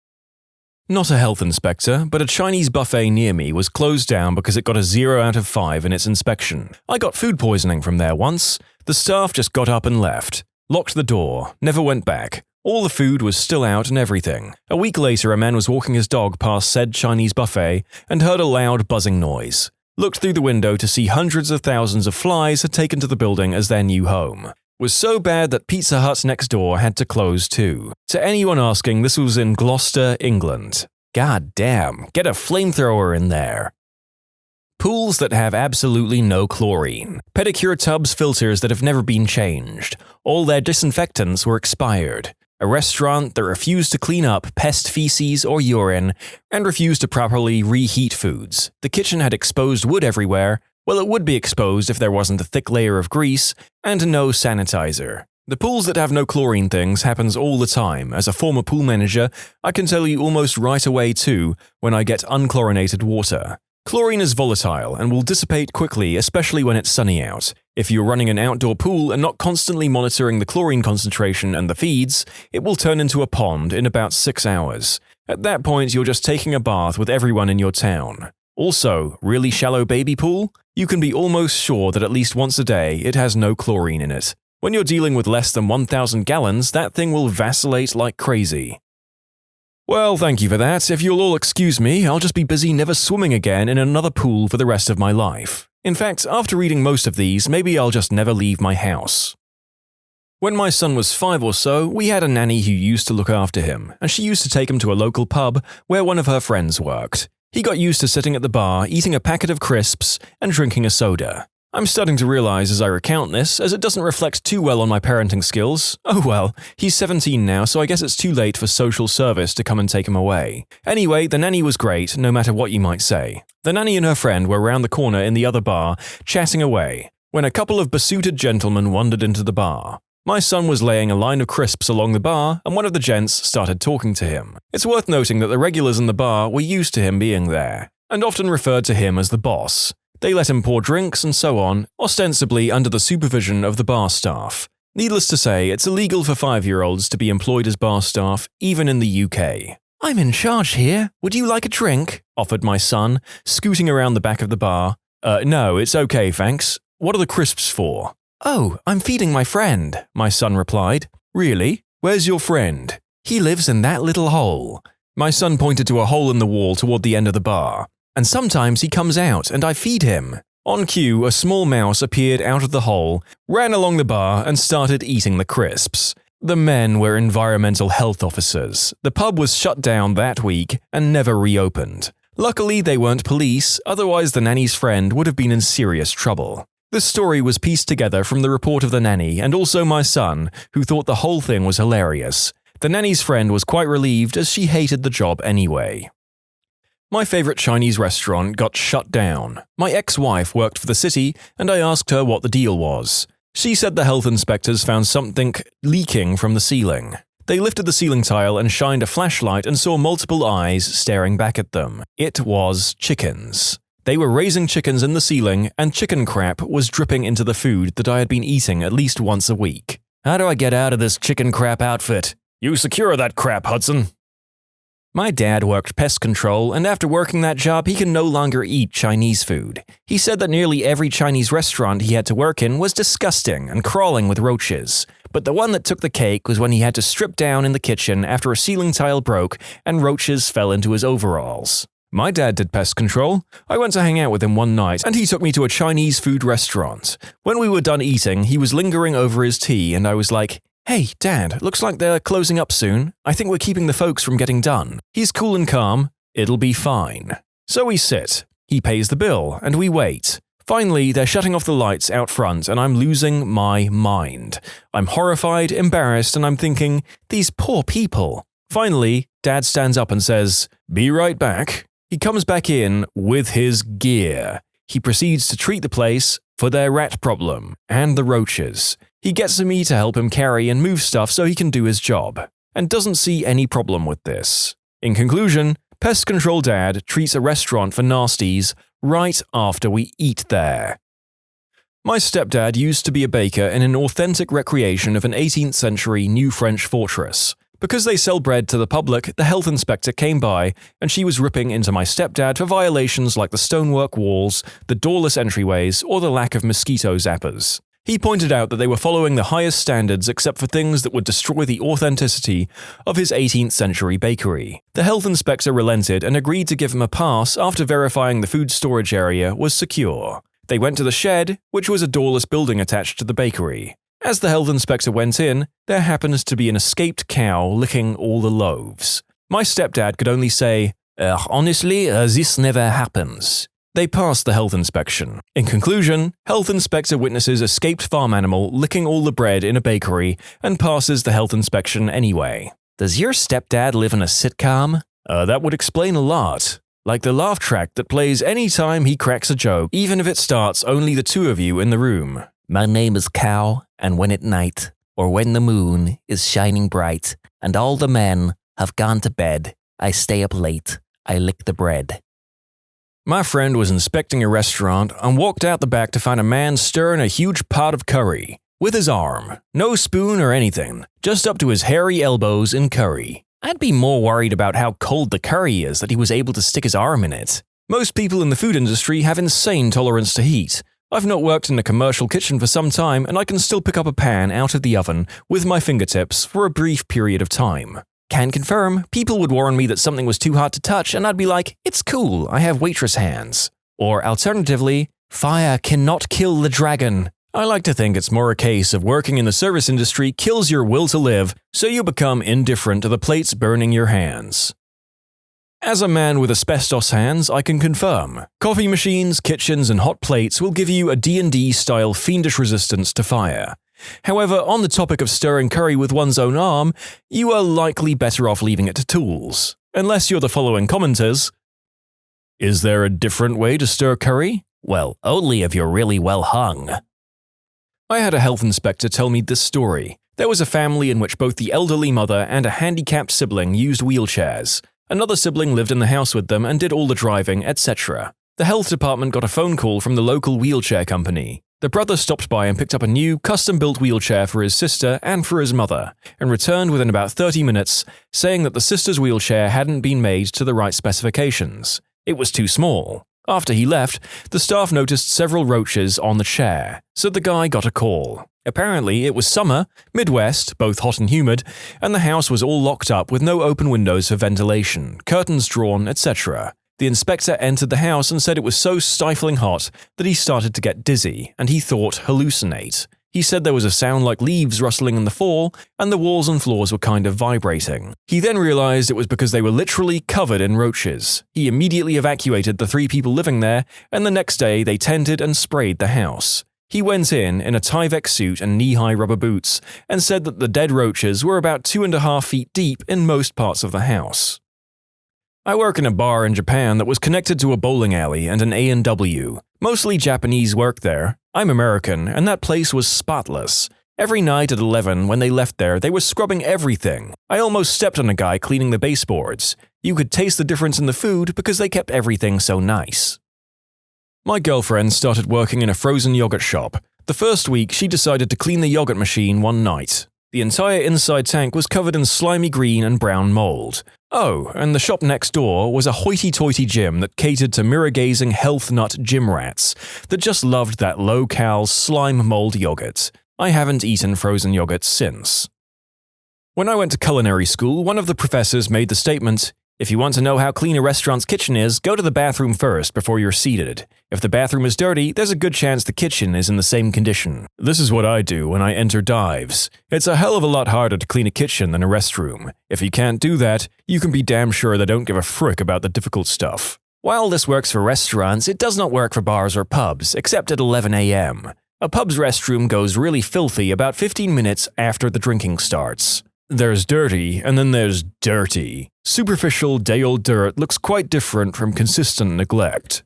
Not a health inspector, but a Chinese buffet near me was closed down because it got a 0 out of 5 in its inspection. I got food poisoning from there once. The staff just got up and left. Locked the door, never went back. All the food was still out and everything. A week later, a man was walking his dog past said Chinese buffet and heard a loud buzzing noise. Looked through the window to see hundreds of thousands of flies had taken to the building as their new home. Was so bad that Pizza Hut next door had to close too. To anyone asking, this was in Gloucester, England. God damn, get a flamethrower in there. Pools that have absolutely no chlorine. Pedicure tubs filters that have never been changed. All their disinfectants were expired. A restaurant that refused to clean up pest feces or urine and refused to properly reheat foods. The kitchen had exposed wood everywhere. Well, it would be exposed if there wasn't a thick layer of grease and no sanitizer. The pools that have no chlorine things happens all the time. As a former pool manager, I can tell you almost right away too when I get unchlorinated water. Chlorine is volatile and will dissipate quickly, especially when it's sunny out. If you're running an outdoor pool and not constantly monitoring the chlorine concentration and the feeds, it will turn into a pond in about 6 hours. At that point, you're just taking a bath with everyone in your town. Also, really shallow baby pool? You can be almost sure that at least once a day it has no chlorine in it. When you're dealing with less than 1,000 gallons, that thing will vacillate like crazy. Well, thank you for that. If you'll all excuse me, I'll just be busy never swimming again in another pool for the rest of my life. In fact, after reading most of these, maybe I'll just never leave my house. When my son was 5 or so, we had a nanny who used to look after him, and she used to take him to a local pub where one of her friends worked. He got used to sitting at the bar, eating a packet of crisps, and drinking a soda. I'm starting to realize as I recount this, as it doesn't reflect too well on my parenting skills. Oh well, he's 17 now, so I guess it's too late for social service to come and take him away. Anyway, the nanny was great, no matter what you might say. The nanny and her friend were round the corner in the other bar, chatting away, when a couple of besuited gentlemen wandered into the bar. My son was laying a line of crisps along the bar, and one of the gents started talking to him. It's worth noting that the regulars in the bar were used to him being there, and often referred to him as the boss. They let him pour drinks and so on, ostensibly under the supervision of the bar staff. Needless to say, it's illegal for 5-year-olds to be employed as bar staff, even in the UK. "I'm in charge here. Would you like a drink?" offered my son, scooting around the back of the bar. No, it's okay, thanks. What are the crisps for?" "Oh, I'm feeding my friend," my son replied. "Really? Where's your friend?" "He lives in that little hole." My son pointed to a hole in the wall toward the end of the bar. "And sometimes he comes out and I feed him." On cue, a small mouse appeared out of the hole, ran along the bar, and started eating the crisps. The men were environmental health officers. The pub was shut down that week and never reopened. Luckily, they weren't police, otherwise the nanny's friend would have been in serious trouble. This story was pieced together from the report of the nanny and also my son, who thought the whole thing was hilarious. The nanny's friend was quite relieved as she hated the job anyway. My favorite Chinese restaurant got shut down. My ex-wife worked for the city, and I asked her what the deal was. She said the health inspectors found something leaking from the ceiling. They lifted the ceiling tile and shined a flashlight and saw multiple eyes staring back at them. It was chickens. They were raising chickens in the ceiling, and chicken crap was dripping into the food that I had been eating at least once a week. "How do I get out of this chicken crap outfit?" "You secure that crap, Hudson." My dad worked pest control, and after working that job, he can no longer eat Chinese food. He said that nearly every Chinese restaurant he had to work in was disgusting and crawling with roaches. But the one that took the cake was when he had to strip down in the kitchen after a ceiling tile broke and roaches fell into his overalls. My dad did pest control. I went to hang out with him one night, and he took me to a Chinese food restaurant. When we were done eating, he was lingering over his tea, and I was like, "Hey, Dad, looks like they're closing up soon. I think we're keeping the folks from getting done." He's cool and calm. "It'll be fine." So we sit. He pays the bill, and we wait. Finally, they're shutting off the lights out front, and I'm losing my mind. I'm horrified, embarrassed, and I'm thinking, these poor people. Finally, Dad stands up and says, "Be right back." He comes back in with his gear. He proceeds to treat the place for their rat problem and the roaches. He gets me to help him carry and move stuff so he can do his job, and doesn't see any problem with this. In conclusion, Pest Control Dad treats a restaurant for nasties right after we eat there. My stepdad used to be a baker in an authentic recreation of an 18th century New French fortress. Because they sell bread to the public, the health inspector came by, and she was ripping into my stepdad for violations like the stonework walls, the doorless entryways, or the lack of mosquito zappers. He pointed out that they were following the highest standards except for things that would destroy the authenticity of his 18th century bakery. The health inspector relented and agreed to give him a pass after verifying the food storage area was secure. They went to the shed, which was a doorless building attached to the bakery. As the health inspector went in, there happened to be an escaped cow licking all the loaves. My stepdad could only say, honestly, this never happens." They passed the health inspection. In conclusion, health inspector witnesses escaped farm animal licking all the bread in a bakery and passes the health inspection anyway. Does your stepdad live in a sitcom? That would explain a lot. Like the laugh track that plays any time he cracks a joke, even if it starts only the two of you in the room. "My name is Cow, and when at night, or when the moon is shining bright, and all the men have gone to bed, I stay up late, I lick the bread." My friend was inspecting a restaurant and walked out the back to find a man stirring a huge pot of curry. With his arm. No spoon or anything. Just up to his hairy elbows in curry. I'd be more worried about how cold the curry is that he was able to stick his arm in it. Most people in the food industry have insane tolerance to heat. I've not worked in a commercial kitchen for some time, and I can still pick up a pan out of the oven with my fingertips for a brief period of time. Can confirm, people would warn me that something was too hot to touch, and I'd be like, "It's cool, I have waitress hands." Or alternatively, "Fire cannot kill the dragon. I like to think it's more a case of working in the service industry kills your will to live, so you become indifferent to the plates burning your hands. As a man with asbestos hands, I can confirm, coffee machines, kitchens, and hot plates will give you a D&D-style fiendish resistance to fire. However, on the topic of stirring curry with one's own arm, you are likely better off leaving it to tools, unless you're the following commenters. Is there a different way to stir curry? Well, only if you're really well hung. I had a health inspector tell me this story. There was a family in which both the elderly mother and a handicapped sibling used wheelchairs. Another sibling lived in the house with them and did all the driving, etc. The health department got a phone call from the local wheelchair company. The brother stopped by and picked up a new, custom-built wheelchair for his sister and for his mother, and returned within about 30 minutes, saying that the sister's wheelchair hadn't been made to the right specifications. It was too small. After he left, the staff noticed several roaches on the chair, so the guy got a call. Apparently, it was summer, Midwest, both hot and humid, and the house was all locked up with no open windows for ventilation, curtains drawn, etc. The inspector entered the house and said it was so stifling hot that he started to get dizzy, and he thought hallucinate. He said there was a sound like leaves rustling in the fall, and the walls and floors were kind of vibrating. He then realized it was because they were literally covered in roaches. He immediately evacuated the 3 people living there, and the next day they tented and sprayed the house. He went in a Tyvek suit and knee-high rubber boots, and said that the dead roaches were about 2.5 feet deep in most parts of the house. I work in a bar in Japan that was connected to a bowling alley and an A&W. Mostly Japanese work there. I'm American, and that place was spotless. Every night at 11 when they left there, they were scrubbing everything. I almost stepped on a guy cleaning the baseboards. You could taste the difference in the food because they kept everything so nice. My girlfriend started working in a frozen yogurt shop. The first week, she decided to clean the yogurt machine one night. The entire inside tank was covered in slimy green and brown mold. Oh, and the shop next door was a hoity-toity gym that catered to mirror-gazing health nut gym rats that just loved that low-cal slime mold yogurt. I haven't eaten frozen yogurt since. When I went to culinary school, one of the professors made the statement, "If you want to know how clean a restaurant's kitchen is, go to the bathroom first before you're seated. If the bathroom is dirty, there's a good chance the kitchen is in the same condition." This is what I do when I enter dives. It's a hell of a lot harder to clean a kitchen than a restroom. If you can't do that, you can be damn sure they don't give a frick about the difficult stuff. While this works for restaurants, it does not work for bars or pubs, except at 11 a.m. A pub's restroom goes really filthy about 15 minutes after the drinking starts. There's dirty, and then there's dirty. Superficial, day-old dirt looks quite different from consistent neglect.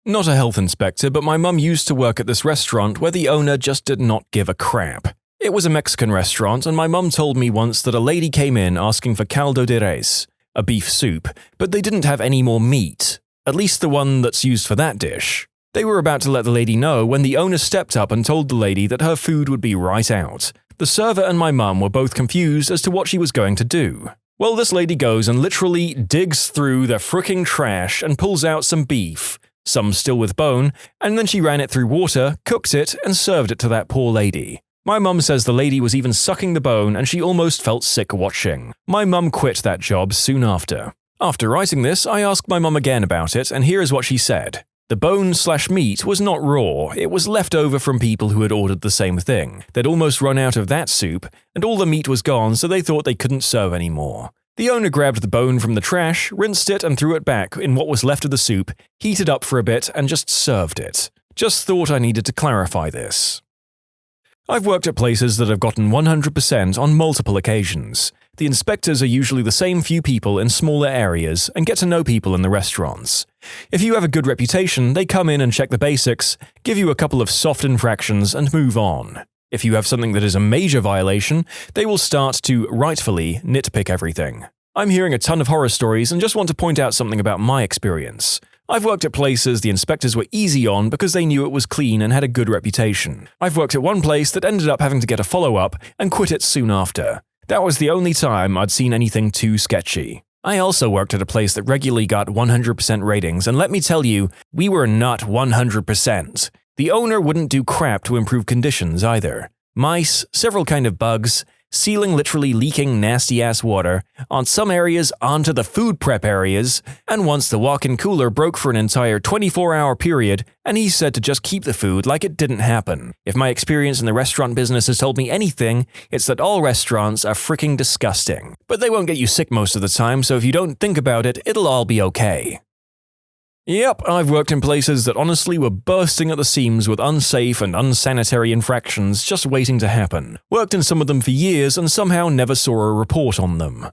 Not a health inspector, but my mum used to work at this restaurant where the owner just did not give a crap. It was a Mexican restaurant, and my mum told me once that a lady came in asking for caldo de res, a beef soup, but they didn't have any more meat, at least the one that's used for that dish. They were about to let the lady know when the owner stepped up and told the lady that her food would be right out. The server and my mum were both confused as to what she was going to do. Well, this lady goes and literally digs through the fricking trash and pulls out some beef, some still with bone, and then she ran it through water, cooked it, and served it to that poor lady. My mum says the lady was even sucking the bone and she almost felt sick watching. My mum quit that job soon after. After writing this, I asked my mum again about it, and here is what she said. The bone/meat was not raw, it was left over from people who had ordered the same thing. They'd almost run out of that soup, and all the meat was gone, so they thought they couldn't serve anymore. The owner grabbed the bone from the trash, rinsed it and threw it back in what was left of the soup, heated up for a bit and just served it. Just thought I needed to clarify this. I've worked at places that have gotten 100% on multiple occasions. The inspectors are usually the same few people in smaller areas and get to know people in the restaurants. If you have a good reputation, they come in and check the basics, give you a couple of soft infractions and move on. If you have something that is a major violation, they will start to, rightfully, nitpick everything. I'm hearing a ton of horror stories and just want to point out something about my experience. I've worked at places the inspectors were easy on because they knew it was clean and had a good reputation. I've worked at one place that ended up having to get a follow-up and quit it soon after. That was the only time I'd seen anything too sketchy. I also worked at a place that regularly got 100% ratings, and let me tell you, we were not 100%. The owner wouldn't do crap to improve conditions either. mice, several kind of bugs, ceiling literally leaking nasty-ass water, on some areas onto the food prep areas, and once the walk-in cooler broke for an entire 24-hour period, and he said to just keep the food like it didn't happen. If my experience in the restaurant business has told me anything, it's that all restaurants are freaking disgusting. But they won't get you sick most of the time, so if you don't think about it, it'll all be okay. Yep, I've worked in places that honestly were bursting at the seams with unsafe and unsanitary infractions just waiting to happen. Worked in some of them for years and somehow never saw a report on them.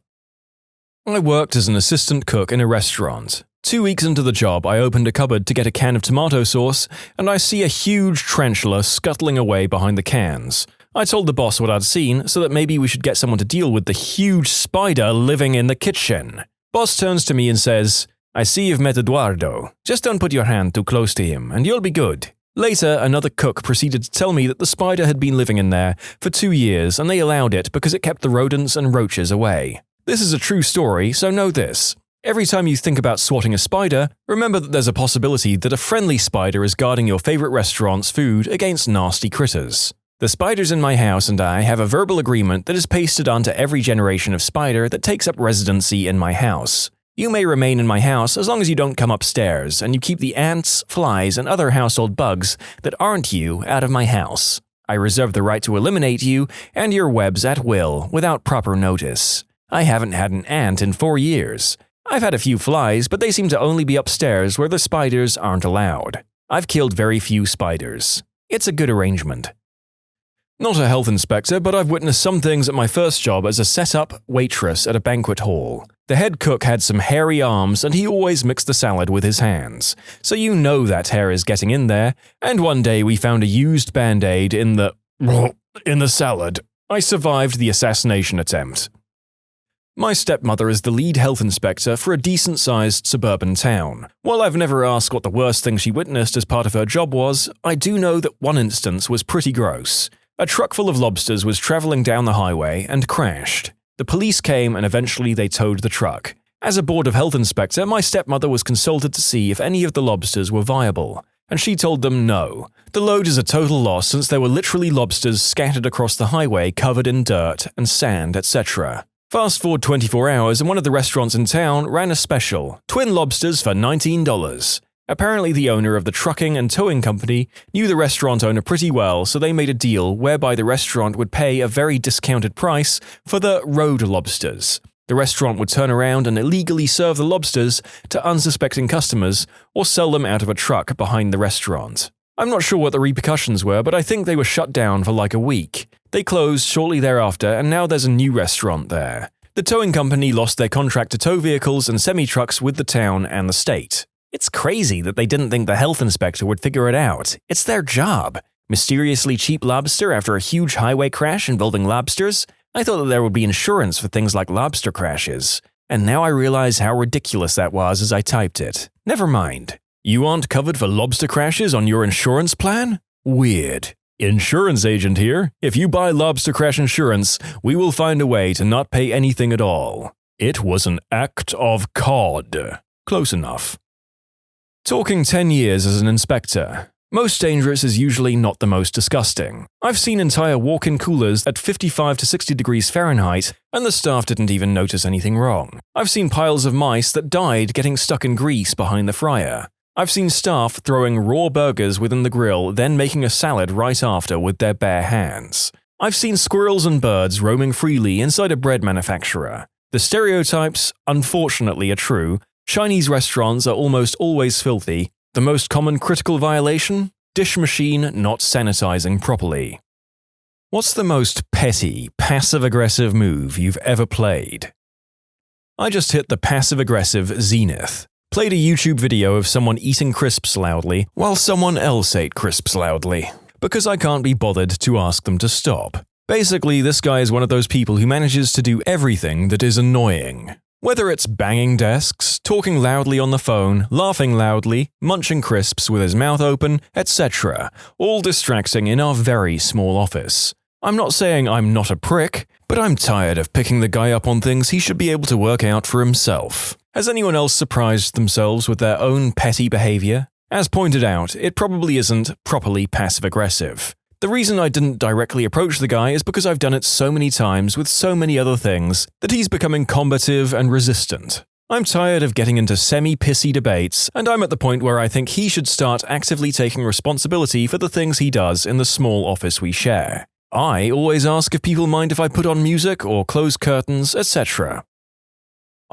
I worked as an assistant cook in a restaurant. 2 weeks into the job, I opened a cupboard to get a can of tomato sauce, and I see a huge tarantula scuttling away behind the cans. I told the boss what I'd seen, so that maybe we should get someone to deal with the huge spider living in the kitchen. Boss turns to me and says, "I see you've met Eduardo. Just don't put your hand too close to him, and you'll be good." Later, another cook proceeded to tell me that the spider had been living in there for 2 years and they allowed it because it kept the rodents and roaches away. This is a true story, so know this. Every time you think about swatting a spider, remember that there's a possibility that a friendly spider is guarding your favorite restaurant's food against nasty critters. The spiders in my house and I have a verbal agreement that is pasted onto every generation of spider that takes up residency in my house. You may remain in my house as long as you don't come upstairs and you keep the ants, flies, and other household bugs that aren't you out of my house. I reserve the right to eliminate you and your webs at will without proper notice. I haven't had an ant in 4 years. I've had a few flies, but they seem to only be upstairs where the spiders aren't allowed. I've killed very few spiders. It's a good arrangement. Not a health inspector, but I've witnessed some things at my first job as a set-up waitress at a banquet hall. The head cook had some hairy arms and he always mixed the salad with his hands. So you know that hair is getting in there, and one day we found a used Band-Aid in the salad. I survived the assassination attempt. My stepmother is the lead health inspector for a decent-sized suburban town. While I've never asked what the worst thing she witnessed as part of her job was, I do know that one instance was pretty gross. A truck full of lobsters was traveling down the highway and crashed. The police came and eventually they towed the truck. As a Board of Health inspector, my stepmother was consulted to see if any of the lobsters were viable, and she told them no. The load is a total loss since there were literally lobsters scattered across the highway covered in dirt and sand, etc. Fast forward 24 hours and one of the restaurants in town ran a special, twin lobsters for $19. Apparently the owner of the trucking and towing company knew the restaurant owner pretty well, so they made a deal whereby the restaurant would pay a very discounted price for the road lobsters. The restaurant would turn around and illegally serve the lobsters to unsuspecting customers or sell them out of a truck behind the restaurant. I'm not sure what the repercussions were, but I think they were shut down for like a week. They closed shortly thereafter and now there's a new restaurant there. The towing company lost their contract to tow vehicles and semi-trucks with the town and the state. It's crazy that they didn't think the health inspector would figure it out. It's their job. Mysteriously cheap lobster after a huge highway crash involving lobsters? I thought that there would be insurance for things like lobster crashes. And now I realize how ridiculous that was as I typed it. Never mind. You aren't covered for lobster crashes on your insurance plan? Weird. Insurance agent here. If you buy lobster crash insurance, we will find a way to not pay anything at all. It was an act of cod. Close enough. Talking 10 years as an inspector. Most dangerous is usually not the most disgusting. I've seen entire walk-in coolers at 55 to 60 degrees Fahrenheit, and the staff didn't even notice anything wrong. I've seen piles of mice that died getting stuck in grease behind the fryer. I've seen staff throwing raw burgers within the grill, then making a salad right after with their bare hands. I've seen squirrels and birds roaming freely inside a bread manufacturer. The stereotypes, unfortunately, are true. Chinese restaurants are almost always filthy. The most common critical violation? Dish machine not sanitizing properly. What's the most petty, passive-aggressive move you've ever played? I just hit the passive-aggressive zenith. Played a YouTube video of someone eating crisps loudly while someone else ate crisps loudly, because I can't be bothered to ask them to stop. Basically, this guy is one of those people who manages to do everything that is annoying. Whether it's banging desks, talking loudly on the phone, laughing loudly, munching crisps with his mouth open, etc., all distracting in our very small office. I'm not saying I'm not a prick, but I'm tired of picking the guy up on things he should be able to work out for himself. Has anyone else surprised themselves with their own petty behavior? As pointed out, it probably isn't properly passive-aggressive. The reason I didn't directly approach the guy is because I've done it so many times with so many other things that he's becoming combative and resistant. I'm tired of getting into semi-pissy debates, and I'm at the point where I think he should start actively taking responsibility for the things he does in the small office we share. I always ask if people mind if I put on music or close curtains, etc.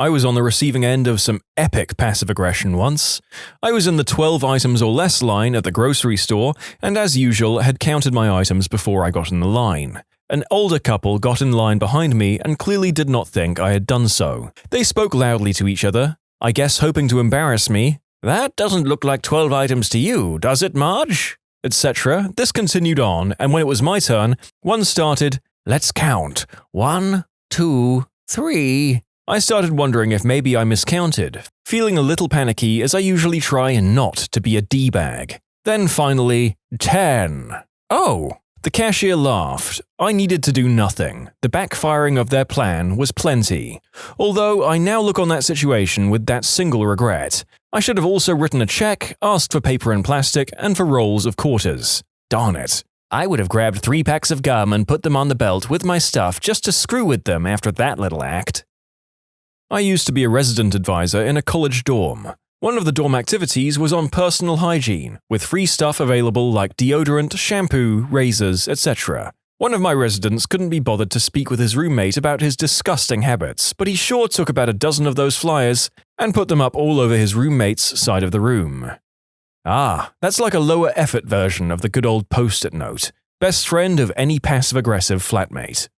I was on the receiving end of some epic passive aggression once. I was in the 12 items or less line at the grocery store, and as usual had counted my items before I got in the line. An older couple got in line behind me and clearly did not think I had done so. They spoke loudly to each other, I guess hoping to embarrass me. "That doesn't look like 12 items to you, does it, Marge?" etc. This continued on, and when it was my turn, one started, "Let's count. 1, 2, 3. I started wondering if maybe I miscounted, feeling a little panicky as I usually try not to be a D-bag. Then finally, 10. Oh! The cashier laughed. I needed to do nothing. The backfiring of their plan was plenty. Although I now look on that situation with that single regret. I should have also written a check, asked for paper and plastic, and for rolls of quarters. Darn it. I would have grabbed 3 packs of gum and put them on the belt with my stuff just to screw with them after that little act. I used to be a resident advisor in a college dorm. One of the dorm activities was on personal hygiene, with free stuff available like deodorant, shampoo, razors, etc. One of my residents couldn't be bothered to speak with his roommate about his disgusting habits, but he sure took about a dozen of those flyers and put them up all over his roommate's side of the room. Ah, that's like a lower effort version of the good old post-it note. Best friend of any passive-aggressive flatmate.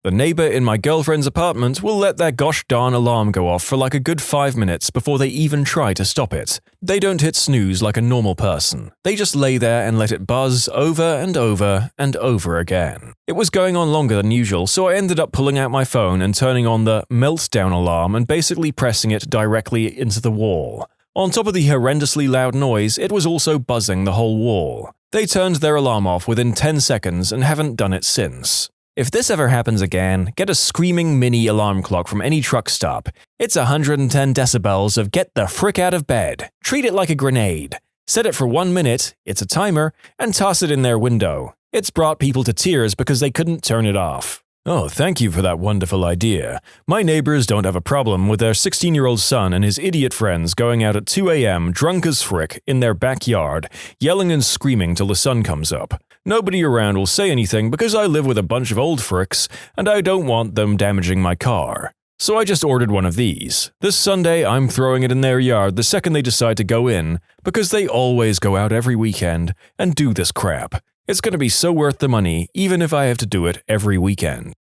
The neighbor in my girlfriend's apartment will let their gosh darn alarm go off for like a good 5 minutes before they even try to stop it. They don't hit snooze like a normal person. They just lay there and let it buzz over and over and over again. It was going on longer than usual, so I ended up pulling out my phone and turning on the meltdown alarm and basically pressing it directly into the wall. On top of the horrendously loud noise, it was also buzzing the whole wall. They turned their alarm off within 10 seconds and haven't done it since. If this ever happens again, get a screaming mini alarm clock from any truck stop. It's 110 decibels of get the frick out of bed. Treat it like a grenade. Set it for 1 minute, it's a timer, and toss it in their window. It's brought people to tears because they couldn't turn it off. Oh, thank you for that wonderful idea. My neighbors don't have a problem with their 16-year-old son and his idiot friends going out at 2 a.m. drunk as frick in their backyard, yelling and screaming till the sun comes up. Nobody around will say anything because I live with a bunch of old fricks and I don't want them damaging my car. So I just ordered one of these. This Sunday I'm throwing it in their yard the second they decide to go in, because they always go out every weekend and do this crap. It's going to be so worth the money, even if I have to do it every weekend.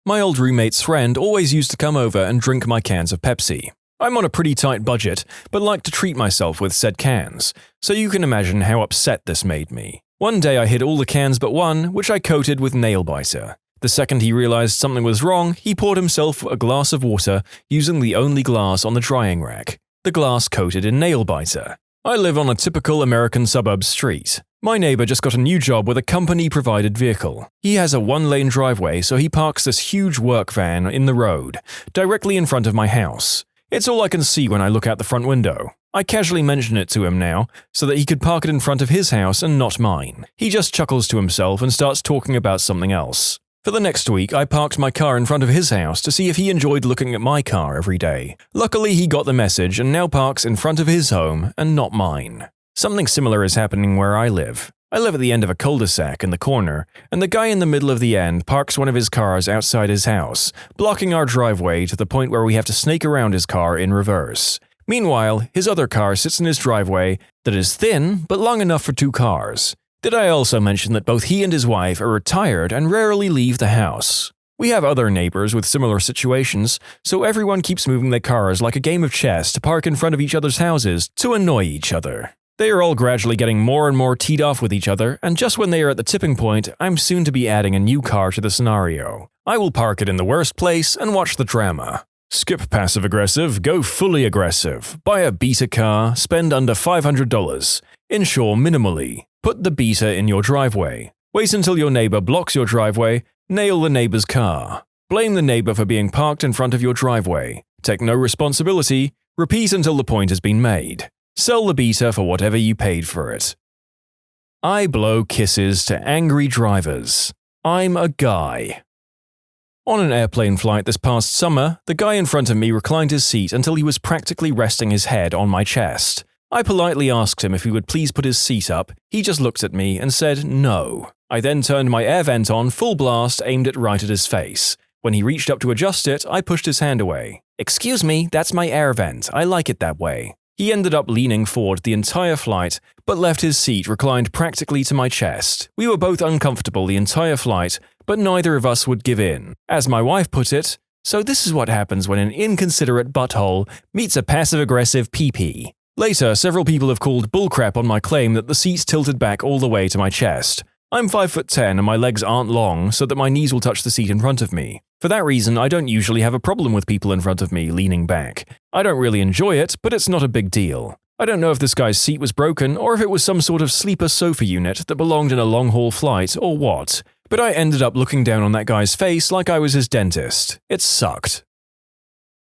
My old roommate's friend always used to come over and drink my cans of Pepsi. I'm on a pretty tight budget, but like to treat myself with said cans, so you can imagine how upset this made me. One day I hid all the cans but one, which I coated with nail biter. The second he realized something was wrong, he poured himself a glass of water using the only glass on the drying rack, the glass coated in nail biter. I live on a typical American suburb street. My neighbor just got a new job with a company-provided vehicle. He has a 1-lane driveway, so he parks this huge work van in the road, directly in front of my house. It's all I can see when I look out the front window. I casually mention it to him now, so that he could park it in front of his house and not mine. He just chuckles to himself and starts talking about something else. For the next week, I parked my car in front of his house to see if he enjoyed looking at my car every day. Luckily, he got the message and now parks in front of his home and not mine. Something similar is happening where I live. I live at the end of a cul-de-sac in the corner, and the guy in the middle of the end parks one of his cars outside his house, blocking our driveway to the point where we have to snake around his car in reverse. Meanwhile, his other car sits in his driveway that is thin but long enough for 2 cars. Did I also mention that both he and his wife are retired and rarely leave the house? We have other neighbors with similar situations, so everyone keeps moving their cars like a game of chess to park in front of each other's houses to annoy each other. They are all gradually getting more and more teed off with each other, and just when they are at the tipping point, I'm soon to be adding a new car to the scenario. I will park it in the worst place and watch the drama. Skip passive-aggressive, go fully aggressive. Buy a beta car, spend under $500. Insure minimally. Put the beta in your driveway. Wait until your neighbor blocks your driveway. Nail the neighbor's car. Blame the neighbor for being parked in front of your driveway. Take no responsibility. Repeat until the point has been made. Sell the beta for whatever you paid for it. I blow kisses to angry drivers. I'm a guy. On an airplane flight this past summer, the guy in front of me reclined his seat until he was practically resting his head on my chest. I politely asked him if he would please put his seat up. He just looked at me and said no. I then turned my air vent on full blast aimed right at his face. When he reached up to adjust it, I pushed his hand away. "Excuse me, that's my air vent. I like it that way." He ended up leaning forward the entire flight, but left his seat reclined practically to my chest. We were both uncomfortable the entire flight, but neither of us would give in. As my wife put it, "So this is what happens when an inconsiderate butthole meets a passive-aggressive pee-pee." Later, several people have called bullcrap on my claim that the seat tilted back all the way to my chest. I'm 5'10" and my legs aren't long so that my knees will touch the seat in front of me. For that reason, I don't usually have a problem with people in front of me leaning back. I don't really enjoy it, but it's not a big deal. I don't know if this guy's seat was broken or if it was some sort of sleeper sofa unit that belonged in a long-haul flight or what, but I ended up looking down on that guy's face like I was his dentist. It sucked.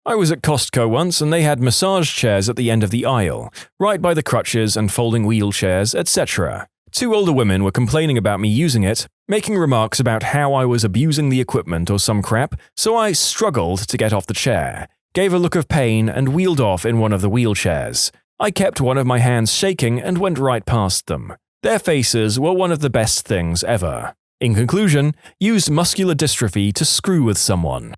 I was at Costco once and they had massage chairs at the end of the aisle, right by the crutches and folding wheelchairs, etc. Two older women were complaining about me using it, making remarks about how I was abusing the equipment or some crap, so I struggled to get off the chair, gave a look of pain and wheeled off in one of the wheelchairs. I kept one of my hands shaking and went right past them. Their faces were one of the best things ever. In conclusion, used muscular dystrophy to screw with someone.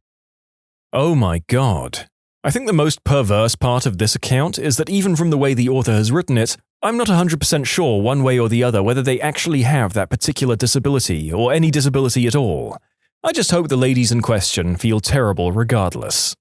Oh my god. I think the most perverse part of this account is that even from the way the author has written it, I'm not 100% sure one way or the other whether they actually have that particular disability or any disability at all. I just hope the ladies in question feel terrible regardless.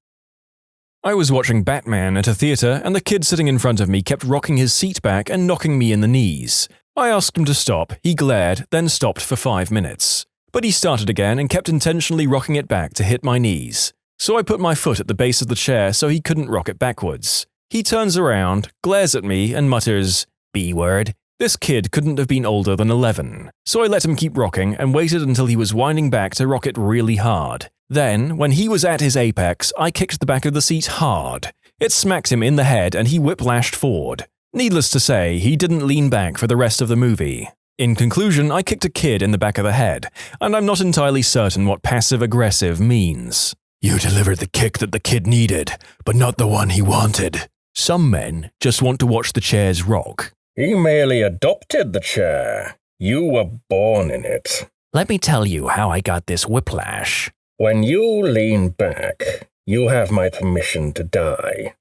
I was watching Batman at a theater and the kid sitting in front of me kept rocking his seat back and knocking me in the knees. I asked him to stop, he glared, then stopped for 5 minutes. But he started again and kept intentionally rocking it back to hit my knees. So I put my foot at the base of the chair so he couldn't rock it backwards. He turns around, glares at me, and mutters, "B-word." This kid couldn't have been older than 11, so I let him keep rocking and waited until he was winding back to rock it really hard. Then, when he was at his apex, I kicked the back of the seat hard. It smacked him in the head and he whiplashed forward. Needless to say, he didn't lean back for the rest of the movie. In conclusion, I kicked a kid in the back of the head, and I'm not entirely certain what passive-aggressive means. You delivered the kick that the kid needed, but not the one he wanted. Some men just want to watch the chairs rock. He merely adopted the chair. You were born in it. Let me tell you how I got this whiplash. When you lean back, you have my permission to die.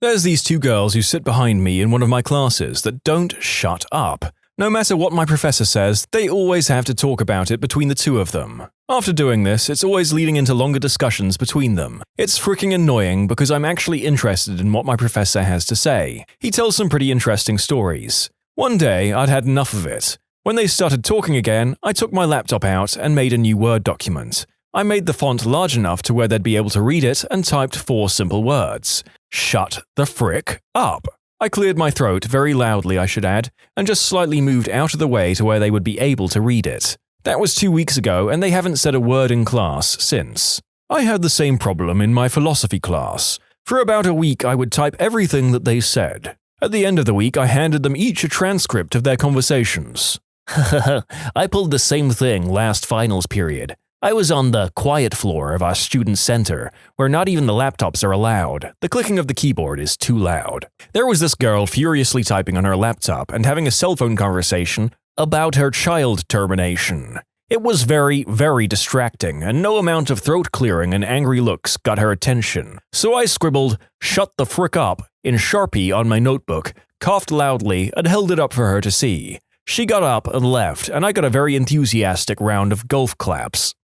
There's these two girls who sit behind me in one of my classes that don't shut up. No matter what my professor says, they always have to talk about it between the two of them. After doing this, it's always leading into longer discussions between them. It's freaking annoying because I'm actually interested in what my professor has to say. He tells some pretty interesting stories. One day, I'd had enough of it. When they started talking again, I took my laptop out and made a new Word document. I made the font large enough to where they'd be able to read it and typed 4 simple words. Shut the frick up. I cleared my throat very loudly, I should add, and just slightly moved out of the way to where they would be able to read it. That was 2 weeks ago, and they haven't said a word in class since. I had the same problem in my philosophy class. For about a week, I would type everything that they said. At the end of the week, I handed them each a transcript of their conversations. I pulled the same thing last finals period. I was on the quiet floor of our student center, where not even the laptops are allowed. The clicking of the keyboard is too loud. There was this girl furiously typing on her laptop and having a cell phone conversation about her child termination. It was very, very distracting, and no amount of throat clearing and angry looks got her attention. So I scribbled, "Shut the frick up," in Sharpie on my notebook, coughed loudly, and held it up for her to see. She got up and left, and I got a very enthusiastic round of golf claps.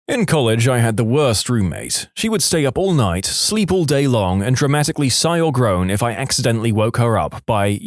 In college, I had the worst roommate. She would stay up all night, sleep all day long, and dramatically sigh or groan if I accidentally woke her up by,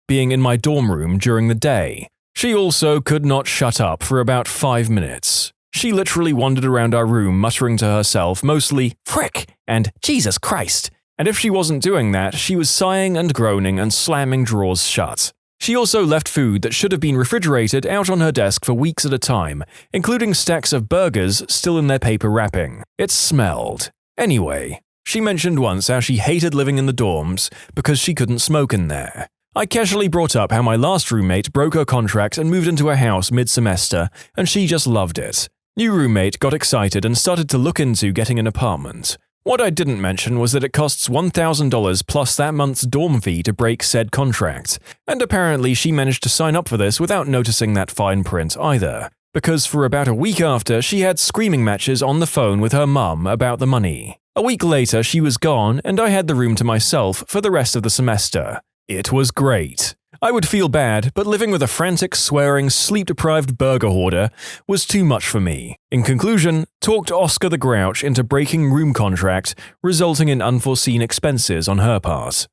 being in my dorm room during the day. She also could not shut up for about 5 minutes. She literally wandered around our room muttering to herself mostly, "Frick!" and "Jesus Christ!" And if she wasn't doing that, she was sighing and groaning and slamming drawers shut. She also left food that should have been refrigerated out on her desk for weeks at a time, including stacks of burgers still in their paper wrapping. It smelled. Anyway, she mentioned once how she hated living in the dorms because she couldn't smoke in there. I casually brought up how my last roommate broke her contract and moved into a house mid-semester, and she just loved it. New roommate got excited and started to look into getting an apartment. What I didn't mention was that it costs $1,000 plus that month's dorm fee to break said contract, and apparently she managed to sign up for this without noticing that fine print either, because for about a week after she had screaming matches on the phone with her mum about the money. A week later she was gone and I had the room to myself for the rest of the semester. It was great. I would feel bad, but living with a frantic, swearing, sleep-deprived burger hoarder was too much for me. In conclusion, talked Oscar the Grouch into breaking room contract, resulting in unforeseen expenses on her part.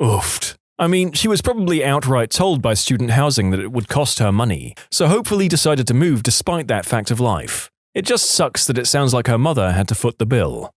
Oofed. I mean, she was probably outright told by student housing that it would cost her money, so hopefully decided to move despite that fact of life. It just sucks that it sounds like her mother had to foot the bill.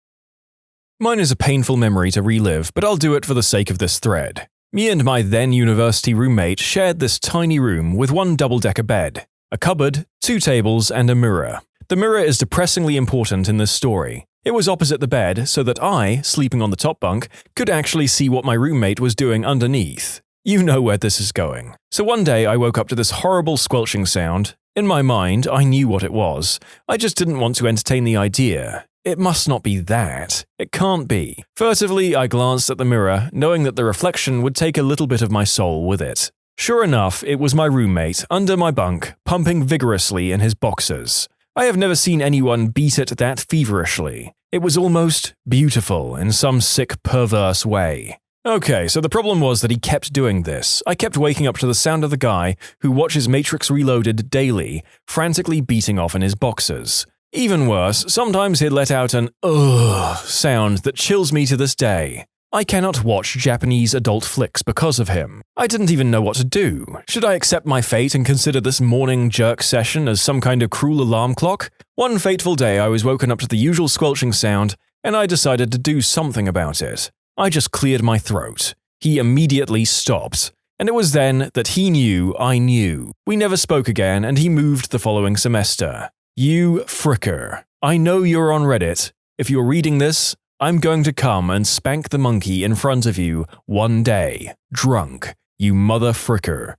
Mine is a painful memory to relive, but I'll do it for the sake of this thread. Me and my then-university roommate shared this tiny room with one double-decker bed, a cupboard, 2 tables, and a mirror. The mirror is depressingly important in this story. It was opposite the bed so that I, sleeping on the top bunk, could actually see what my roommate was doing underneath. You know where this is going. So one day I woke up to this horrible squelching sound. In my mind, I knew what it was. I just didn't want to entertain the idea. It must not be that. It can't be. Furtively, I glanced at the mirror, knowing that the reflection would take a little bit of my soul with it. Sure enough, it was my roommate, under my bunk, pumping vigorously in his boxers. I have never seen anyone beat it that feverishly. It was almost beautiful in some sick, perverse way. Okay, so the problem was that he kept doing this. I kept waking up to the sound of the guy who watches Matrix Reloaded daily, frantically beating off in his boxers. Even worse, sometimes he'd let out an ugh sound that chills me to this day. I cannot watch Japanese adult flicks because of him. I didn't even know what to do. Should I accept my fate and consider this morning jerk session as some kind of cruel alarm clock? One fateful day I was woken up to the usual squelching sound, and I decided to do something about it. I just cleared my throat. He immediately stopped. And it was then that he knew I knew. We never spoke again, and he moved the following semester. You fricker. I know you're on Reddit. If you're reading this, I'm going to come and spank the monkey in front of you one day. Drunk. You mother fricker.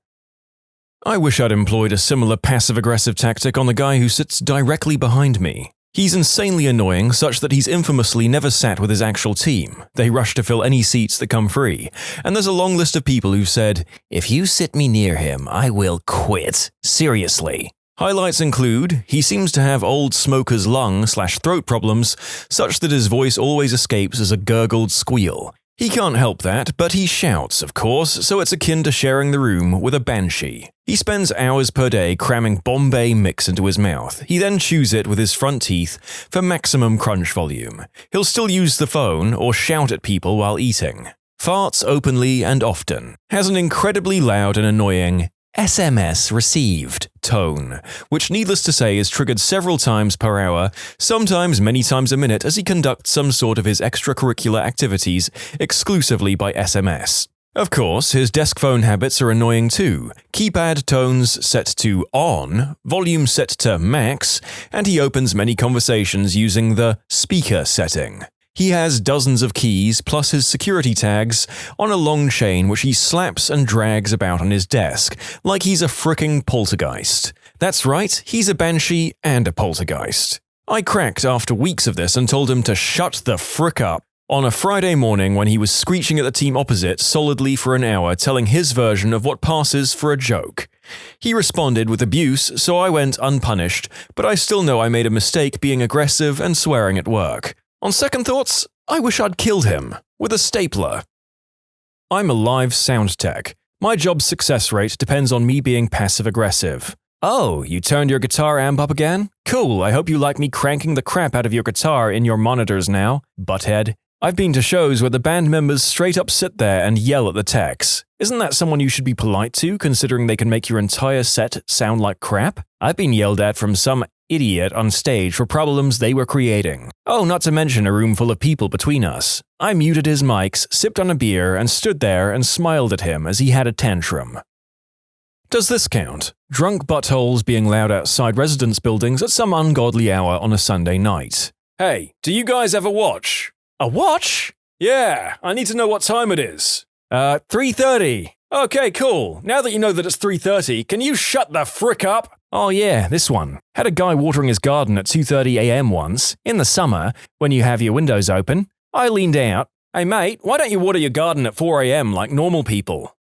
I wish I'd employed a similar passive-aggressive tactic on the guy who sits directly behind me. He's insanely annoying, such that he's infamously never sat with his actual team. They rush to fill any seats that come free. And there's a long list of people who've said, "If you sit me near him, I will quit. Seriously." Highlights include, he seems to have old smoker's lung/throat problems, such that his voice always escapes as a gurgled squeal. He can't help that, but he shouts, of course, so it's akin to sharing the room with a banshee. He spends hours per day cramming Bombay mix into his mouth. He then chews it with his front teeth for maximum crunch volume. He'll still use the phone or shout at people while eating. Farts openly and often. Has an incredibly loud and annoying SMS received tone, which needless to say is triggered several times per hour, sometimes many times a minute as he conducts some sort of his extracurricular activities exclusively by SMS. Of course, his desk phone habits are annoying too. Keypad tones set to on, volume set to max, and he opens many conversations using the speaker setting. He has dozens of keys plus his security tags on a long chain which he slaps and drags about on his desk, like he's a fricking poltergeist. That's right, he's a banshee and a poltergeist. I cracked after weeks of this and told him to shut the frick up. On a Friday morning when he was screeching at the team opposite solidly for an hour telling his version of what passes for a joke. He responded with abuse, so I went unpunished, but I still know I made a mistake being aggressive and swearing at work. On second thoughts, I wish I'd killed him with a stapler. I'm a live sound tech. My job's success rate depends on me being passive-aggressive. Oh, you turned your guitar amp up again? Cool, I hope you like me cranking the crap out of your guitar in your monitors now, butthead. I've been to shows where the band members straight up sit there and yell at the techs. Isn't that someone you should be polite to, considering they can make your entire set sound like crap? I've been yelled at from some idiot on stage for problems they were creating. Oh, not to mention a room full of people between us. I muted his mics, sipped on a beer, and stood there and smiled at him as he had a tantrum. Does this count? Drunk buttholes being loud outside residence buildings at some ungodly hour on a Sunday night. Hey, do you guys ever watch? A watch? Yeah, I need to know what time it is. 3:30. Okay, cool. Now that you know that it's 3:30, can you shut the frick up? Oh yeah, this one. Had a guy watering his garden at 2:30 a.m. once, in the summer, when you have your windows open. I leaned out. Hey mate, why don't you water your garden at 4 a.m. like normal people?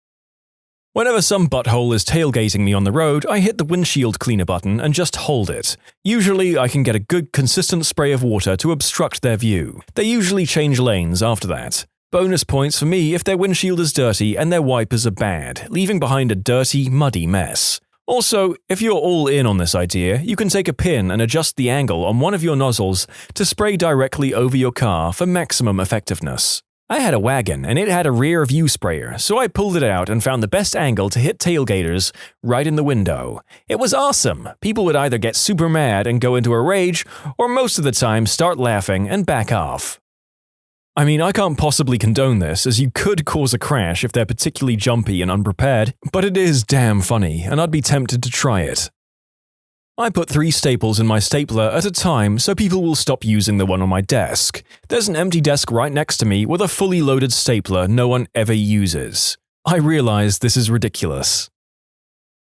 Whenever some butthole is tailgating me on the road, I hit the windshield cleaner button and just hold it. Usually, I can get a good consistent spray of water to obstruct their view. They usually change lanes after that. Bonus points for me if their windshield is dirty and their wipers are bad, leaving behind a dirty, muddy mess. Also, if you're all in on this idea, you can take a pin and adjust the angle on one of your nozzles to spray directly over your car for maximum effectiveness. I had a wagon and it had a rear view sprayer, so I pulled it out and found the best angle to hit tailgaters right in the window. It was awesome. People would either get super mad and go into a rage, or most of the time start laughing and back off. I mean, I can't possibly condone this, as you could cause a crash if they're particularly jumpy and unprepared, but it is damn funny, and I'd be tempted to try it. I put 3 staples in my stapler at a time so people will stop using the one on my desk. There's an empty desk right next to me with a fully loaded stapler no one ever uses. I realize this is ridiculous.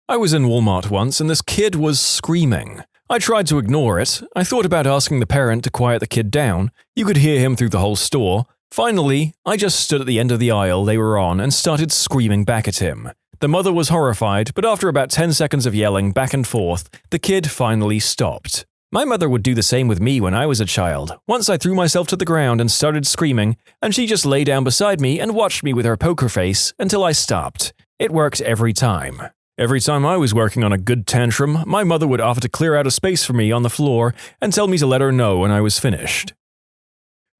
I was in Walmart once and this kid was screaming. I tried to ignore it. I thought about asking the parent to quiet the kid down. You could hear him through the whole store. Finally, I just stood at the end of the aisle they were on and started screaming back at him. The mother was horrified, but after about 10 seconds of yelling back and forth, the kid finally stopped. My mother would do the same with me when I was a child. Once I threw myself to the ground and started screaming, and she just lay down beside me and watched me with her poker face until I stopped. It worked every time. Every time I was working on a good tantrum, my mother would offer to clear out a space for me on the floor and tell me to let her know when I was finished.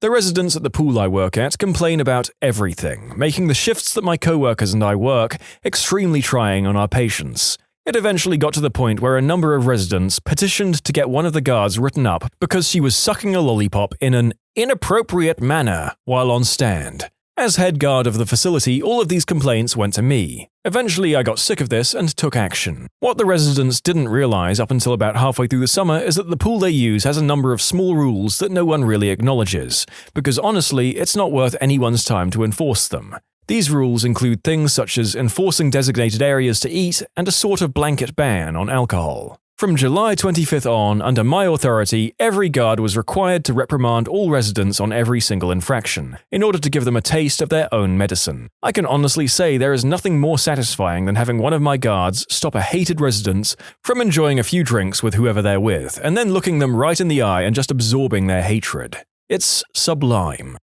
The residents at the pool I work at complain about everything, making the shifts that my co-workers and I work extremely trying on our patients. It eventually got to the point where a number of residents petitioned to get one of the guards written up because she was sucking a lollipop in an inappropriate manner while on stand. As head guard of the facility, all of these complaints went to me. Eventually, I got sick of this and took action. What the residents didn't realize up until about halfway through the summer is that the pool they use has a number of small rules that no one really acknowledges, because honestly, it's not worth anyone's time to enforce them. These rules include things such as enforcing designated areas to eat and a sort of blanket ban on alcohol. From July 25th on, under my authority, every guard was required to reprimand all residents on every single infraction, in order to give them a taste of their own medicine. I can honestly say there is nothing more satisfying than having one of my guards stop a hated resident from enjoying a few drinks with whoever they're with, and then looking them right in the eye and just absorbing their hatred. It's sublime.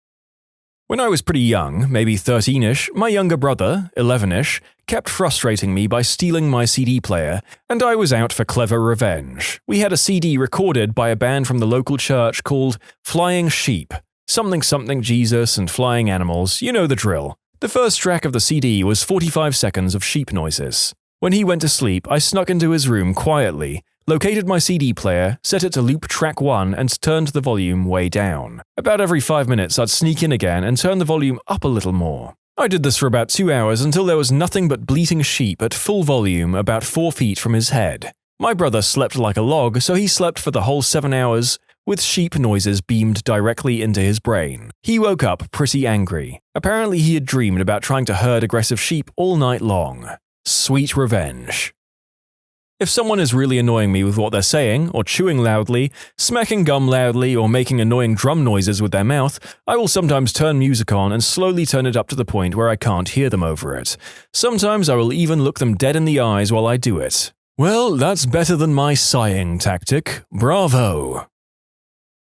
When I was pretty young, maybe 13-ish, my younger brother, 11-ish, kept frustrating me by stealing my CD player, and I was out for clever revenge. We had a CD recorded by a band from the local church called Flying Sheep. Something something Jesus and flying animals, you know the drill. The first track of the CD was 45 seconds of sheep noises. When he went to sleep, I snuck into his room quietly, located my CD player, set it to loop track 1 and turned the volume way down. About every 5 minutes I'd sneak in again and turn the volume up a little more. I did this for about 2 hours until there was nothing but bleating sheep at full volume about 4 feet from his head. My brother slept like a log, so he slept for the whole 7 hours, with sheep noises beamed directly into his brain. He woke up pretty angry. Apparently he had dreamed about trying to herd aggressive sheep all night long. Sweet revenge. If someone is really annoying me with what they're saying, or chewing loudly, smacking gum loudly, or making annoying drum noises with their mouth, I will sometimes turn music on and slowly turn it up to the point where I can't hear them over it. Sometimes I will even look them dead in the eyes while I do it. Well, that's better than my sighing tactic. Bravo!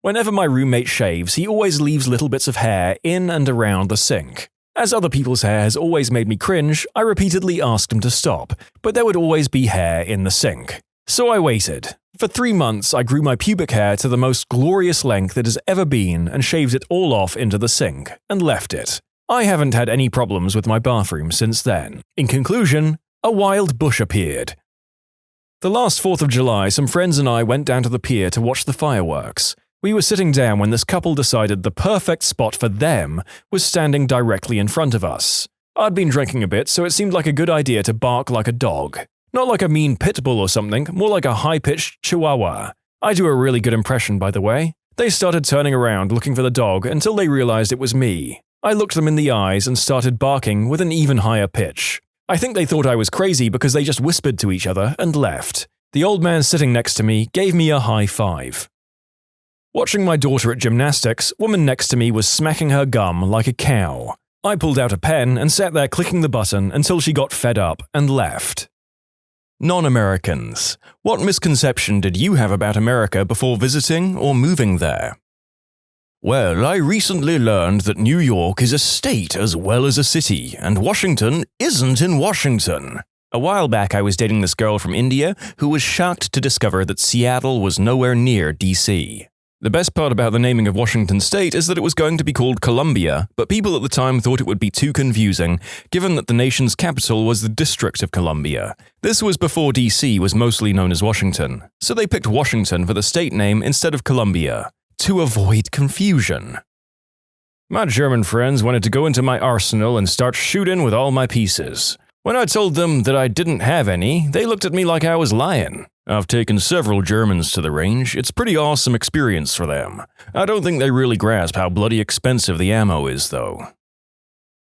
Whenever my roommate shaves, he always leaves little bits of hair in and around the sink. As other people's hair has always made me cringe, I repeatedly asked him to stop, but there would always be hair in the sink. So I waited. For 3 months, I grew my pubic hair to the most glorious length it has ever been and shaved it all off into the sink, and left it. I haven't had any problems with my bathroom since then. In conclusion, a wild bush appeared. The last 4th of July, some friends and I went down to the pier to watch the fireworks. We were sitting down when this couple decided the perfect spot for them was standing directly in front of us. I'd been drinking a bit, so it seemed like a good idea to bark like a dog. Not like a mean pit bull or something, more like a high-pitched chihuahua. I do a really good impression, by the way. They started turning around looking for the dog until they realized it was me. I looked them in the eyes and started barking with an even higher pitch. I think they thought I was crazy because they just whispered to each other and left. The old man sitting next to me gave me a high five. Watching my daughter at gymnastics, woman next to me was smacking her gum like a cow. I pulled out a pen and sat there clicking the button until she got fed up and left. Non-Americans. What misconception did you have about America before visiting or moving there? Well, I recently learned that New York is a state as well as a city, and Washington isn't in Washington. A while back, I was dating this girl from India who was shocked to discover that Seattle was nowhere near DC. The best part about the naming of Washington State is that it was going to be called Columbia, but people at the time thought it would be too confusing, given that the nation's capital was the District of Columbia. This was before DC was mostly known as Washington, so they picked Washington for the state name instead of Columbia, to avoid confusion. My German friends wanted to go into my arsenal and start shooting with all my pieces. When I told them that I didn't have any, they looked at me like I was lying. I've taken several Germans to the range. It's a pretty awesome experience for them. I don't think they really grasp how bloody expensive the ammo is, though.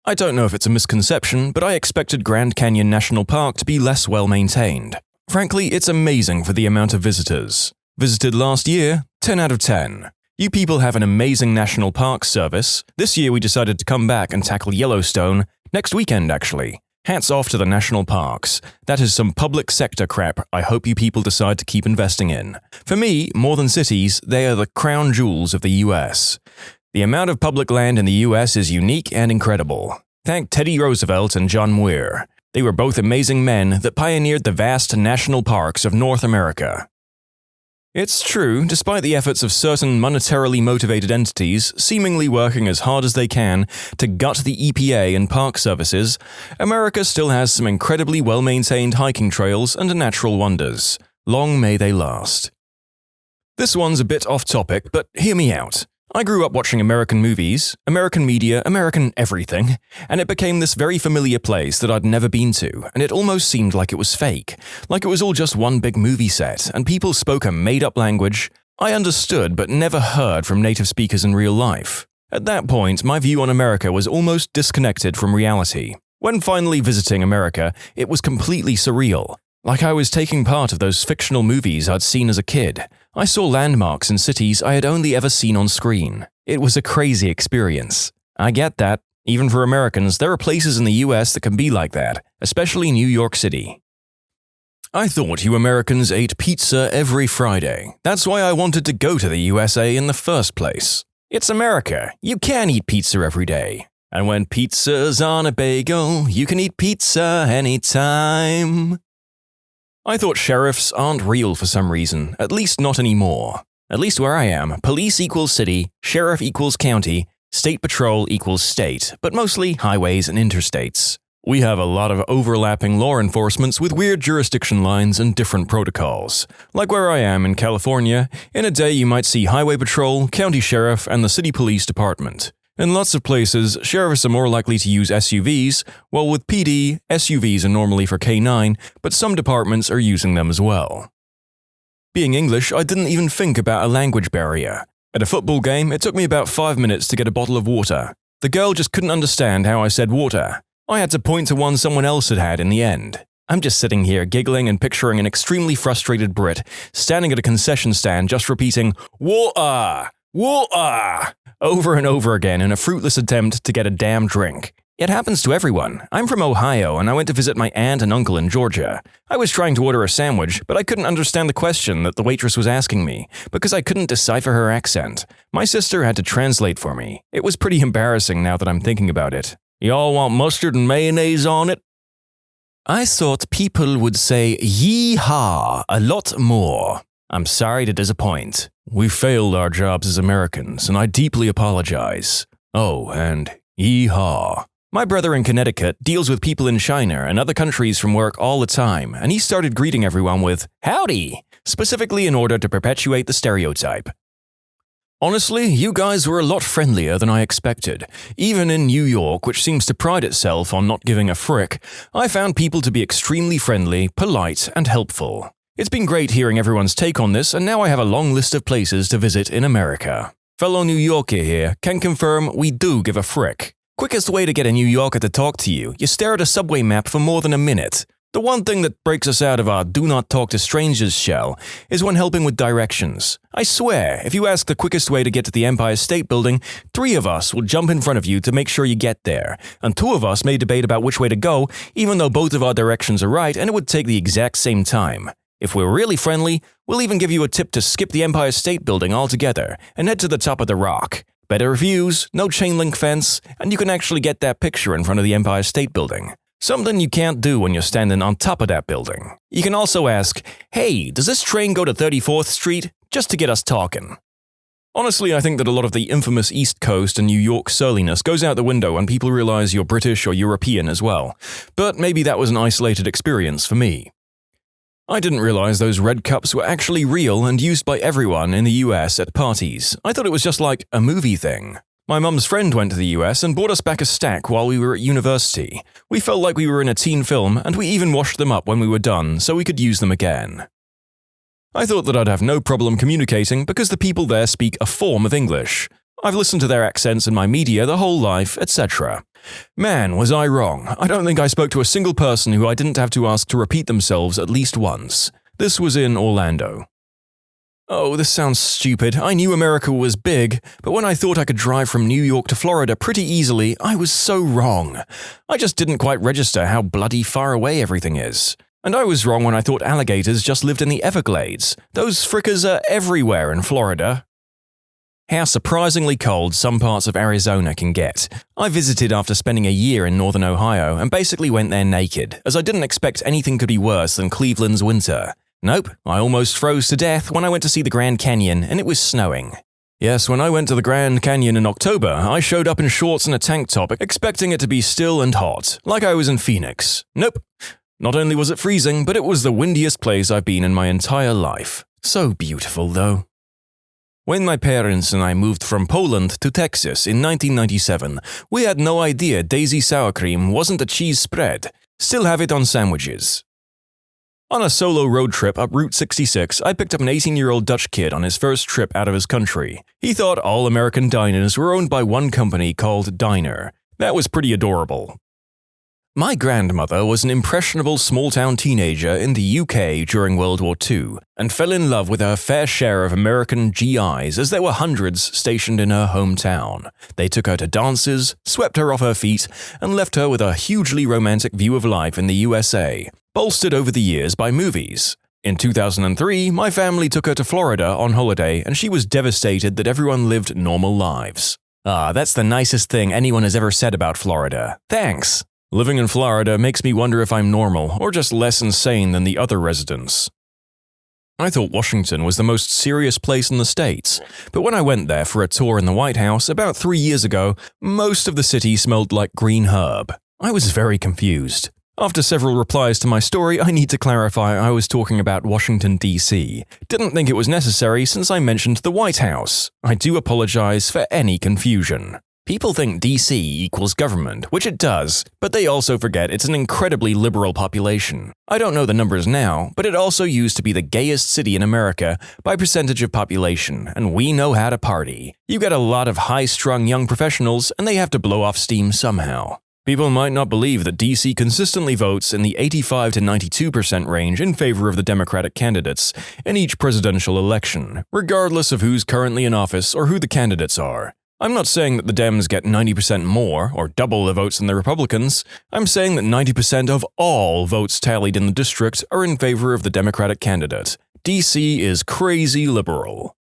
I don't know if it's a misconception, but I expected Grand Canyon National Park to be less well maintained. Frankly, it's amazing for the amount of visitors. Visited last year, 10 out of 10. You people have an amazing national park service. This year we decided to come back and tackle Yellowstone, next weekend actually. Hats off to the national parks. That is some public sector crap I hope you people decide to keep investing in. For me, more than cities, they are the crown jewels of the US. The amount of public land in the US is unique and incredible. Thank Teddy Roosevelt and John Muir. They were both amazing men that pioneered the vast national parks of North America. It's true, despite the efforts of certain monetarily motivated entities seemingly working as hard as they can to gut the EPA and park services, America still has some incredibly well-maintained hiking trails and natural wonders. Long may they last. This one's a bit off-topic, but hear me out. I grew up watching American movies, American media, American everything, and it became this very familiar place that I'd never been to, and it almost seemed like it was fake, like it was all just one big movie set, and people spoke a made-up language I understood but never heard from native speakers in real life. At that point, my view on America was almost disconnected from reality. When finally visiting America, it was completely surreal. Like I was taking part of those fictional movies I'd seen as a kid. I saw landmarks in cities I had only ever seen on screen. It was a crazy experience. I get that. Even for Americans, there are places in the US that can be like that, especially New York City. I thought you Americans ate pizza every Friday. That's why I wanted to go to the USA in the first place. It's America. You can eat pizza every day. And when pizza's on a bagel, you can eat pizza anytime. I thought sheriffs aren't real for some reason, at least not anymore. At least where I am, police equals city, sheriff equals county, state patrol equals state, but mostly highways and interstates. We have a lot of overlapping law enforcements with weird jurisdiction lines and different protocols. Like where I am in California, in a day you might see highway patrol, county sheriff, and the city police department. In lots of places, sheriffs are more likely to use SUVs, while with PD, SUVs are normally for K9, but some departments are using them as well. Being English, I didn't even think about a language barrier. At a football game, it took me about 5 minutes to get a bottle of water. The girl just couldn't understand how I said water. I had to point to one someone else had in the end. I'm just sitting here giggling and picturing an extremely frustrated Brit standing at a concession stand just repeating, "Water! Water!" over and over again in a fruitless attempt to get a damn drink. It happens to everyone. I'm from Ohio and I went to visit my aunt and uncle in Georgia. I was trying to order a sandwich, but I couldn't understand the question that the waitress was asking me because I couldn't decipher her accent. My sister had to translate for me. It was pretty embarrassing now that I'm thinking about it. Y'all want mustard and mayonnaise on it? I thought people would say yee-haw a lot more. I'm sorry to disappoint. We failed our jobs as Americans, and I deeply apologize. Oh, and yee-haw. My brother in Connecticut deals with people in China and other countries from work all the time, and he started greeting everyone with howdy, specifically in order to perpetuate the stereotype. Honestly, you guys were a lot friendlier than I expected. Even in New York, which seems to pride itself on not giving a frick, I found people to be extremely friendly, polite, and helpful. It's been great hearing everyone's take on this, and now I have a long list of places to visit in America. Fellow New Yorker here can confirm we do give a frick. Quickest way to get a New Yorker to talk to you, you stare at a subway map for more than a minute. The one thing that breaks us out of our do not talk to strangers shell is when helping with directions. I swear, if you ask the quickest way to get to the Empire State Building, 3 of us will jump in front of you to make sure you get there, and 2 of us may debate about which way to go, even though both of our directions are right and it would take the exact same time. If we're really friendly, we'll even give you a tip to skip the Empire State Building altogether and head to the top of the rock. Better views, no chain link fence, and you can actually get that picture in front of the Empire State Building. Something you can't do when you're standing on top of that building. You can also ask, "Hey, does this train go to 34th Street?" just to get us talking. Honestly, I think that a lot of the infamous East Coast and New York surliness goes out the window when people realize you're British or European as well. But maybe that was an isolated experience for me. I didn't realize those red cups were actually real and used by everyone in the US at parties. I thought it was just like a movie thing. My mum's friend went to the US and brought us back a stack while we were at university. We felt like we were in a teen film, and we even washed them up when we were done so we could use them again. I thought that I'd have no problem communicating because the people there speak a form of English. I've listened to their accents in my media the whole life, etc. Man, was I wrong. I don't think I spoke to a single person who I didn't have to ask to repeat themselves at least once. This was in Orlando. Oh, this sounds stupid. I knew America was big, but when I thought I could drive from New York to Florida pretty easily, I was so wrong. I just didn't quite register how bloody far away everything is. And I was wrong when I thought alligators just lived in the Everglades. Those frickers are everywhere in Florida. How surprisingly cold some parts of Arizona can get. I visited after spending a year in northern Ohio and basically went there naked, as I didn't expect anything could be worse than Cleveland's winter. Nope, I almost froze to death when I went to see the Grand Canyon and it was snowing. Yes, when I went to the Grand Canyon in October, I showed up in shorts and a tank top, expecting it to be still and hot, like I was in Phoenix. Nope. Not only was it freezing, but it was the windiest place I've been in my entire life. So beautiful, though. When my parents and I moved from Poland to Texas in 1997, we had no idea Daisy sour cream wasn't a cheese spread. Still have it on sandwiches. On a solo road trip up Route 66, I picked up an 18-year-old Dutch kid on his first trip out of his country. He thought all American diners were owned by one company called Diner. That was pretty adorable. My grandmother was an impressionable small-town teenager in the UK during World War II and fell in love with her fair share of American GIs as there were hundreds stationed in her hometown. They took her to dances, swept her off her feet, and left her with a hugely romantic view of life in the USA, bolstered over the years by movies. In 2003, my family took her to Florida on holiday and she was devastated that everyone lived normal lives. Ah, that's the nicest thing anyone has ever said about Florida. Thanks! Living in Florida makes me wonder if I'm normal or just less insane than the other residents. I thought Washington was the most serious place in the States, but when I went there for a tour in the White House about 3 years ago, most of the city smelled like green herb. I was very confused. After several replies to my story, I need to clarify I was talking about Washington, D.C. Didn't think it was necessary since I mentioned the White House. I do apologize for any confusion. People think DC equals government, which it does, but they also forget it's an incredibly liberal population. I don't know the numbers now, but it also used to be the gayest city in America by percentage of population, and we know how to party. You get a lot of high-strung young professionals, and they have to blow off steam somehow. People might not believe that DC consistently votes in the 85 to 92% range in favor of the Democratic candidates in each presidential election, regardless of who's currently in office or who the candidates are. I'm not saying that the Dems get 90% more or double the votes than the Republicans. I'm saying that 90% of all votes tallied in the district are in favor of the Democratic candidate. DC is crazy liberal.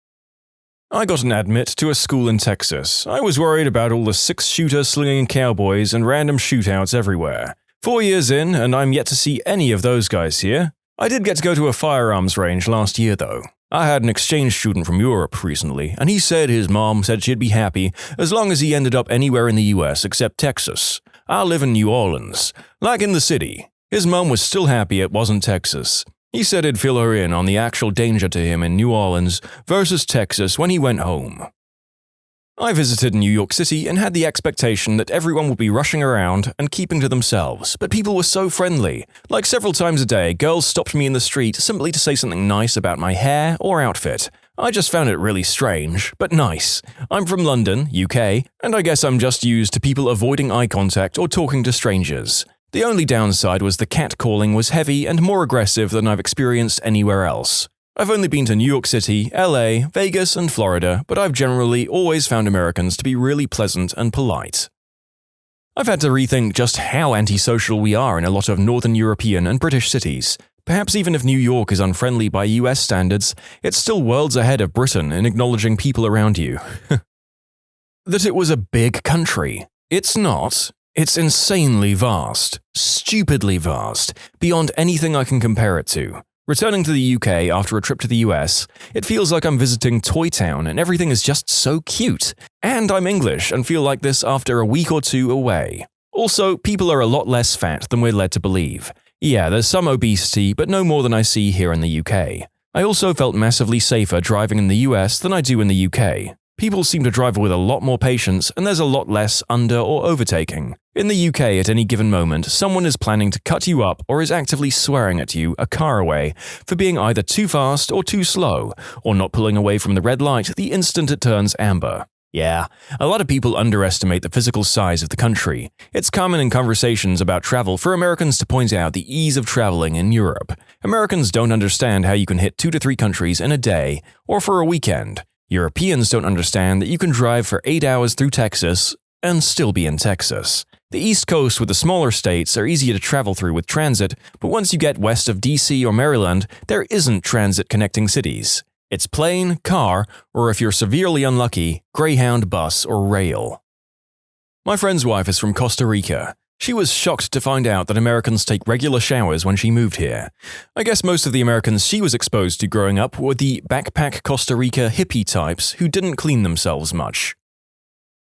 I got an admit to a school in Texas. I was worried about all the six-shooter slinging cowboys and random shootouts everywhere. 4 years in, and I'm yet to see any of those guys here. I did get to go to a firearms range last year, though. I had an exchange student from Europe recently, and he said his mom said she'd be happy as long as he ended up anywhere in the US except Texas. I live in New Orleans, like in the city. His mom was still happy it wasn't Texas. He said he'd fill her in on the actual danger to him in New Orleans versus Texas when he went home. I visited New York City and had the expectation that everyone would be rushing around and keeping to themselves, but people were so friendly. Like several times a day, girls stopped me in the street simply to say something nice about my hair or outfit. I just found it really strange, but nice. I'm from London, UK, and I guess I'm just used to people avoiding eye contact or talking to strangers. The only downside was the catcalling was heavy and more aggressive than I've experienced anywhere else. I've only been to New York City, LA, Vegas, and Florida, but I've generally always found Americans to be really pleasant and polite. I've had to rethink just how antisocial we are in a lot of Northern European and British cities. Perhaps even if New York is unfriendly by US standards, it's still worlds ahead of Britain in acknowledging people around you. That it was a big country. It's not. It's insanely vast. Stupidly vast. Beyond anything I can compare it to. Returning to the UK after a trip to the US, it feels like I'm visiting Toy Town and everything is just so cute. And I'm English and feel like this after a week or two away. Also, people are a lot less fat than we're led to believe. Yeah, there's some obesity, but no more than I see here in the UK. I also felt massively safer driving in the US than I do in the UK. People seem to drive with a lot more patience and there's a lot less under- or overtaking. In the UK, at any given moment, someone is planning to cut you up or is actively swearing at you a car away for being either too fast or too slow, or not pulling away from the red light the instant it turns amber. Yeah, a lot of people underestimate the physical size of the country. It's common in conversations about travel for Americans to point out the ease of traveling in Europe. Americans don't understand how you can hit 2 to 3 countries in a day or for a weekend. Europeans don't understand that you can drive for 8 hours through Texas and still be in Texas. The East Coast with the smaller states are easier to travel through with transit, but once you get west of DC or Maryland, there isn't transit connecting cities. It's plane, car, or if you're severely unlucky, Greyhound bus or rail. My friend's wife is from Costa Rica. She was shocked to find out that Americans take regular showers when she moved here. I guess most of the Americans she was exposed to growing up were the backpack Costa Rica hippie types who didn't clean themselves much.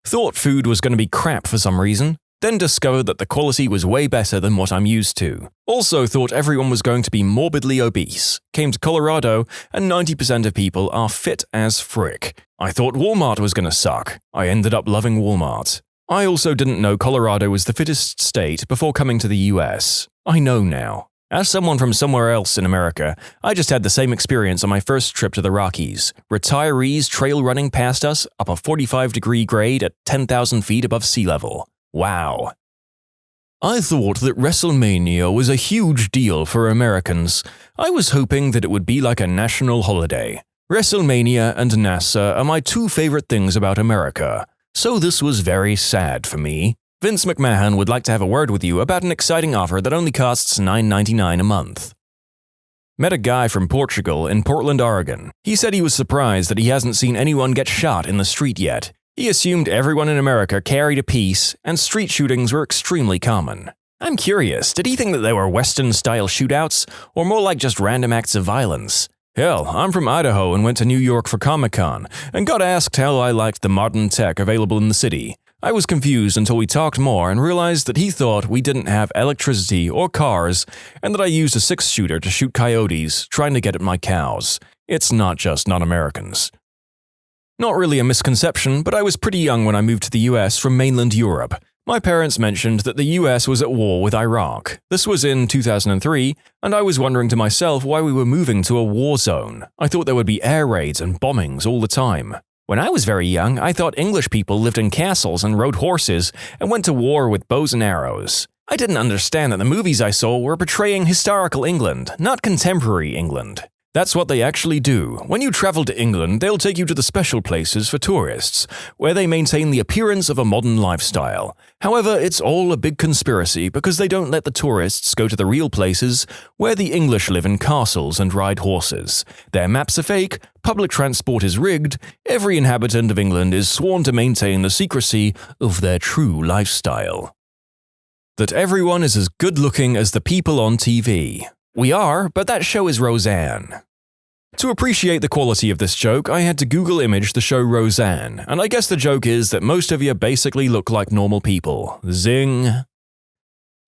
Thought food was going to be crap for some reason, then discovered that the quality was way better than what I'm used to. Also thought everyone was going to be morbidly obese. Came to Colorado, and 90% of people are fit as frick. I thought Walmart was going to suck. I ended up loving Walmart. I also didn't know Colorado was the fittest state before coming to the US. I know now. As someone from somewhere else in America, I just had the same experience on my first trip to the Rockies. Retirees trail running past us up a 45-degree grade at 10,000 feet above sea level. Wow. I thought that WrestleMania was a huge deal for Americans. I was hoping that it would be like a national holiday. WrestleMania and NASA are my 2 favorite things about America. So this was very sad for me. Vince McMahon would like to have a word with you about an exciting offer that only costs $9.99 a month. Met a guy from Portugal in Portland, Oregon. He said he was surprised that he hasn't seen anyone get shot in the street yet. He assumed everyone in America carried a piece, and street shootings were extremely common. I'm curious, did he think that they were Western-style shootouts, or more like just random acts of violence? Hell, I'm from Idaho and went to New York for Comic-Con, and got asked how I liked the modern tech available in the city. I was confused until we talked more and realized that he thought we didn't have electricity or cars, and that I used a 6-shooter to shoot coyotes, trying to get at my cows. It's not just non-Americans. Not really a misconception, but I was pretty young when I moved to the US from mainland Europe. My parents mentioned that the US was at war with Iraq. This was in 2003, and I was wondering to myself why we were moving to a war zone. I thought there would be air raids and bombings all the time. When I was very young, I thought English people lived in castles and rode horses and went to war with bows and arrows. I didn't understand that the movies I saw were portraying historical England, not contemporary England. That's what they actually do. When you travel to England, they'll take you to the special places for tourists, where they maintain the appearance of a modern lifestyle. However, it's all a big conspiracy because they don't let the tourists go to the real places where the English live in castles and ride horses. Their maps are fake, public transport is rigged, every inhabitant of England is sworn to maintain the secrecy of their true lifestyle. That everyone is as good-looking as the people on TV. We are, but that show is Roseanne. To appreciate the quality of this joke, I had to Google image the show Roseanne, and I guess the joke is that most of you basically look like normal people. Zing.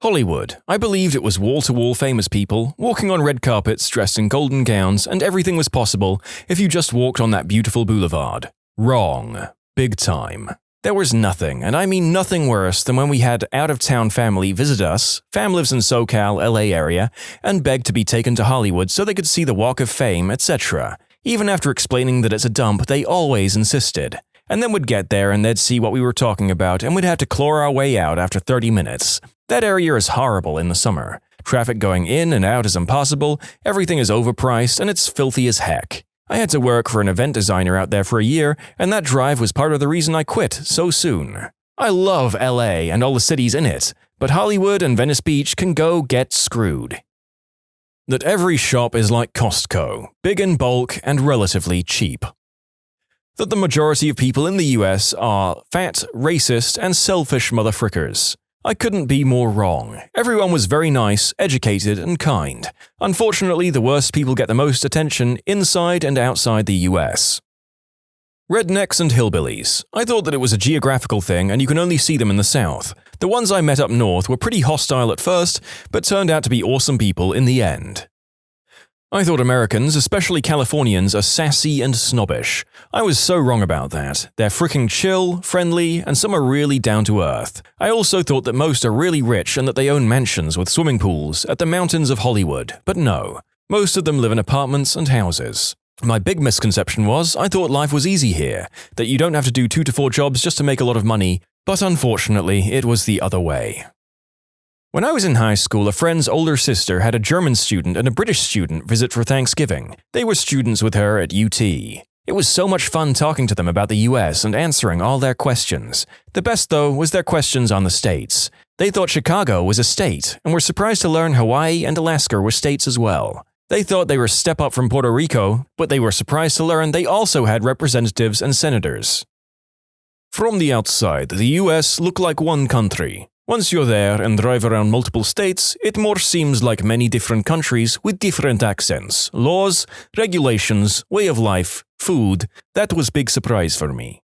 Hollywood. I believed it was wall-to-wall famous people, walking on red carpets dressed in golden gowns, and everything was possible if you just walked on that beautiful boulevard. Wrong. Big time. There was nothing, and I mean nothing worse than when we had out-of-town family visit us, fam lives in SoCal, LA area, and begged to be taken to Hollywood so they could see the Walk of Fame, etc. Even after explaining that it's a dump, they always insisted. And then we'd get there and they'd see what we were talking about and we'd have to claw our way out after 30 minutes. That area is horrible in the summer. Traffic going in and out is impossible, everything is overpriced, and it's filthy as heck. I had to work for an event designer out there for a year, and that drive was part of the reason I quit so soon. I love LA and all the cities in it, but Hollywood and Venice Beach can go get screwed. That every shop is like Costco, big in bulk and relatively cheap. That the majority of people in the US are fat, racist, and selfish motherfrickers. I couldn't be more wrong. Everyone was very nice, educated, and kind. Unfortunately, the worst people get the most attention inside and outside the US. Rednecks and hillbillies. I thought that it was a geographical thing and you can only see them in the South. The ones I met up north were pretty hostile at first, but turned out to be awesome people in the end. I thought Americans, especially Californians, are sassy and snobbish. I was so wrong about that. They're freaking chill, friendly, and some are really down to earth. I also thought that most are really rich and that they own mansions with swimming pools at the mountains of Hollywood, but no. Most of them live in apartments and houses. My big misconception was I thought life was easy here, that you don't have to do 2 to 4 jobs just to make a lot of money, but unfortunately it was the other way. When I was in high school, a friend's older sister had a German student and a British student visit for Thanksgiving. They were students with her at UT. It was so much fun talking to them about the US and answering all their questions. The best, though, was their questions on the states. They thought Chicago was a state, and were surprised to learn Hawaii and Alaska were states as well. They thought they were a step up from Puerto Rico, but they were surprised to learn they also had representatives and senators. From the outside, the US looked like one country. Once you're there and drive around multiple states, it more seems like many different countries with different accents, laws, regulations, way of life, food. That was a big surprise for me.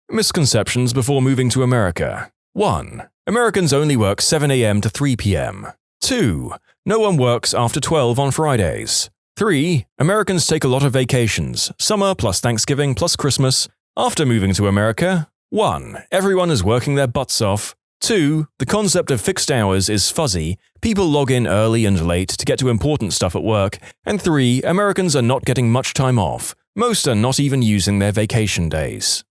Misconceptions before moving to America. 1. Americans only work 7 a.m. to 3 p.m. 2. No one works after 12 on Fridays. 3. Americans take a lot of vacations, summer plus Thanksgiving plus Christmas. After moving to America, 1. Everyone is working their butts off. 2. The concept of fixed hours is fuzzy, people log in early and late to get to important stuff at work, and 3. Americans are not getting much time off. Most are not even using their vacation days.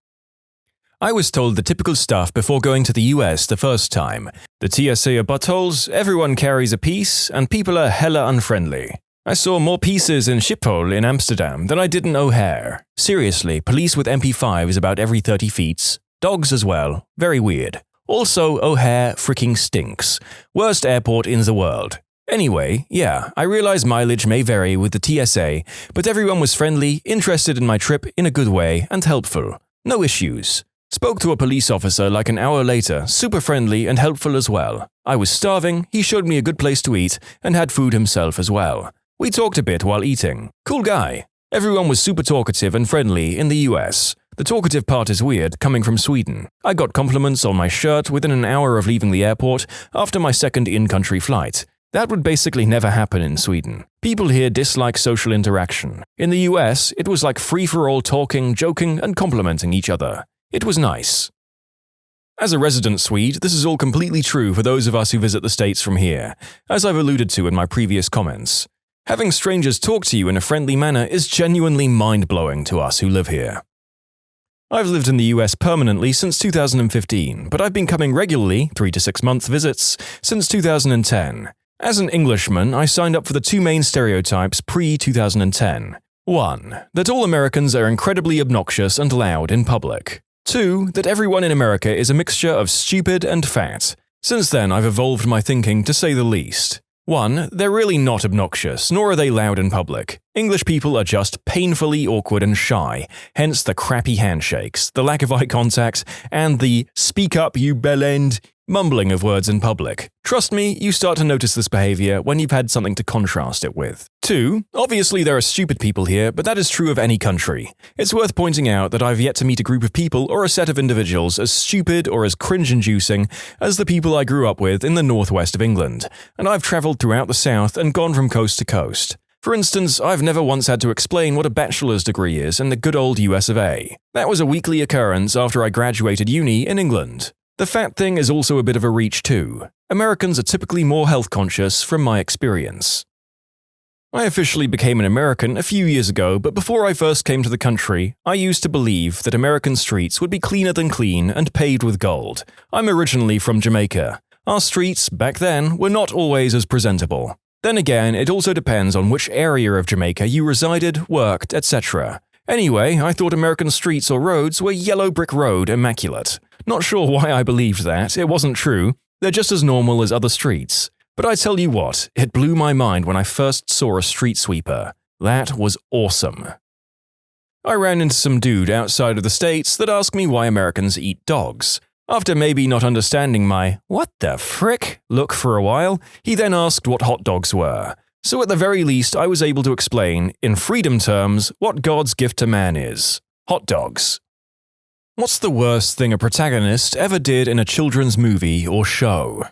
I was told the typical stuff before going to the US the first time. The TSA are buttholes, everyone carries a piece, and people are hella unfriendly. I saw more pieces in Schiphol in Amsterdam than I did in O'Hare. Seriously, police with MP5s about every 30 feet. Dogs as well. Very weird. Also, O'Hare freaking stinks. Worst airport in the world. Anyway, yeah, I realize mileage may vary with the TSA, but everyone was friendly, interested in my trip in a good way, and helpful. No issues. Spoke to a police officer like an hour later, super friendly and helpful as well. I was starving, he showed me a good place to eat, and had food himself as well. We talked a bit while eating. Cool guy. Everyone was super talkative and friendly in the US. The talkative part is weird, coming from Sweden. I got compliments on my shirt within an hour of leaving the airport after my second in-country flight. That would basically never happen in Sweden. People here dislike social interaction. In the US, it was like free-for-all talking, joking, and complimenting each other. It was nice. As a resident Swede, this is all completely true for those of us who visit the States from here, as I've alluded to in my previous comments. Having strangers talk to you in a friendly manner is genuinely mind-blowing to us who live here. I've lived in the US permanently since 2015, but I've been coming regularly, 3 to 6 month visits, since 2010. As an Englishman, I signed up for the 2 main stereotypes pre-2010. 1. That all Americans are incredibly obnoxious and loud in public. 2. That everyone in America is a mixture of stupid and fat. Since then, I've evolved my thinking, to say the least. 1. They're really not obnoxious, nor are they loud in public. English people are just painfully awkward and shy, hence the crappy handshakes, the lack of eye contact, and the "speak up, you bellend" mumbling of words in public. Trust me, you start to notice this behavior when you've had something to contrast it with. 2. Obviously there are stupid people here, but that is true of any country. It's worth pointing out that I've yet to meet a group of people or a set of individuals as stupid or as cringe-inducing as the people I grew up with in the northwest of England, and I've travelled throughout the south and gone from coast to coast. For instance, I've never once had to explain what a bachelor's degree is in the good old US of A. That was a weekly occurrence after I graduated uni in England. The fat thing is also a bit of a reach too. Americans are typically more health conscious from my experience. I officially became an American a few years ago, but before I first came to the country, I used to believe that American streets would be cleaner than clean and paved with gold. I'm originally from Jamaica. Our streets, back then, were not always as presentable. Then again, it also depends on which area of Jamaica you resided, worked, etc. Anyway, I thought American streets or roads were yellow brick road immaculate. Not sure why I believed that, it wasn't true. They're just as normal as other streets. But I tell you what, it blew my mind when I first saw a street sweeper. That was awesome. I ran into some dude outside of the States that asked me why Americans eat dogs. After maybe not understanding my "what the frick" look for a while, he then asked what hot dogs were. So at the very least I was able to explain, in freedom terms, what God's gift to man is. Hot dogs. What's the worst thing a protagonist ever did in a children's movie or show?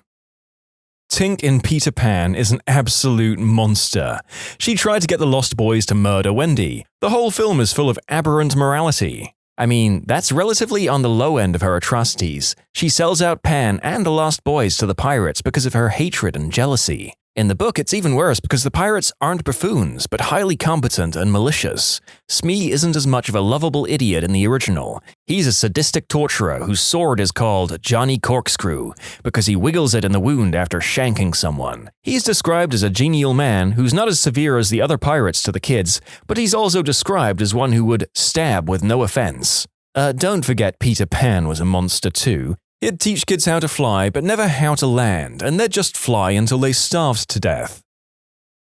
Tink in Peter Pan is an absolute monster. She tried to get the Lost Boys to murder Wendy. The whole film is full of aberrant morality. I mean, that's relatively on the low end of her atrocities. She sells out Pan and the Lost Boys to the pirates because of her hatred and jealousy. In the book, it's even worse because the pirates aren't buffoons, but highly competent and malicious. Smee isn't as much of a lovable idiot in the original. He's a sadistic torturer whose sword is called Johnny Corkscrew because he wiggles it in the wound after shanking someone. He's described as a genial man who's not as severe as the other pirates to the kids, but he's also described as one who would stab with no offense. Don't forget Peter Pan was a monster too. He'd teach kids how to fly, but never how to land, and they'd just fly until they starved to death.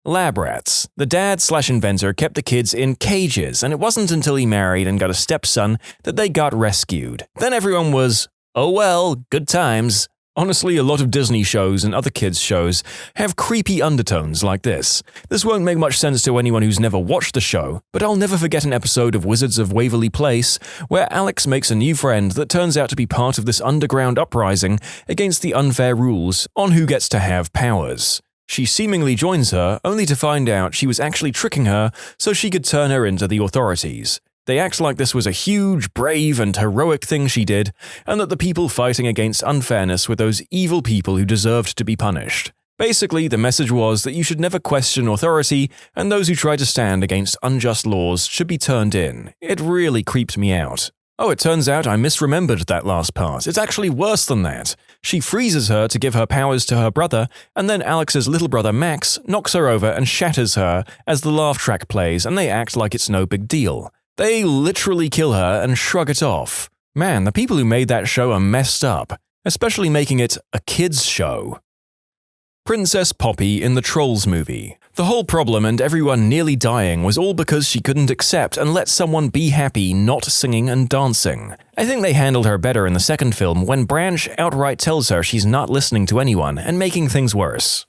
Lab rats. The dad/inventor kept the kids in cages, and it wasn't until he married and got a stepson that they got rescued. Then everyone was, oh well, good times. Honestly, a lot of Disney shows and other kids' shows have creepy undertones like this. This won't make much sense to anyone who's never watched the show, but I'll never forget an episode of Wizards of Waverly Place where Alex makes a new friend that turns out to be part of this underground uprising against the unfair rules on who gets to have powers. She seemingly joins her, only to find out she was actually tricking her so she could turn her into the authorities. They act like this was a huge, brave, and heroic thing she did, and that the people fighting against unfairness were those evil people who deserved to be punished. Basically, the message was that you should never question authority, and those who try to stand against unjust laws should be turned in. It really creeped me out. Oh, it turns out I misremembered that last part. It's actually worse than that. She freezes her to give her powers to her brother, and then Alex's little brother Max knocks her over and shatters her as the laugh track plays, and they act like it's no big deal. They literally kill her and shrug it off. Man, the people who made that show are messed up, especially making it a kids' show. Princess Poppy in the Trolls movie. The whole problem and everyone nearly dying was all because she couldn't accept and let someone be happy not singing and dancing. I think they handled her better in the second film when Branch outright tells her she's not listening to anyone and making things worse.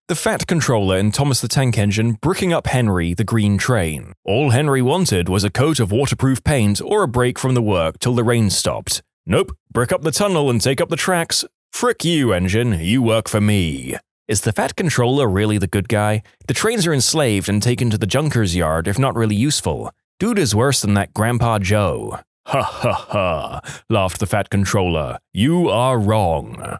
The Fat Controller in Thomas the Tank Engine bricking up Henry the Green Train. All Henry wanted was a coat of waterproof paint or a break from the work till the rain stopped. Nope, brick up the tunnel and take up the tracks. Frick you, engine, you work for me. Is the Fat Controller really the good guy? The trains are enslaved and taken to the junker's yard if not really useful. Dude is worse than that Grandpa Joe. Ha ha ha, laughed the Fat Controller. You are wrong.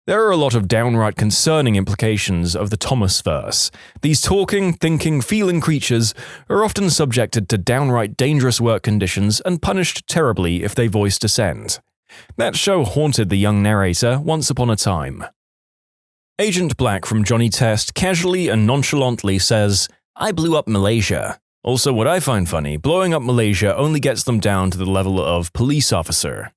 There are a lot of downright concerning implications of the Thomas verse. These talking, thinking, feeling creatures are often subjected to downright dangerous work conditions and punished terribly if they voice dissent. That show haunted the young narrator once upon a time. Agent Black from Johnny Test casually and nonchalantly says, "I blew up Malaysia." Also, what I find funny, blowing up Malaysia only gets them down to the level of police officer.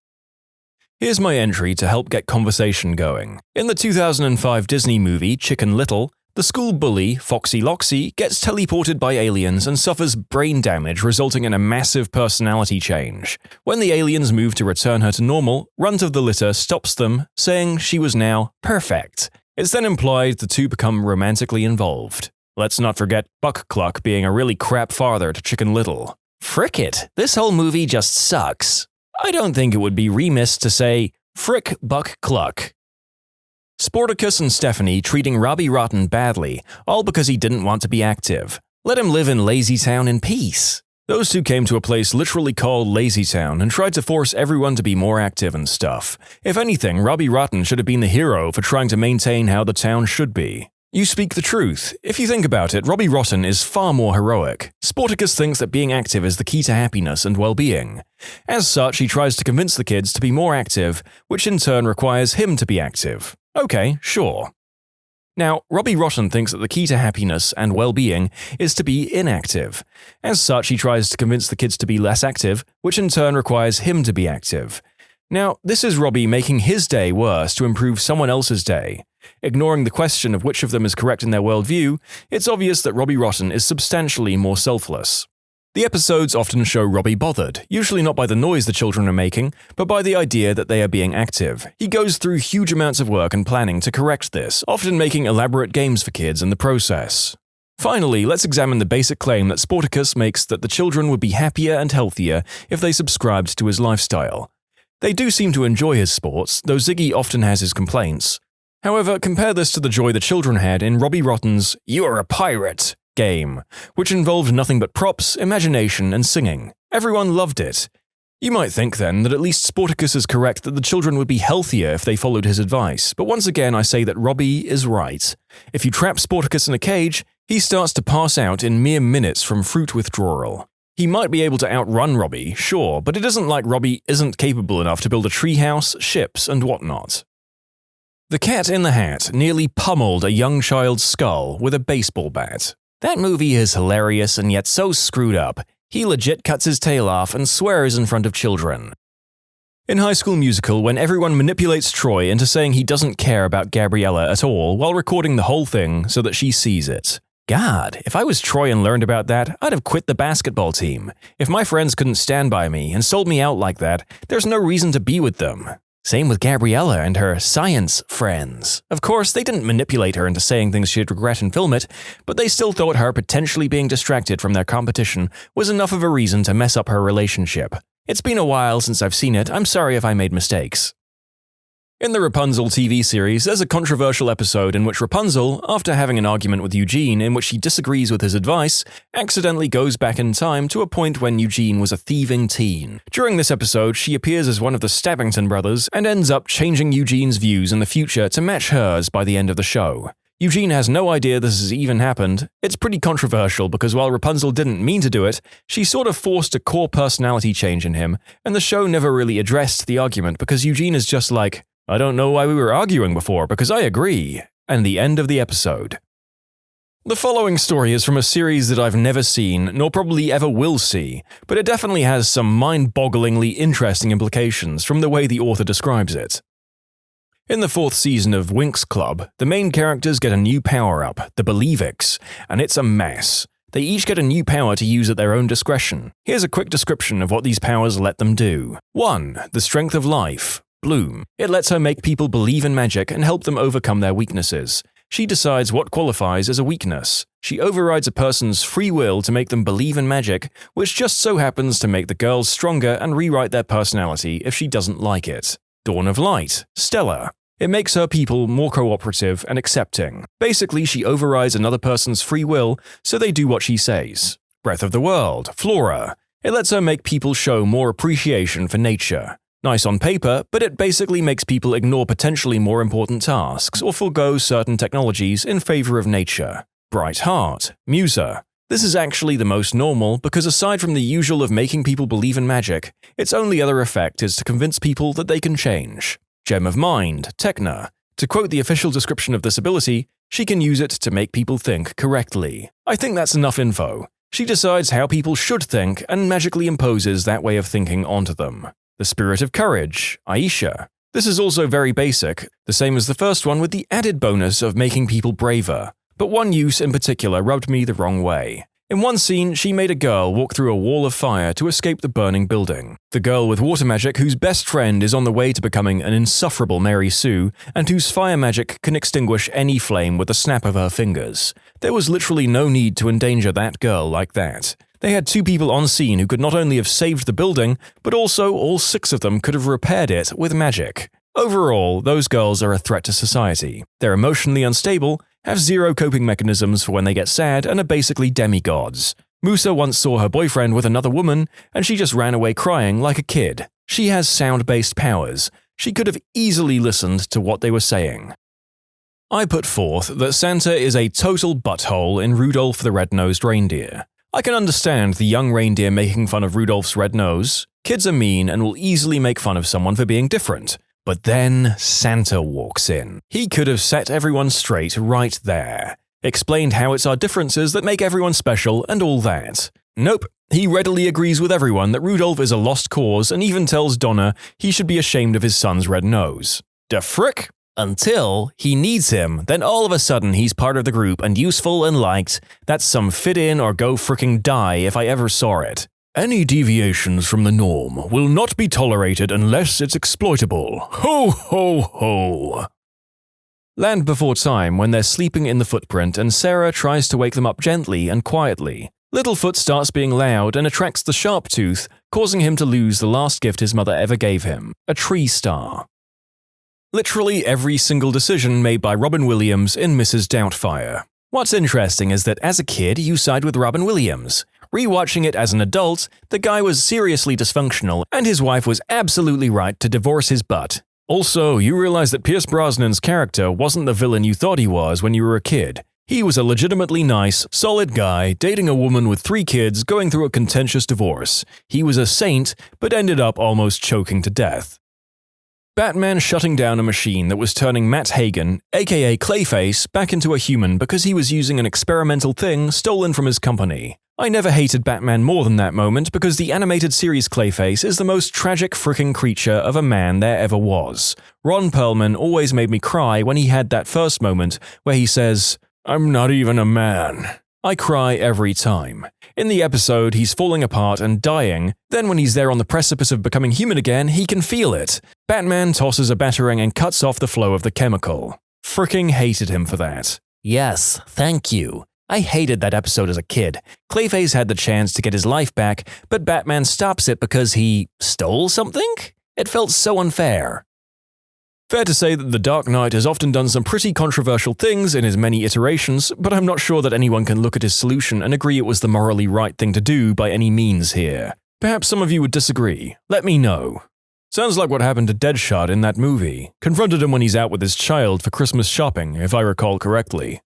Here's my entry to help get conversation going. In the 2005 Disney movie Chicken Little, the school bully, Foxy Loxy, gets teleported by aliens and suffers brain damage resulting in a massive personality change. When the aliens move to return her to normal, Runt of the Litter stops them, saying she was now perfect. It's then implied the two become romantically involved. Let's not forget Buck Cluck being a really crap father to Chicken Little. Frick it, this whole movie just sucks. I don't think it would be remiss to say, frick Buck Cluck. Sportacus and Stephanie treating Robbie Rotten badly, all because he didn't want to be active. Let him live in Lazy Town in peace. Those two came to a place literally called Lazy Town and tried to force everyone to be more active and stuff. If anything, Robbie Rotten should have been the hero for trying to maintain how the town should be. You speak the truth. If you think about it, Robbie Rotten is far more heroic. Sportacus thinks that being active is the key to happiness and well-being. As such, he tries to convince the kids to be more active, which in turn requires him to be active. Okay, sure. Now, Robbie Rotten thinks that the key to happiness and well-being is to be inactive. As such, he tries to convince the kids to be less active, which in turn requires him to be active. Now, this is Robbie making his day worse to improve someone else's day. Ignoring the question of which of them is correct in their worldview, it's obvious that Robbie Rotten is substantially more selfless. The episodes often show Robbie bothered, usually not by the noise the children are making, but by the idea that they are being active. He goes through huge amounts of work and planning to correct this, often making elaborate games for kids in the process. Finally, let's examine the basic claim that Sportacus makes that the children would be happier and healthier if they subscribed to his lifestyle. They do seem to enjoy his sports, though Ziggy often has his complaints. However, compare this to the joy the children had in Robbie Rotten's "You're a Pirate" game, which involved nothing but props, imagination, and singing. Everyone loved it. You might think then that at least Sportacus is correct that the children would be healthier if they followed his advice, but once again I say that Robbie is right. If you trap Sportacus in a cage, he starts to pass out in mere minutes from fruit withdrawal. He might be able to outrun Robbie, sure, but it isn't like Robbie isn't capable enough to build a treehouse, ships, and whatnot. The Cat in the Hat nearly pummeled a young child's skull with a baseball bat. That movie is hilarious and yet so screwed up. He legit cuts his tail off and swears in front of children. In High School Musical, when everyone manipulates Troy into saying he doesn't care about Gabriella at all while recording the whole thing so that she sees it. God, if I was Troy and learned about that, I'd have quit the basketball team. If my friends couldn't stand by me and sold me out like that, there's no reason to be with them. Same with Gabriella and her science friends. Of course, they didn't manipulate her into saying things she'd regret and film it, but they still thought her potentially being distracted from their competition was enough of a reason to mess up her relationship. It's been a while since I've seen it, I'm sorry if I made mistakes. In the Rapunzel TV series, there's a controversial episode in which Rapunzel, after having an argument with Eugene in which she disagrees with his advice, accidentally goes back in time to a point when Eugene was a thieving teen. During this episode, she appears as one of the Stabbington brothers and ends up changing Eugene's views in the future to match hers by the end of the show. Eugene has no idea this has even happened. It's pretty controversial because while Rapunzel didn't mean to do it, she sort of forced a core personality change in him, and the show never really addressed the argument because Eugene is just like, I don't know why we were arguing before because I agree, and the end of the episode. The following story is from a series that I've never seen, nor probably ever will see, but it definitely has some mind-bogglingly interesting implications from the way the author describes it. In the 4th season of Winx Club, the main characters get a new power-up, the Believix, and it's a mess. They each get a new power to use at their own discretion. Here's a quick description of what these powers let them do. 1. The Strength of Life. Bloom. It lets her make people believe in magic and help them overcome their weaknesses. She decides what qualifies as a weakness. She overrides a person's free will to make them believe in magic, which just so happens to make the girls stronger and rewrite their personality if she doesn't like it. Dawn of Light. Stella. It makes her people more cooperative and accepting. Basically, she overrides another person's free will, so they do what she says. Breath of the World. Flora. It lets her make people show more appreciation for nature. Nice on paper, but it basically makes people ignore potentially more important tasks or forego certain technologies in favor of nature. Bright Heart. Musa. This is actually the most normal because aside from the usual of making people believe in magic, its only other effect is to convince people that they can change. Gem of Mind. Techna. To quote the official description of this ability, she can use it to make people think correctly. I think that's enough info. She decides how people should think and magically imposes that way of thinking onto them. The Spirit of Courage, Aisha. This is also very basic, the same as the first one with the added bonus of making people braver, but one use in particular rubbed me the wrong way. In one scene, she made a girl walk through a wall of fire to escape the burning building. The girl with water magic whose best friend is on the way to becoming an insufferable Mary Sue, and whose fire magic can extinguish any flame with a snap of her fingers. There was literally no need to endanger that girl like that. They had 2 people on scene who could not only have saved the building, but also all 6 of them could have repaired it with magic. Overall, those girls are a threat to society. They're emotionally unstable, have 0 coping mechanisms for when they get sad, and are basically demigods. Musa once saw her boyfriend with another woman, and she just ran away crying like a kid. She has sound-based powers. She could have easily listened to what they were saying. I put forth that Santa is a total butthole in Rudolph the Red-Nosed Reindeer. I can understand the young reindeer making fun of Rudolph's red nose. Kids are mean and will easily make fun of someone for being different. But then Santa walks in. He could have set everyone straight right there. Explained how it's our differences that make everyone special and all that. Nope, he readily agrees with everyone that Rudolph is a lost cause and even tells Donna he should be ashamed of his son's red nose. Da frick? Until he needs him, then all of a sudden he's part of the group and useful and liked. That's some fit in or go fricking die if I ever saw it. Any deviations from the norm will not be tolerated unless it's exploitable. Ho ho ho! Land Before Time when they're sleeping in the footprint and Sarah tries to wake them up gently and quietly. Littlefoot starts being loud and attracts the sharp tooth, causing him to lose the last gift his mother ever gave him, a tree star. Literally every single decision made by Robin Williams in Mrs. Doubtfire. What's interesting is that as a kid, you side with Robin Williams. Rewatching it as an adult, the guy was seriously dysfunctional and his wife was absolutely right to divorce his butt. Also, you realize that Pierce Brosnan's character wasn't the villain you thought he was when you were a kid. He was a legitimately nice, solid guy dating a woman with 3 kids going through a contentious divorce. He was a saint, but ended up almost choking to death. Batman shutting down a machine that was turning Matt Hagen, aka Clayface, back into a human because he was using an experimental thing stolen from his company. I never hated Batman more than that moment because the animated series Clayface is the most tragic fricking creature of a man there ever was. Ron Perlman always made me cry when he had that first moment where he says, "I'm not even a man." I cry every time. In the episode, he's falling apart and dying, then when he's there on the precipice of becoming human again, he can feel it. Batman tosses a batarang and cuts off the flow of the chemical. Fricking hated him for that. Yes, thank you. I hated that episode as a kid. Clayface had the chance to get his life back, but Batman stops it because he stole something? It felt so unfair. Fair to say that The Dark Knight has often done some pretty controversial things in his many iterations, but I'm not sure that anyone can look at his solution and agree it was the morally right thing to do by any means here. Perhaps some of you would disagree. Let me know. Sounds like what happened to Deadshot in that movie. Confronted him when he's out with his child for Christmas shopping, if I recall correctly.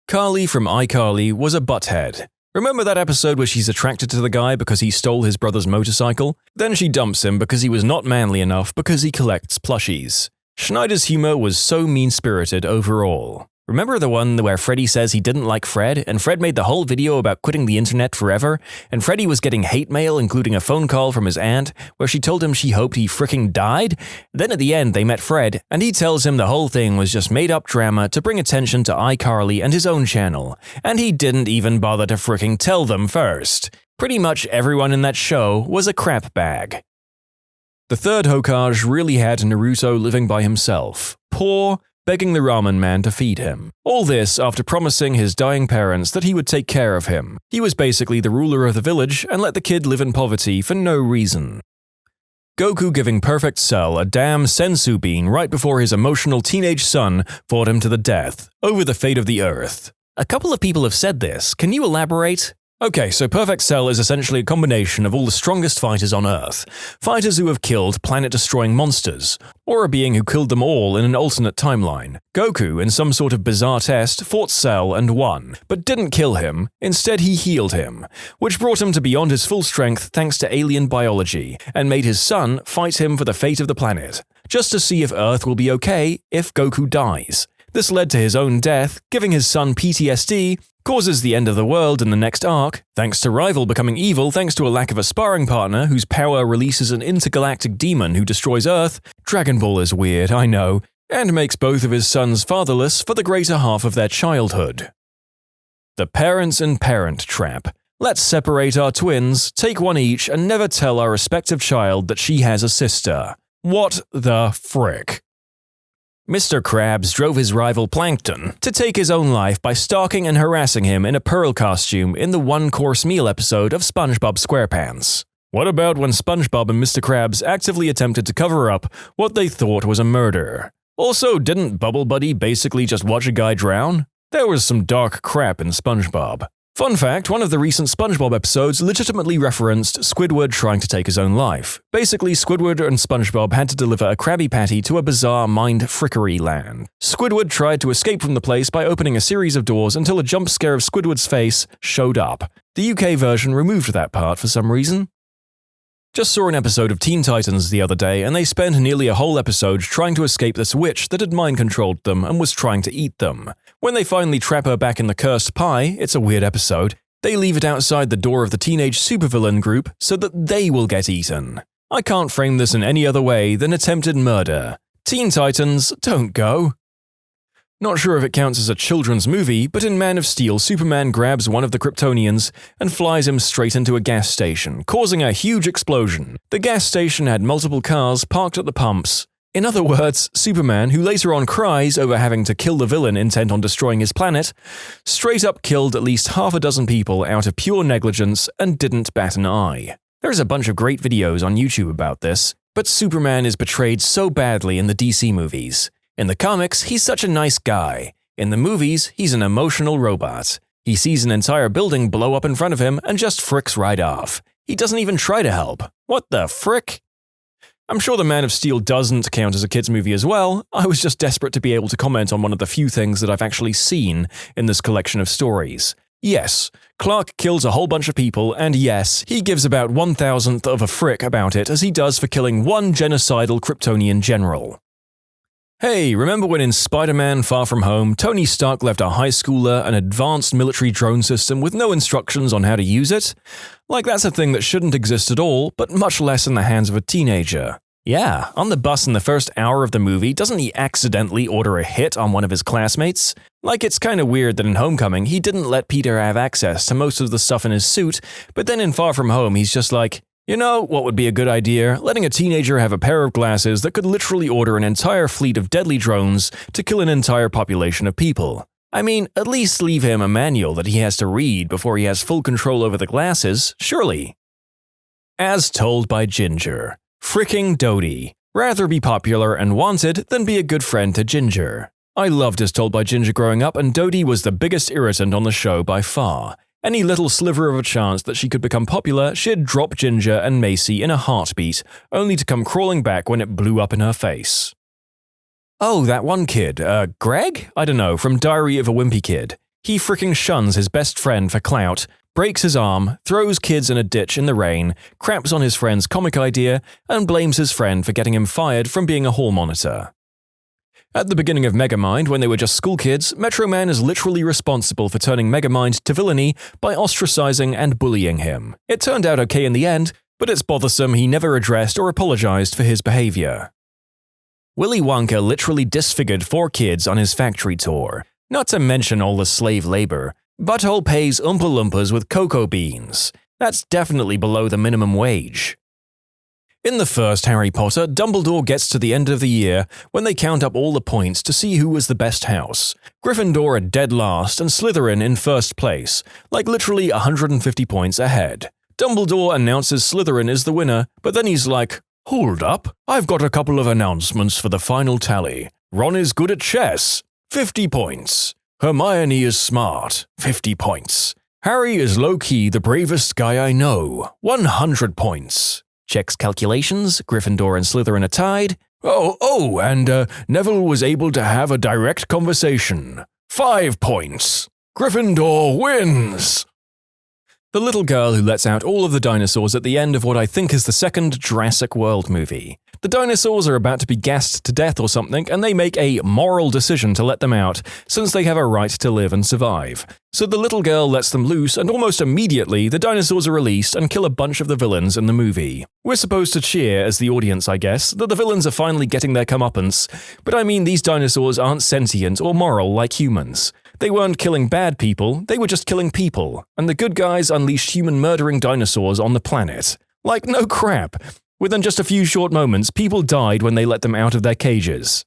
Carly from iCarly was a butthead. Remember that episode where she's attracted to the guy because he stole his brother's motorcycle? Then she dumps him because he was not manly enough because he collects plushies. Schneider's humor was so mean-spirited overall. Remember the one where Freddy says he didn't like Fred, and Fred made the whole video about quitting the internet forever, and Freddy was getting hate mail including a phone call from his aunt where she told him she hoped he fricking died? Then at the end they met Fred, and he tells him the whole thing was just made-up drama to bring attention to iCarly and his own channel, and he didn't even bother to fricking tell them first. Pretty much everyone in that show was a crap bag. The third Hokage really had Naruto living by himself. Poor, begging the ramen man to feed him. All this after promising his dying parents that he would take care of him. He was basically the ruler of the village and let the kid live in poverty for no reason. Goku giving Perfect Cell a damn sensu bean right before his emotional teenage son fought him to the death, over the fate of the Earth. A couple of people have said this, can you elaborate? Okay, so Perfect Cell is essentially a combination of all the strongest fighters on Earth. Fighters who have killed planet-destroying monsters, or a being who killed them all in an alternate timeline. Goku, in some sort of bizarre test, fought Cell and won, but didn't kill him, instead he healed him, which brought him to beyond his full strength thanks to alien biology, and made his son fight him for the fate of the planet, just to see if Earth will be okay if Goku dies. This led to his own death, giving his son PTSD, causes the end of the world in the next arc, thanks to Rival becoming evil thanks to a lack of a sparring partner whose power releases an intergalactic demon who destroys Earth. Dragon Ball is weird, I know, and makes both of his sons fatherless for the greater half of their childhood. The parents and parent trap. Let's separate our twins, take one each, and never tell our respective child that she has a sister. What the frick? Mr. Krabs drove his rival Plankton to take his own life by stalking and harassing him in a Pearl costume in the one-course meal episode of SpongeBob SquarePants. What about when SpongeBob and Mr. Krabs actively attempted to cover up what they thought was a murder? Also, didn't Bubble Buddy basically just watch a guy drown? There was some dark crap in SpongeBob. Fun fact, one of the recent SpongeBob episodes legitimately referenced Squidward trying to take his own life. Basically, Squidward and SpongeBob had to deliver a Krabby Patty to a bizarre mind-frickery land. Squidward tried to escape from the place by opening a series of doors until a jump scare of Squidward's face showed up. The UK version removed that part for some reason. Just saw an episode of Teen Titans the other day, and they spent nearly a whole episode trying to escape this witch that had mind-controlled them and was trying to eat them. When they finally trap her back in the cursed pie, it's a weird episode, they leave it outside the door of the teenage supervillain group so that they will get eaten. I can't frame this in any other way than attempted murder. Teen Titans, don't go. Not sure if it counts as a children's movie, but in Man of Steel, Superman grabs one of the Kryptonians and flies him straight into a gas station, causing a huge explosion. The gas station had multiple cars parked at the pumps. In other words, Superman, who later on cries over having to kill the villain intent on destroying his planet, straight up killed at least half a dozen people out of pure negligence and didn't bat an eye. There's a bunch of great videos on YouTube about this, but Superman is portrayed so badly in the DC movies. In the comics, he's such a nice guy. In the movies, he's an emotional robot. He sees an entire building blow up in front of him and just fricks right off. He doesn't even try to help. What the frick? I'm sure the Man of Steel doesn't count as a kids movie as well. I was just desperate to be able to comment on one of the few things that I've actually seen in this collection of stories. Yes, Clark kills a whole bunch of people, and yes, he gives about 1,000th of a frick about it as he does for killing one genocidal Kryptonian general. Hey, remember when in Spider-Man Far From Home, Tony Stark left a high schooler an advanced military drone system with no instructions on how to use it? Like that's a thing that shouldn't exist at all, but much less in the hands of a teenager. Yeah, on the bus in the first hour of the movie, doesn't he accidentally order a hit on one of his classmates? Like it's kinda weird that in Homecoming he didn't let Peter have access to most of the stuff in his suit, but then in Far From Home he's just like, you know what would be a good idea? Letting a teenager have a pair of glasses that could literally order an entire fleet of deadly drones to kill an entire population of people. I mean, at least leave him a manual that he has to read before he has full control over the glasses, surely. As told by Ginger. Fricking Dodie. Rather be popular and wanted than be a good friend to Ginger. I loved As Told by Ginger growing up, and Dodie was the biggest irritant on the show by far. Any little sliver of a chance that she could become popular, she'd drop Ginger and Macy in a heartbeat, only to come crawling back when it blew up in her face. Oh, that one kid, Greg? I don't know, from Diary of a Wimpy Kid. He fricking shuns his best friend for clout, breaks his arm, throws kids in a ditch in the rain, craps on his friend's comic idea, and blames his friend for getting him fired from being a hall monitor. At the beginning of Megamind, when they were just school kids, Metro Man is literally responsible for turning Megamind to villainy by ostracizing and bullying him. It turned out okay in the end, but it's bothersome he never addressed or apologized for his behavior. Willy Wonka literally disfigured 4 kids on his factory tour. Not to mention all the slave labor. Butthole pays Oompa Loompas with cocoa beans. That's definitely below the minimum wage. In the first Harry Potter, Dumbledore gets to the end of the year when they count up all the points to see who was the best house. Gryffindor are dead last and Slytherin in first place, like literally 150 points ahead. Dumbledore announces Slytherin is the winner, but then he's like, "Hold up, I've got a couple of announcements for the final tally. Ron is good at chess, 50 points. Hermione is smart, 50 points. Harry is low-key the bravest guy I know, 100 points. Checks calculations, Gryffindor and Slytherin are tied. And Neville was able to have a direct conversation. 5 points. Gryffindor wins! The little girl who lets out all of the dinosaurs at the end of what I think is the second Jurassic World movie. The dinosaurs are about to be gassed to death or something, and they make a moral decision to let them out, since they have a right to live and survive. So the little girl lets them loose, and almost immediately the dinosaurs are released and kill a bunch of the villains in the movie. We're supposed to cheer, as the audience I guess, that the villains are finally getting their comeuppance, but I mean these dinosaurs aren't sentient or moral like humans. They weren't killing bad people, they were just killing people, and the good guys unleashed human-murdering dinosaurs on the planet. Like, no crap. Within just a few short moments, people died when they let them out of their cages.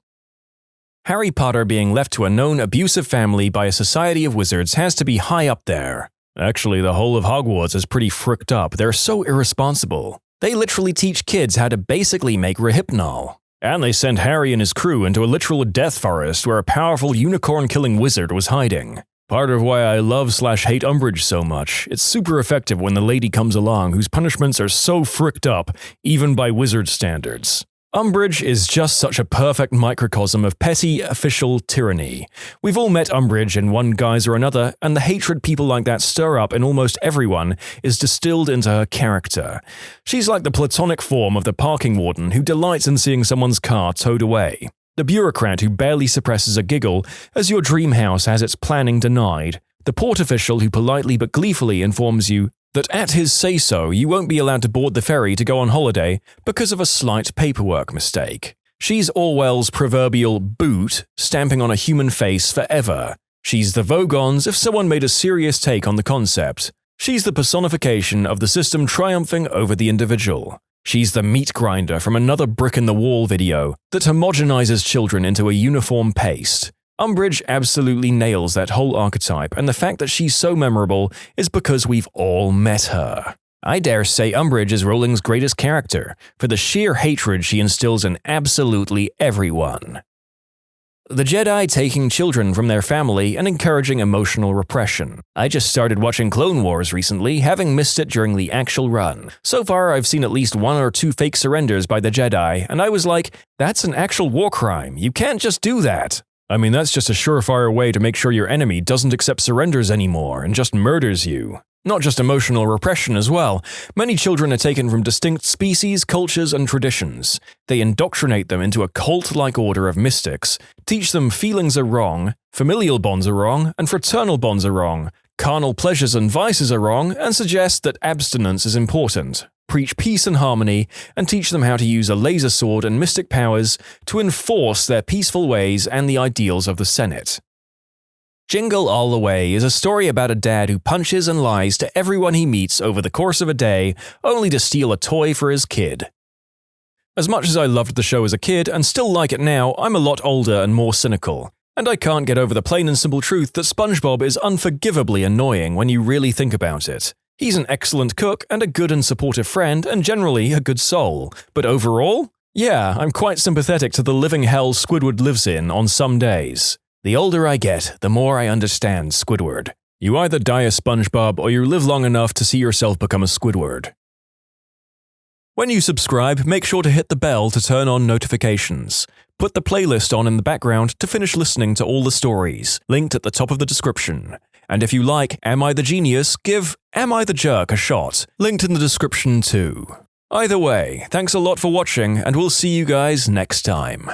Harry Potter being left to a known abusive family by a society of wizards has to be high up there. Actually, the whole of Hogwarts is pretty fricked up. They're so irresponsible. They literally teach kids how to basically make Rohypnol. And they sent Harry and his crew into a literal death forest where a powerful unicorn-killing wizard was hiding. Part of why I love/hate Umbridge so much. It's super effective when the lady comes along whose punishments are so fricked up, even by wizard standards. Umbridge is just such a perfect microcosm of petty official tyranny. We've all met Umbridge in one guise or another, and the hatred people like that stir up in almost everyone is distilled into her character. She's like the platonic form of the parking warden who delights in seeing someone's car towed away. The bureaucrat who barely suppresses a giggle as your dream house has its planning denied. The port official who politely but gleefully informs you that at his say-so you won't be allowed to board the ferry to go on holiday because of a slight paperwork mistake. She's Orwell's proverbial boot stamping on a human face forever. She's the Vogons if someone made a serious take on the concept. She's the personification of the system triumphing over the individual. She's the meat grinder from another brick-in-the-wall video that homogenizes children into a uniform paste. Umbridge absolutely nails that whole archetype, and the fact that she's so memorable is because we've all met her. I dare say Umbridge is Rowling's greatest character, for the sheer hatred she instills in absolutely everyone. The Jedi taking children from their family and encouraging emotional repression. I just started watching Clone Wars recently, having missed it during the actual run. So far, I've seen at least 1 or 2 fake surrenders by the Jedi, and I was like, that's an actual war crime. You can't just do that. I mean, that's just a surefire way to make sure your enemy doesn't accept surrenders anymore and just murders you. Not just emotional repression as well. Many children are taken from distinct species, cultures, and traditions. They indoctrinate them into a cult-like order of mystics, teach them feelings are wrong, familial bonds are wrong, and fraternal bonds are wrong, carnal pleasures and vices are wrong, and suggest that abstinence is important. Preach peace and harmony, and teach them how to use a laser sword and mystic powers to enforce their peaceful ways and the ideals of the Senate. Jingle All the Way is a story about a dad who punches and lies to everyone he meets over the course of a day, only to steal a toy for his kid. As much as I loved the show as a kid and still like it now, I'm a lot older and more cynical. And I can't get over the plain and simple truth that SpongeBob is unforgivably annoying when you really think about it. He's an excellent cook and a good and supportive friend and generally a good soul. But overall? Yeah, I'm quite sympathetic to the living hell Squidward lives in on some days. The older I get, the more I understand Squidward. You either die a SpongeBob or you live long enough to see yourself become a Squidward. When you subscribe, make sure to hit the bell to turn on notifications. Put the playlist on in the background to finish listening to all the stories, linked at the top of the description. And if you like Am I the Genius, give Am I the Jerk a shot, linked in the description too. Either way, thanks a lot for watching, and we'll see you guys next time.